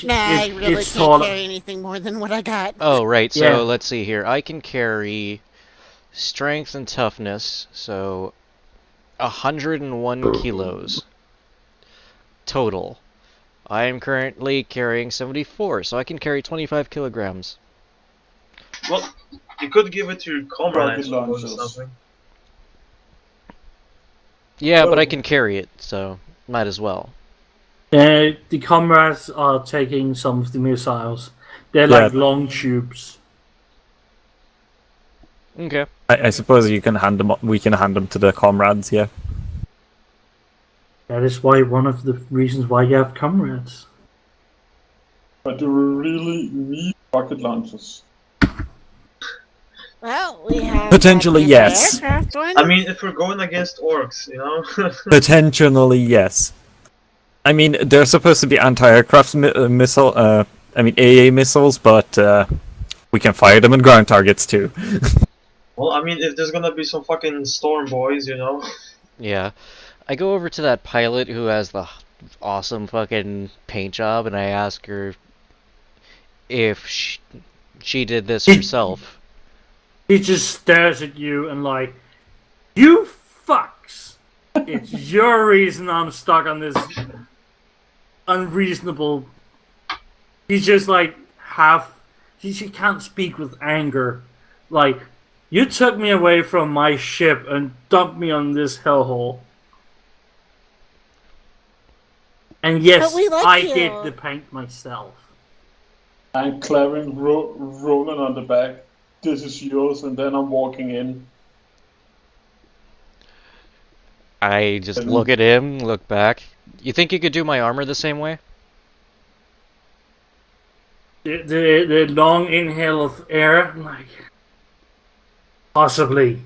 Nah, I really it's can't taller. carry anything more than what I got. Oh, right, so Yeah. let's see here. I can carry strength and toughness, so 101 kilos total. I am currently carrying 74, so I can carry 25 kilograms. Well, you could give it to your comrade, I Rocket suppose, or launchers. something. Yeah, but I Oh. can carry it, so might as well. The comrades are taking some of the missiles. They're like Yeah. long tubes. Okay. I suppose you can hand them. We can hand them to the comrades. Yeah. That is why one of the reasons why you have comrades. But do we really need rocket launchers? Well, we have Potentially, that yes. aircraft one. I mean, if we're going against orcs, you know? Potentially, yes. I mean, they're supposed to be anti-aircraft missile. I mean, AA missiles, but we can fire them at ground targets too. Well, I mean, if there's gonna be some fucking storm boys, you know? Yeah. I go over to that pilot who has the awesome fucking paint job, and I ask her if she did this herself. He just stares at you and like, you fucks! It's your reason I'm stuck on this unreasonable. He's just like she can't speak with anger. Like, you took me away from my ship and dumped me on this hellhole. And yes, But we like I you. did the paint myself. I'm clapping, rolling on the back. This is yours, and then I'm walking in. I just look at him, look back. You think you could do my armor the same way? The long inhale of air, like, possibly.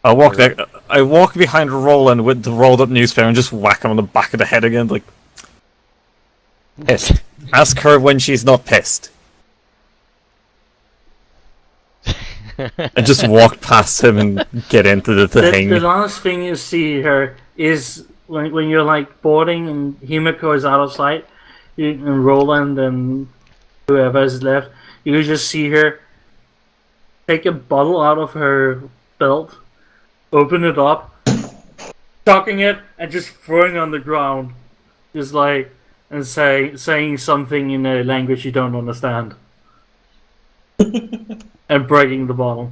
I walk behind Roland with the rolled up newspaper and just whack him on the back of the head again, like. Pissed. Ask her when she's not pissed. And just walk past him and get into the thing. The last thing you see her is when you're like boarding and Himiko is out of sight, and Roland and whoever is left, you can just see her take a bottle out of her belt, open it up, chucking it, and just throwing it on the ground, just like, and saying something in a language you don't understand. And breaking the bottle.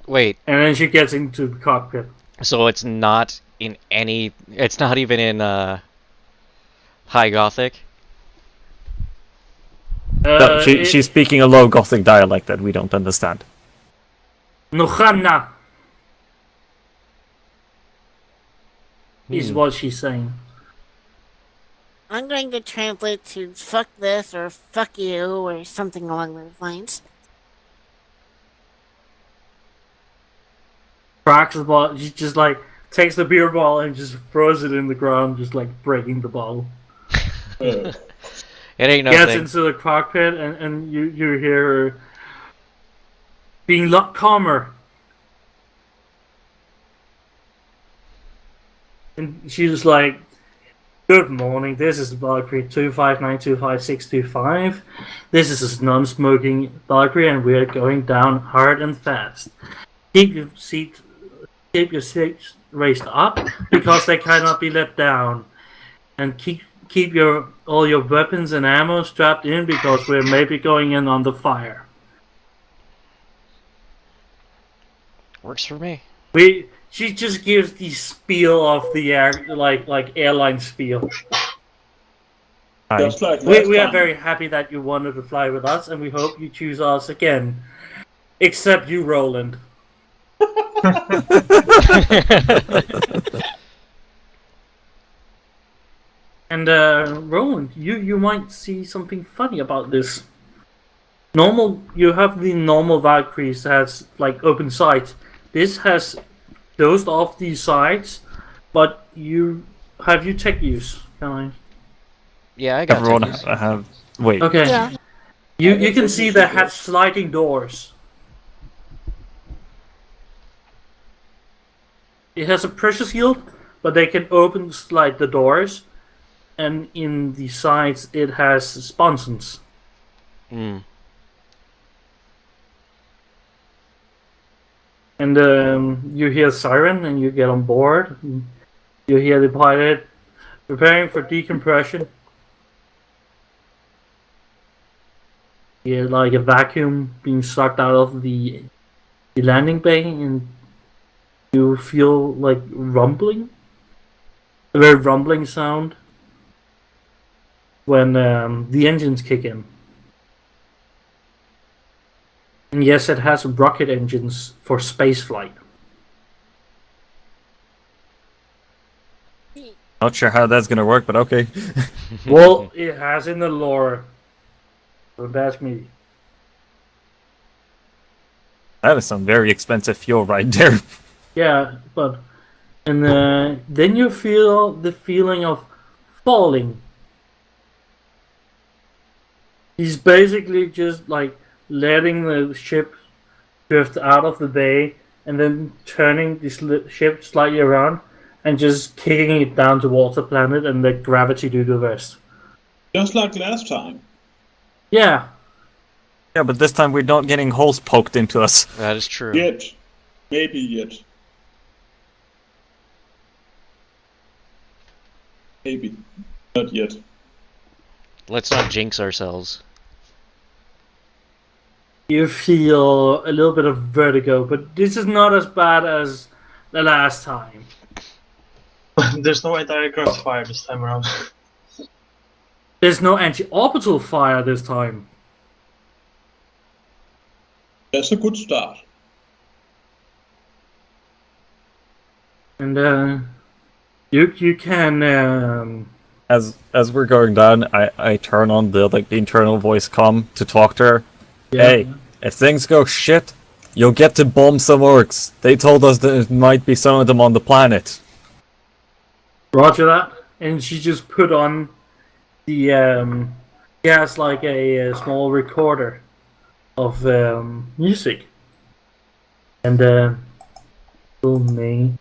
Wait, And then she gets into the cockpit. so it's not in any... It's not even in, High Gothic? No, she's speaking a low Gothic dialect that we don't understand. Nochana is what she's saying. I'm going to translate to fuck this or fuck you or something along those lines. Cracks the bottle. She just like takes the beer bottle and just throws it in the ground, just like breaking the bottle. It ain't Gets nothing. into the cockpit and you hear her being a lot calmer. And she's like, "Good morning, this is Valkyrie 259255625. This is a non-smoking Valkyrie and we're going down hard and fast. Keep your seats raised up because they cannot be let down. And keep all your weapons and ammo strapped in because we're maybe going in on the fire." Works for me. she just gives the spiel of the air, like airline spiel. Hi. Just like last We are time. very happy that you wanted to fly with us, and we hope you choose us again. Except you, Roland. And Roland, you might see something funny about this. You have the normal Valkyries that has like open sights. This has closed off these sides, but you tech use, can I? Yeah, I got Everyone tickets. have. Wait. Okay. Yeah. You can see they have sliding doors. It has a pressure shield, but they can open slide the doors, and in the sides it has sponsons. Mm. And you hear siren, and you get on board. You hear the pilot preparing for decompression. You hear like a vacuum being sucked out of the landing bay, and you feel like rumbling, a very rumbling sound when the engines kick in. And yes, it has rocket engines for spaceflight. Not sure how that's gonna work, but okay. Well, it has in the lore. Don't ask me. That is some very expensive fuel right there. Yeah, but and then you feel the feeling of falling. He's basically just like letting the ship drift out of the bay and then turning the ship slightly around and just kicking it down towards the planet and let gravity do the rest. Just like last time. Yeah, Yeah, but this time we're not getting holes poked into us. That is true. Yet. Maybe yet. Maybe. Not yet. Let's not jinx ourselves. you feel a little bit of vertigo, but this is not as bad as the last time. There's no anti-aircraft fire this time around. There's no anti-orbital fire this time. That's a good start. And you can As we're going down, I turn on the internal voice comm to talk to her. Hey, if things go shit, you'll get to bomb some orcs. They told us that it might be some of them on the planet. Roger that. And she just put on the she has like a small recorder of music, and you may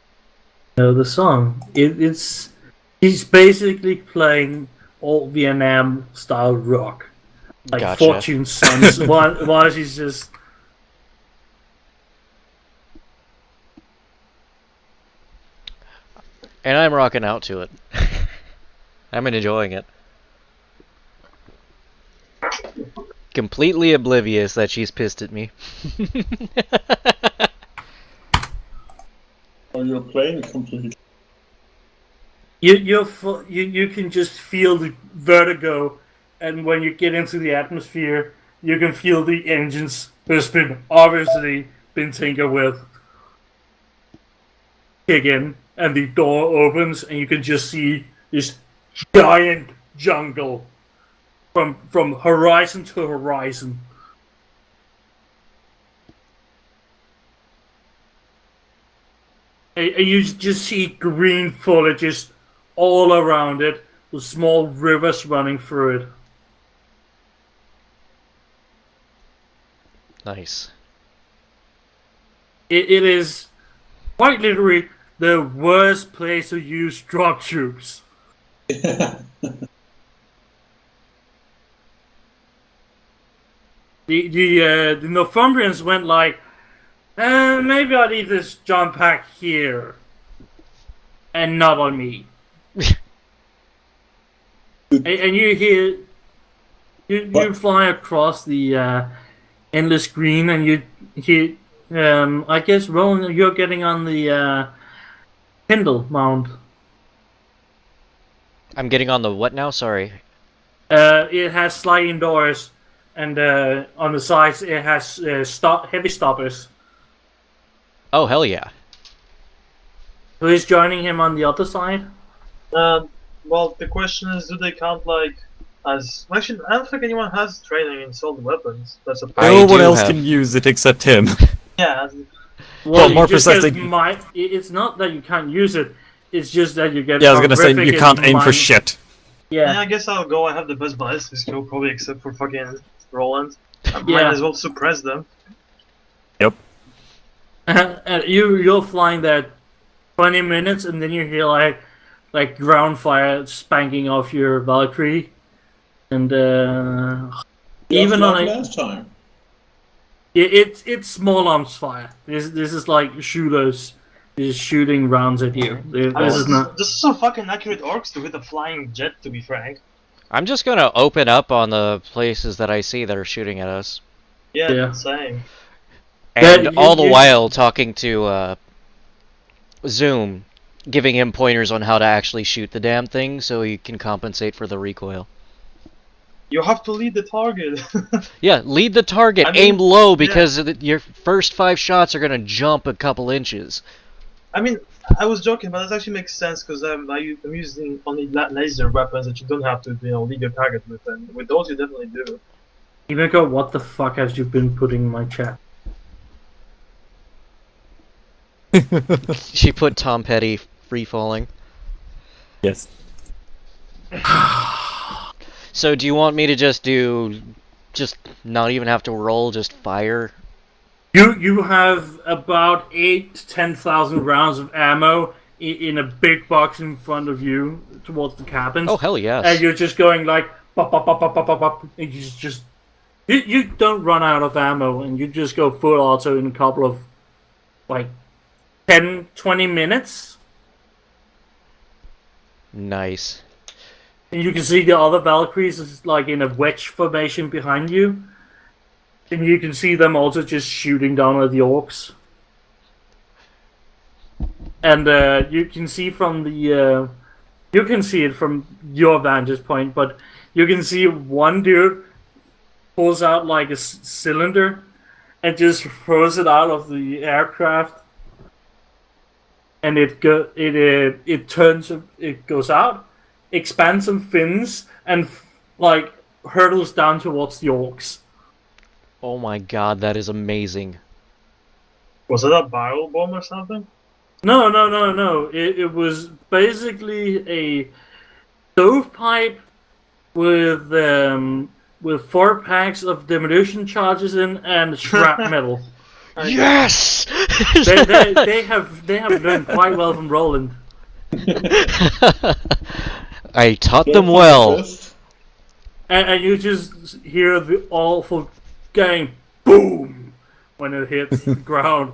know the song. It's he's basically playing old Vietnam style rock, like Gotcha. Fortune Sons. while she's just And I'm rocking out to it. I'm enjoying it. Completely oblivious that she's pissed at me. Oh, you're playing completely. you can just feel the vertigo, and when you get into the atmosphere, you can feel the engines has been obviously been tinkered with. Kick in, and the door opens, and you can just see this giant jungle from horizon to horizon. And you just see green foliage just all around it, with small rivers running through it. Nice. It is quite literally the worst place to use drop troops. The Northumbrians went like, maybe I'll leave this jump pack here, and not on me. and you hear, you fly across the endless green, and you hear, I guess, Roland, you're getting on the Kindle mount. I'm getting on the what now? Sorry. It has sliding doors, and on the sides it has heavy stoppers. Oh, hell yeah. Who is joining him on the other side? Well, the question is, do they count like as? Actually, I don't think anyone has training in assault weapons. That's a I No one do else have- can use it except him. yeah. Well, you more just precisely- get it's not that you can't use it. It's just that you get. Yeah, I was gonna say horrific you can't aim for min- shit. Yeah, Yeah. I guess I'll go. I have the best ballistic skill, probably except for fucking Roland. I might Yeah. as well suppress them. And you'll flying that 20 minutes, and then you hear like ground fire spanking off your Valkyrie, and even Just on like a last time. it's small arms fire. This is like shooters just shooting rounds at you. This is not. This is so fucking accurate orcs to hit a flying jet, to be frank. I'm just gonna open up on the places that I see that are shooting at us. Yeah. Same. And Yeah, all the you- while talking to Zoom, giving him pointers on how to actually shoot the damn thing so he can compensate for the recoil. You have to lead the target. Yeah, lead the target, I mean, aim low because your first 5 shots are gonna jump a couple inches. I mean, I was joking, but that actually makes sense because I'm using only laser weapons that you don't have to, lead your target with, and with those you definitely do. Emiko, what the fuck has you been putting in my chat? She put Tom Petty free falling. Yes. So do you want me to just not even have to roll, just fire? You have about 8 to 10,000 rounds of ammo in a big box in front of you towards the cabins. Oh hell yes. And you're just going like pop pop pop pop pop pop pop. And you don't run out of ammo, and you just go full auto in a couple of like 10-20 minutes. Nice. And you can see the other Valkyries is like in a wedge formation behind you. And you can see them also just shooting down at the orcs. And you can see from the you can see it from your vantage point, but you can see one dude pulls out like a cylinder and just throws it out of the aircraft, and it goes out, expands some fins, and like hurtles down towards the orcs. Oh my god, that is amazing. Was it a barrel bomb or something? No. It was basically a stovepipe with 4 packs of demolition charges in and shrapnel. Yes! they have learned quite well from Roland. I taught them Don't well. resist. And you just hear the awful going boom when it hits the ground.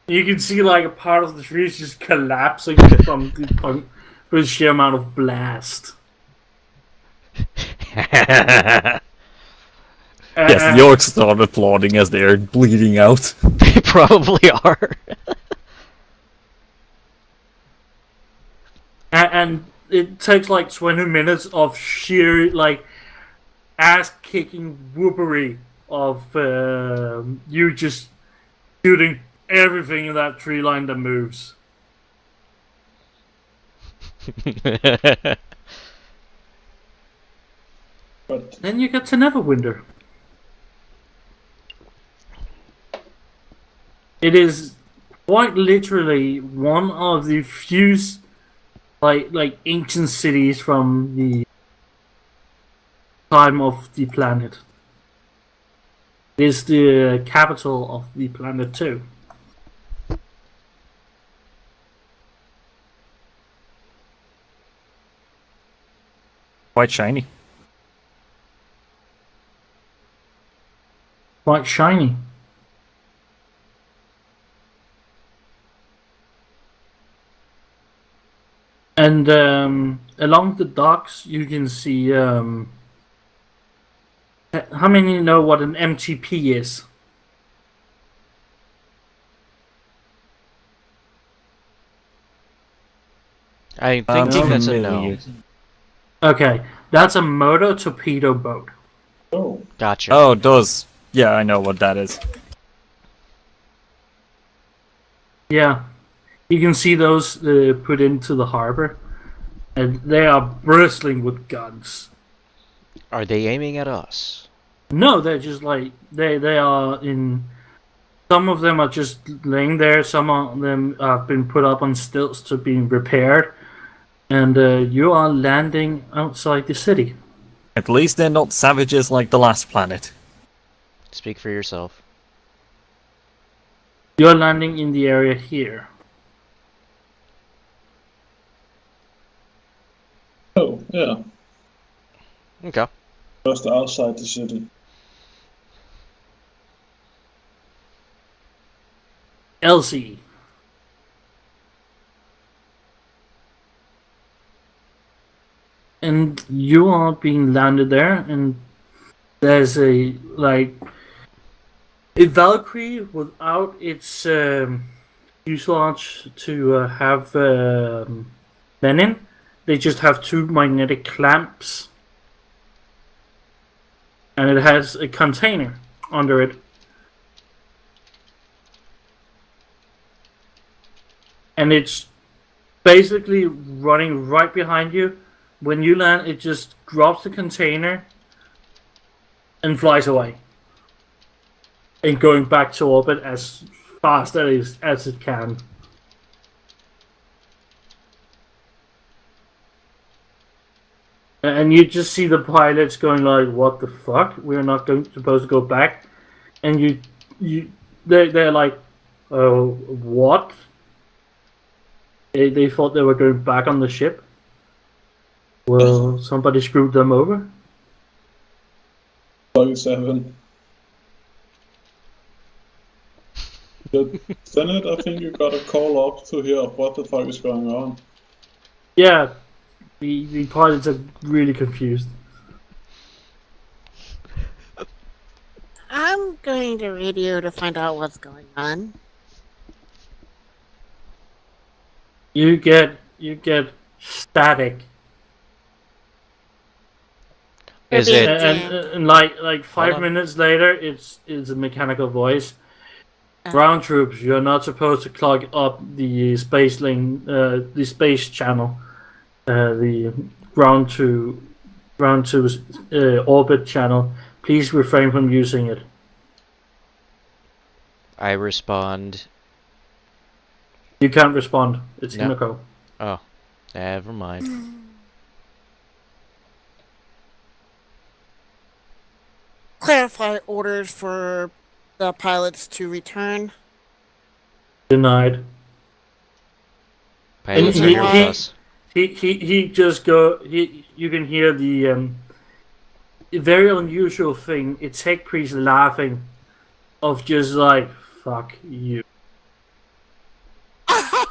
You can see like a part of the trees just collapsing from the sheer amount of blast. Yes, the orcs start applauding as they're bleeding out. They probably are. And it takes like 20 minutes of sheer like ass-kicking whoopery of you just shooting everything in that tree line that moves. But Then you get to Neverwinter. It is quite literally one of the few like ancient cities from the time of the planet. It is the capital of the planet too. Quite shiny. Quite shiny. And along the docks, you can see. How many know what an MTP is? I'm thinking that's a no. Familiar. Okay, that's a motor torpedo boat. Oh, Gotcha. Oh, it does. Yeah, I know what that is. Yeah, you can see those put into the harbor, and they are bristling with guns. Are they aiming at us? No, they're just like they are in. Some of them are just laying there. Some of them have been put up on stilts to be repaired, and you are landing outside the city. At least they're not savages like the last planet. Speak for yourself. You're landing in the area here. oh, yeah. Okay. Just outside the city. Elsie. And you are being landed there, and there's a Valkyrie without its fuselage to have men in. They just have two magnetic clamps, and it has a container under it. And it's basically running right behind you. When you land, it just drops the container and flies away. And going back to orbit as fast as it can. And you just see the pilots going like, "What the fuck? We're not supposed to go back." And they're like, "Oh, what?" They thought they were going back on the ship. Well, somebody screwed them over. 37. Senate, I think you got a call up to hear what the fuck is going on. Yeah, the pilots are really confused. I'm going to radio to find out what's going on. You get static. Is Maybe it? And like 5 on. minutes later, it's a mechanical voice. Ground troops, you're not supposed to clog up the space lane, the space channel, the ground to orbit channel. Please refrain from using it. I respond. You can't respond. It's No. Himiko. Oh, never mind. Clarify orders for the pilots to return. Denied. Pilots And are here with us. He just go. You can hear the very unusual thing. It's Tech Priest laughing, of just like fuck you.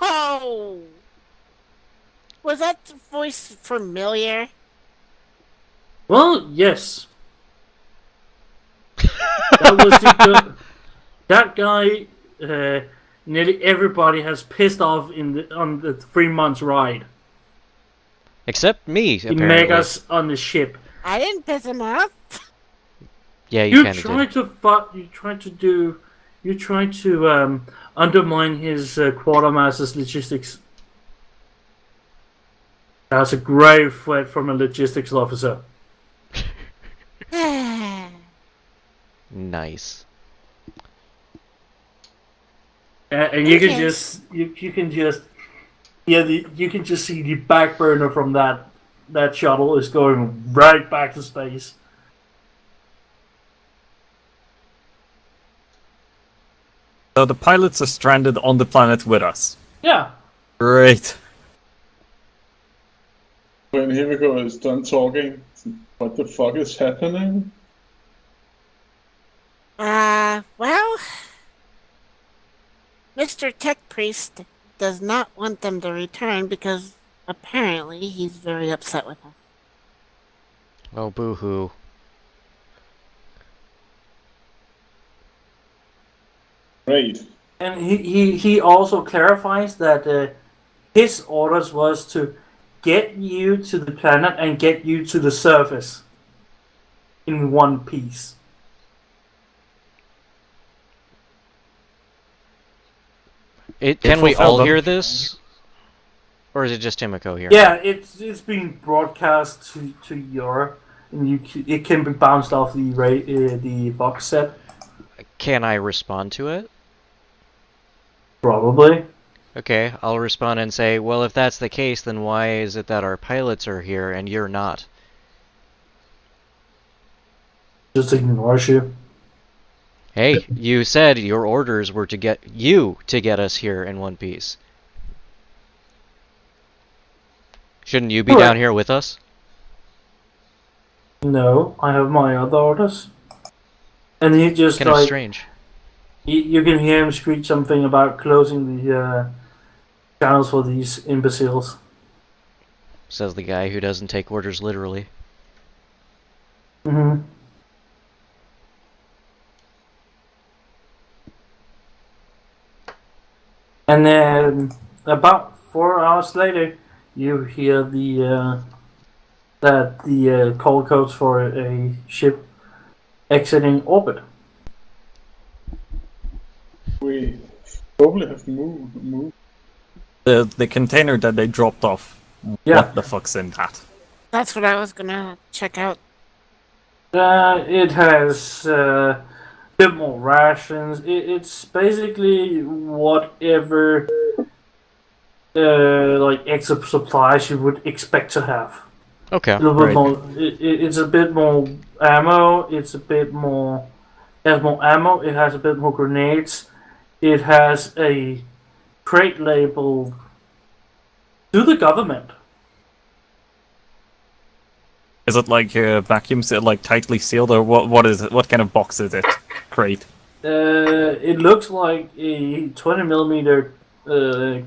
Oh! Was that voice familiar? Well, yes. That was that guy. Nearly everybody has pissed off on the 3 months ride. Except me, He apparently. made us on the ship. I didn't piss him off. Yeah, you You kind of tried did. You tried to undermine his quartermaster's logistics. That's a grave threat from a logistics officer. Nice. And you can Okay. just you can just you can just see the back burner from that shuttle is going right back to space. So the pilots are stranded on the planet with us. Yeah. Great. When Himiko is done talking, what the fuck is happening? Well, Mr. Tech Priest does not want them to return because apparently he's very upset with us. Oh, boo-hoo. Great. And he also clarifies that his orders was to get you to the planet and get you to the surface in one piece. Can we fulfill all them. hear this? Or is it just Timoko here? Yeah, it's being broadcast to your, and it can be bounced off the box set. Can I respond to it? Probably. Okay, I'll respond and say, well, if that's the case, then why is it that our pilots are here and you're not? Just ignores you. Hey, you said your orders were to get us here in one piece. Shouldn't you be Correct. down here with us? No, I have my other orders. And he just Kind of like strange. you can hear him screech something about closing the channels for these imbeciles. Says the guy who doesn't take orders literally. Mm-hmm. And then about 4 hours later, you hear that the call codes for a ship exiting orbit. We probably have moved. The container that they dropped off. Yeah. What the fuck's in that? That's what I was gonna check out. It has a bit more rations. It's basically whatever like extra supplies you would expect to have. Okay. A little bit Right. more. It's a bit more ammo. It's a bit more. It has more ammo. It has a bit more grenades. It has a crate labeled to the government. Is it like vacuum sealed, like tightly sealed, or what is it? What kind of box is it? Crate. It looks like a 20mm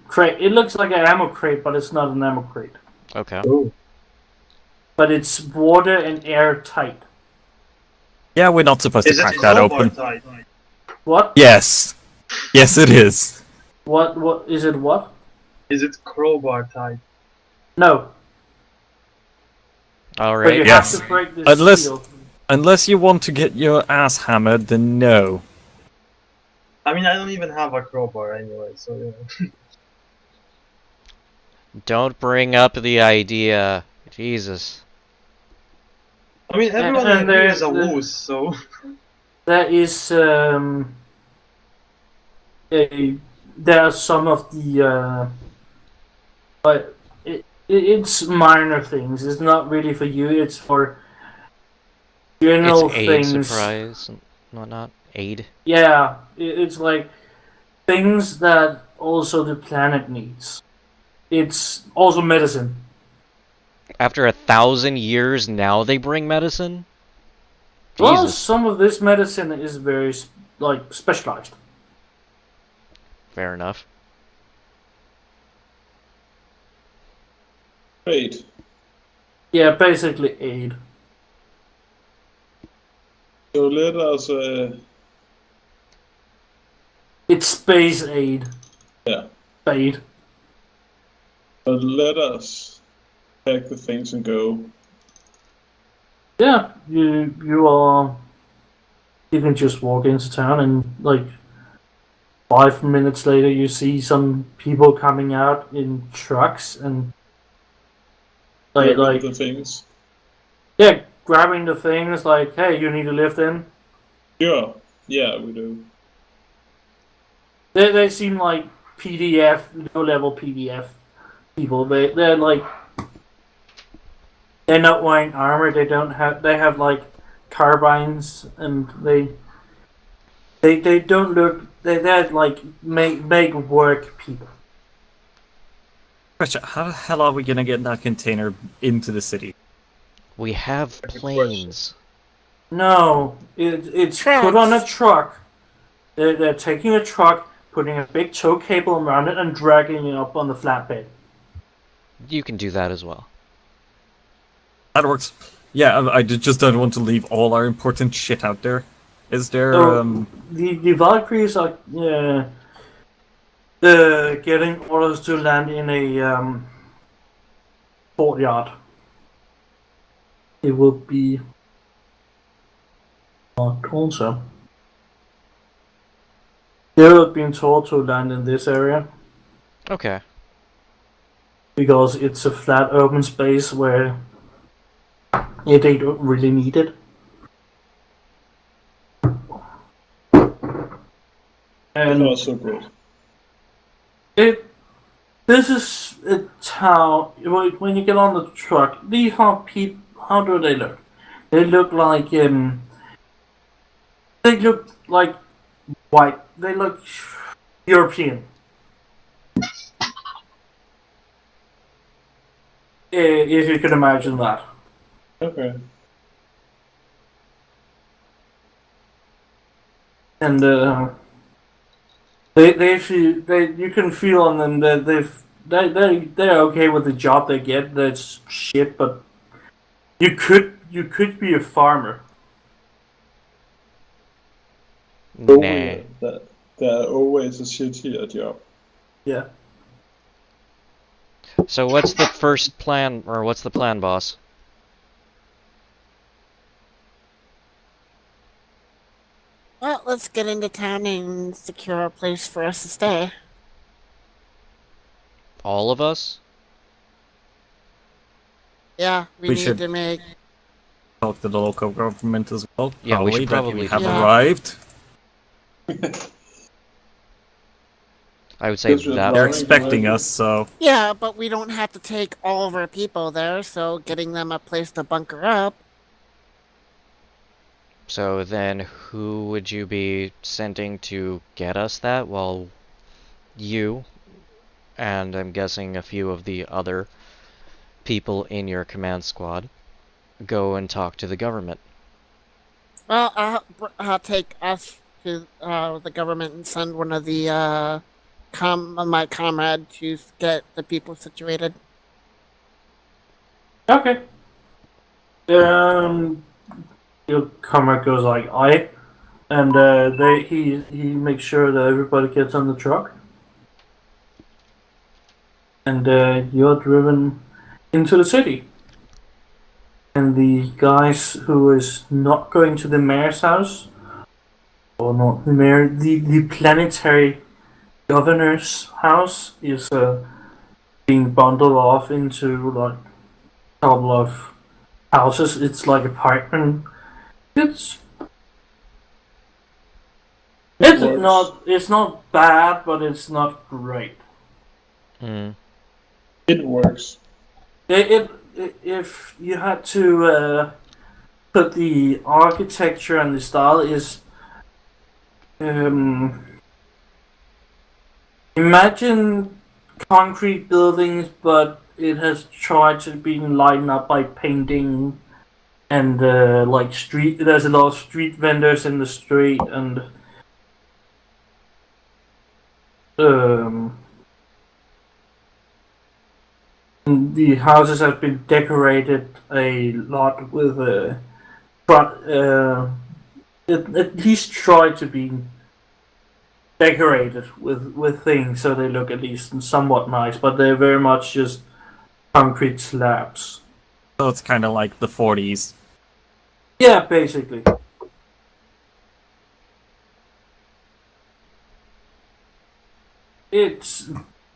crate. It looks like an ammo crate, but it's not an ammo crate. Okay. But it's water and air tight. Yeah, we're not supposed to Is it crack that crowbar open. tight? What? Yes. Yes, it is. What is it? What? Is it crowbar tight? No. All But you right. Yes. have to break this Unless- seal. Unless you want to get your ass hammered, then no. I mean, I don't even have a crowbar anyway, so you know. Don't bring up the idea. Jesus. I mean, everyone And in here is a there's- woos, so. There is there are some of the but it's minor things. It's not really for you. It's for general It's aid things. surprise and whatnot. Aid. Yeah, it's like things that also the planet needs. It's also medicine. After 1,000 years, now they bring medicine? Well, Jesus. some of this medicine is very like specialized. Fair enough. Wait. Yeah, basically aid. So let us. It's space aid. Yeah. Aid. But let us pack the things and go. Yeah, you can just walk into town and like 5 minutes later you see some people coming out in trucks and like the things. yeah, grabbing the things like, hey, you need a lift in. Sure. Yeah, we do. They seem like PDF, low level PDF people. They're like they're not wearing armor. They have like carbines and they don't look. They're like make work people. Question: how the hell are we gonna get that container into the city? We have Good planes. No, it's put on a truck. They're taking a truck, putting a big tow cable around it, and dragging it up on the flatbed. You can do that as well. That works. Yeah, I just don't want to leave all our important shit out there. Is there So, the Valkyries are getting orders to land in a courtyard. It will be marked also. They have been told to land in this area Okay. because it's a flat open space where they don't really need it. That's And also good. this is a town. When you get on the truck, how do they look? They look like white. They look European. If you can imagine that. Okay. And you can feel on them that they're okay with the job they get. That's shit, but you could be a farmer. Nah. Always, there are always a shittier job. Yeah. So what's the first plan, or what's the plan, boss? Well, let's get into town and secure a place for us to stay. All of us? Yeah, we We need should- to make. Talk to the local government as well. Yeah, we should that probably we have do that. arrived. I would say This was that. They're Running expecting away. us, so Yeah, but we don't have to take all of our people there, so getting them a place to bunker up. So then who would you be sending to get us that? Well, you, and I'm guessing a few of the other people in your command squad, go and talk to the government. Well, I'll take us to the government and send one of the my comrade to get the people situated. Okay. Your comrade goes like aye, and he makes sure that everybody gets on the truck, and you're driven into the city. And the guys who is not going to the mayor's house, or not the mayor, the planetary governor's house is being bundled off into like a couple of houses. It's like apartment. It's works. it's not bad, but it's not great. Hmm. It works. If you had to put the architecture and the style is imagine concrete buildings, but it has tried to be lightened up by painting and like street. There's a lot of street vendors in the street, and the houses have been decorated a lot with at least try to be decorated with things so they look at least somewhat nice, but they're very much just concrete slabs. so it's kind of like the 40s. Yeah, basically. It's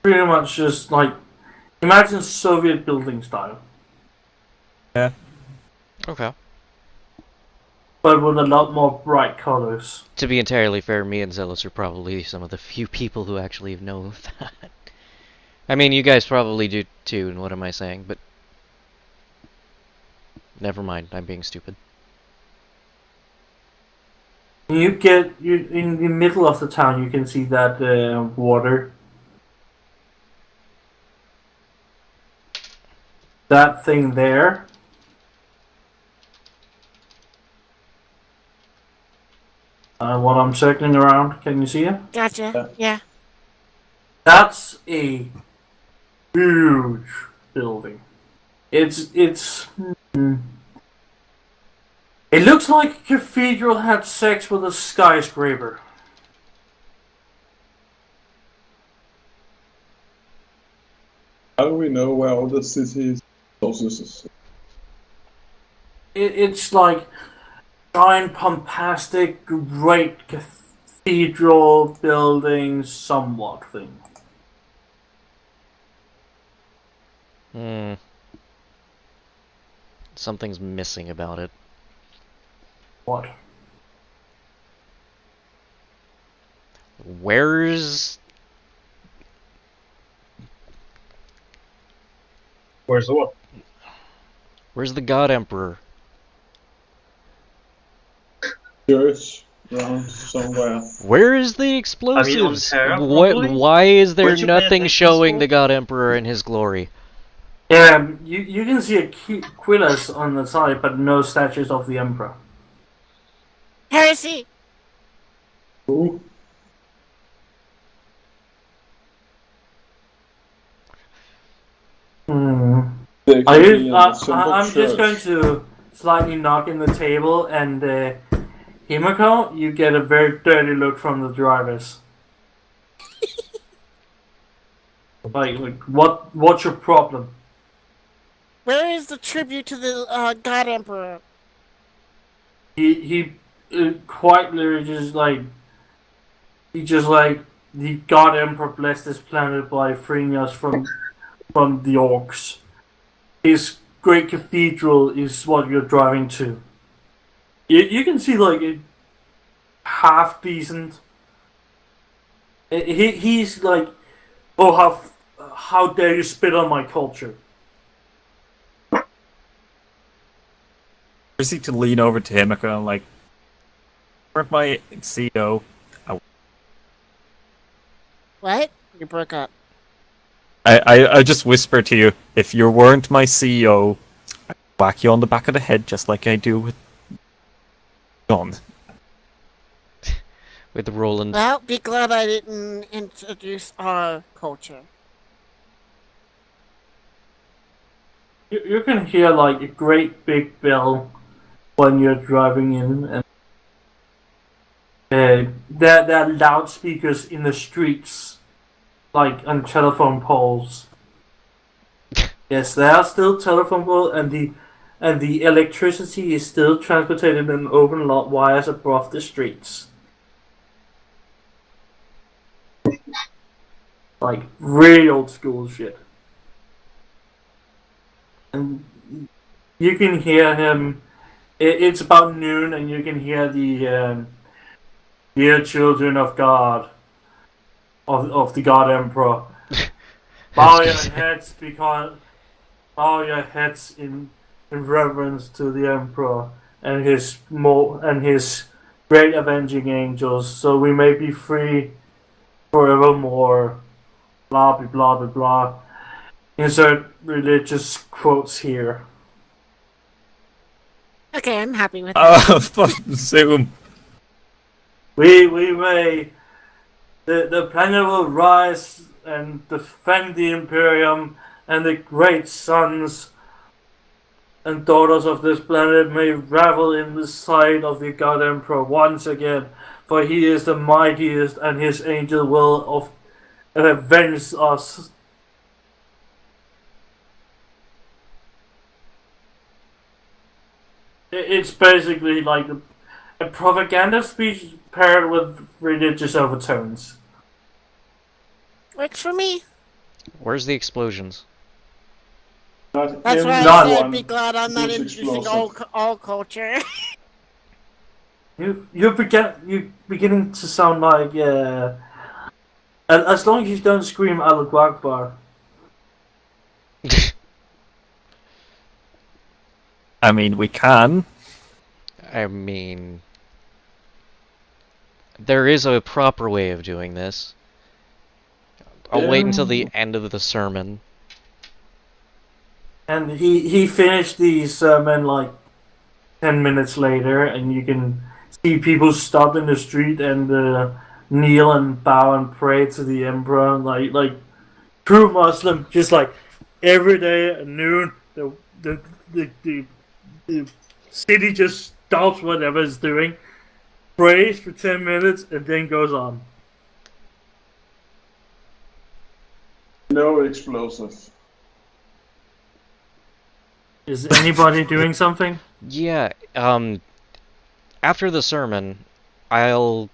pretty much just like imagine Soviet building style, Okay. but with a lot more bright colors. To be entirely fair, me and Zealous are probably some of the few people who actually know that. I mean, you guys probably do too, and what am I saying? But never mind, I'm being stupid. You in the middle of the town. You can see that water. That thing there. What I'm circling around. Can you see it? Gotcha. Yeah. That's a huge building. It's. It looks like a cathedral had sex with a skyscraper. How do we know where all the cities? So this is It's like giant, pompastic, great cathedral building, somewhat thing. Hmm. Something's missing about it. What? Where's Where's the what? Where's the God Emperor? church around somewhere. Where is the explosives? Terra, probably? Why is there Weren't you paying nothing attention showing to the God Emperor in his glory? You can see a Quillas on the side, but no statues of the Emperor. Heresy! Ooh, Hmm. they could be in the simple I'm just going church. to slightly knock in the table, and Himiko, you get a very dirty look from the drivers. like what's your problem? Where is the tribute to the God Emperor? He quite literally just like the God Emperor blessed this planet by freeing us from the orcs. His great cathedral is what you're driving to. You can see like it half decent. He's like, oh how dare you spit on my culture? I seek to lean over to him and I'm like, weren't my CEO. What? You broke up. I just whisper to you, if you weren't my CEO, I'd whack you on the back of the head just like I do with John. With Roland. Well, be glad I didn't introduce our culture. You can hear like a great big bell when you're driving in, and there are loudspeakers in the streets, like on telephone poles. Yes, there are still telephone poles, and the electricity is still transported in open lot wires above the streets. Like really old school shit. And you can hear him. It's about noon, and you can hear the dear children of God, of the God Emperor. Bow your heads in reverence to the Emperor and his great avenging angels, so we may be free forevermore. Blah blah blah blah blah. Insert religious quotes here. Okay, I'm happy with that. Fuck Zoom. We may the planet will rise and defend the Imperium, and the great sons and daughters of this planet may revel in the sight of the God Emperor once again, for he is the mightiest, and his angel will avenge us. It's basically like a propaganda speech paired with religious overtones. Works for me. Where's the explosions? Not That's why I None. said be glad I'm not is introducing explosive. all culture. You're beginning to sound like as long as you don't scream Allahu Akbar. I mean, we can. I mean, there is a proper way of doing this. I'll wait until the end of the sermon. And he finished the sermon like 10 minutes later, and you can see people stop in the street and kneel and bow and pray to the emperor, like true Muslim. Just like every day at noon, the city just stops whatever it's doing, prays for 10 minutes, and then goes on. No explosive. Is anybody doing something? Yeah, after the sermon, I'll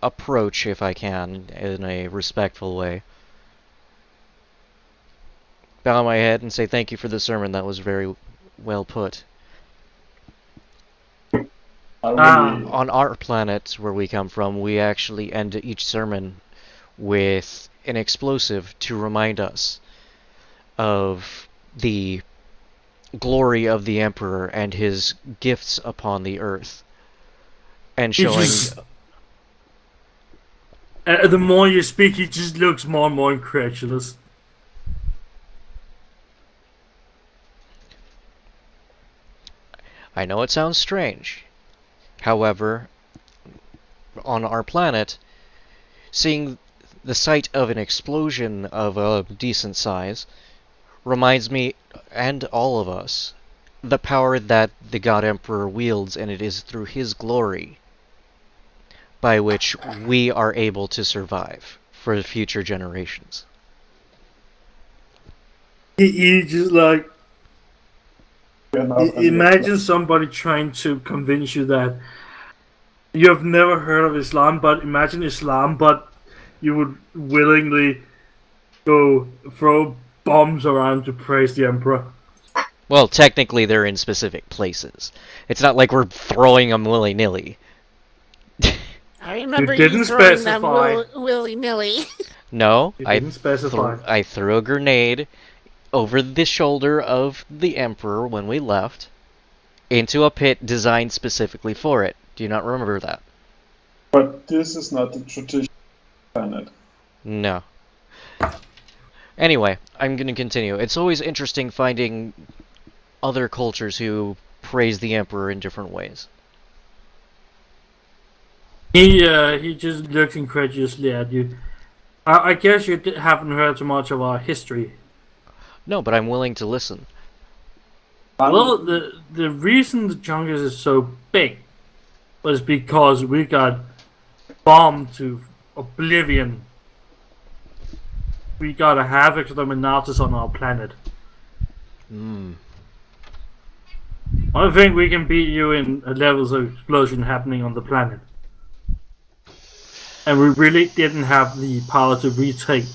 approach, if I can, in a respectful way. Bow my head and say thank you for the sermon, that was very well put. On our planet, where we come from, we actually end each sermon with an explosive to remind us of the glory of the Emperor and his gifts upon the earth. And showing... The more you speak, he just looks more and more incredulous. I know it sounds strange. However, on our planet, seeing the sight of an explosion of a decent size reminds me, and all of us, the power that the God Emperor wields, and it is through his glory by which we are able to survive for future generations. He just like... Imagine somebody trying to convince you that you have never heard of Islam, but imagine Islam, but you would willingly go throw bombs around to praise the Emperor. Well, technically they're in specific places. It's not like we're throwing them willy-nilly. I remember You didn't throwing specify. them willy-nilly. No, You didn't specify. I threw a grenade over the shoulder of the Emperor when we left into a pit designed specifically for it. Do you not remember that? But this is not the traditional planet. No. Anyway, I'm going to continue. It's always interesting finding other cultures who praise the Emperor in different ways. He just looks incredulously at you. I guess you haven't heard so much of our history. No, but I'm willing to listen. Well, the reason the jungle is so big was because we got bombed to oblivion. We got a havoc exterminatus on our planet. I think we can beat you in levels of explosion happening on the planet. And we really didn't have the power to retake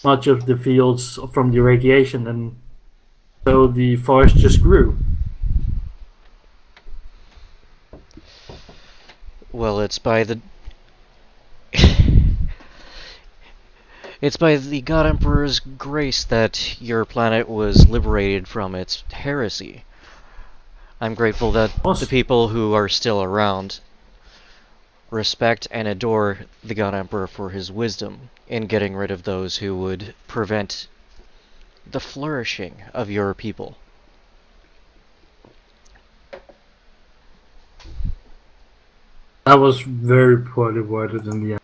much of the fields from the radiation, and so the forest just grew. Well, it's by the... It's by the God Emperor's grace that your planet was liberated from its heresy. I'm grateful that the people who are still around respect and adore the God Emperor for his wisdom in getting rid of those who would prevent the flourishing of your people. That was very poorly worded in the end.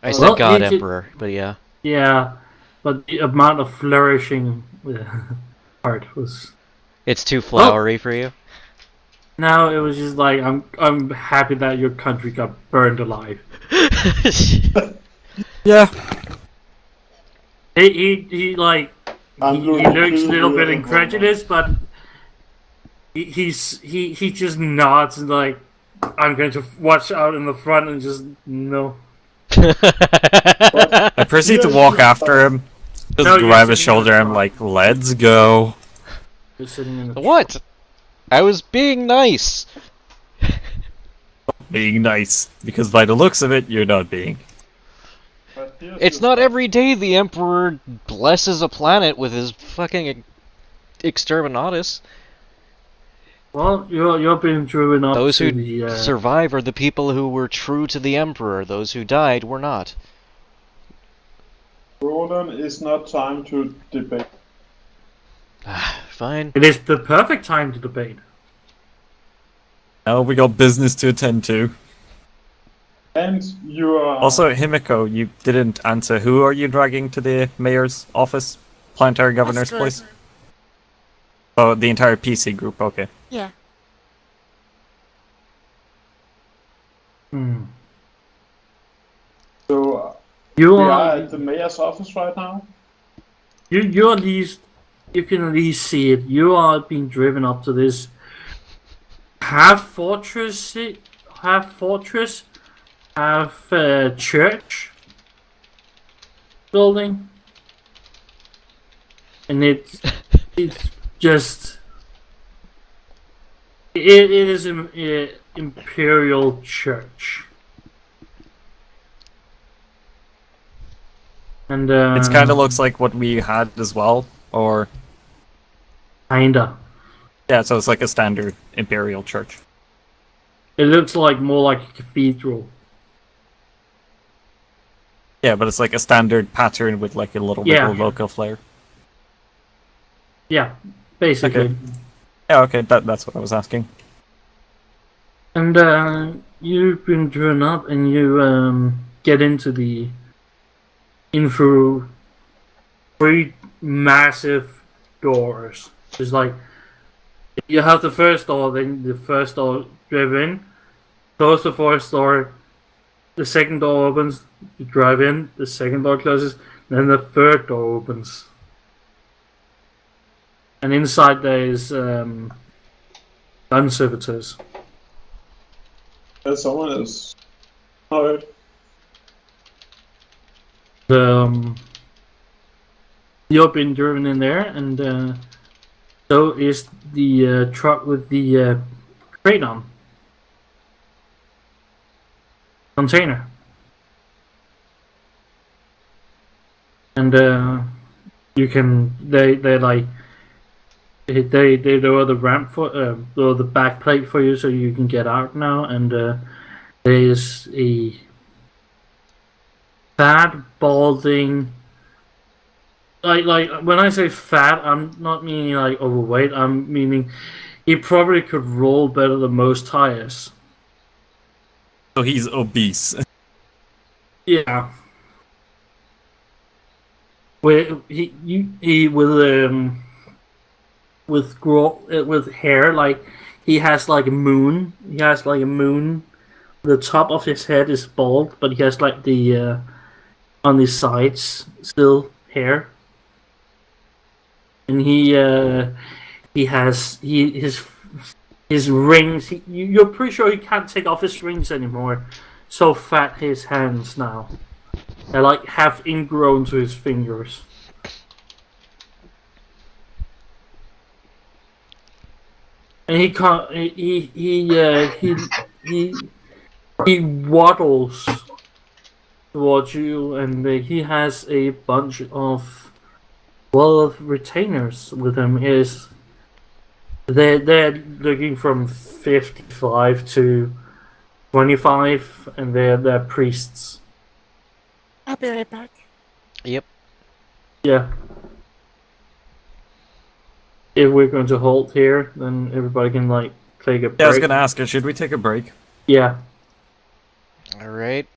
I said God Emperor, but yeah. Yeah, but the amount of flourishing part was... It's too flowery for you? No, it was just like, I'm happy that your country got burned alive. Yeah. He looks a little bit incredulous, but he just nods and like, I'm going to watch out in the front and just no. I proceed to walk after him, just grab his shoulder and I'm like, let's go. You're sitting in the What? I was being nice. Being nice, because by the looks of it, you're not being. It's not every day the Emperor blesses a planet with his fucking exterminatus. Well, you're being true enough. Those to who the, survive are the people who were true to the Emperor. Those who died were not. Roland, it's not time to debate. Fine. It is the perfect time to debate. Now we got business to attend to. And you are... Also, Himiko, you didn't answer. Who are you dragging to the mayor's office? Planetary governor's place? Oh, the entire PC group, okay. Yeah. So, You We are are at the mayor's office right now. you at least you can at least see it. You are being driven up to this half fortress, half church building, and it's just it is an imperial church, and It kind of looks like what we had as well, or kinda. yeah, so it's like a standard imperial church. It looks like more like a cathedral. Yeah, but it's like a standard pattern with like a little bit Yeah. of local flair. Yeah, basically. Okay. Yeah, okay, that's what I was asking. And you've been driven up, and you get into through three massive doors. It's like you have the first door, then the first door driven, close the first door, the second door opens, you drive in, the second door closes, then the third door opens. And inside there is gun servitors. Someone is. Alright. You've been driven in there, and so is the truck with the crate on. Container. And you can they lower the ramp for lower the back plate for you so you can get out now, and there's a fat balding, like when I say fat, I'm not meaning like overweight, I'm meaning he probably could roll better than most tires. So he's obese. Yeah. With with hair, like he has like a moon. He has like a moon. The top of his head is bald, but he has like the on the sides still hair. And his rings. You're pretty sure he can't take off his rings anymore. So fat his hands now. They're like half ingrown to his fingers. And he can't. He waddles towards you, and he has a bunch of retainers with him. They're looking from 55 to 25, and they're priests. I'll be right back. Yep. Yeah. If we're going to halt here, then everybody can like take a break. Yeah, I was gonna ask her, should we take a break? Yeah. All right.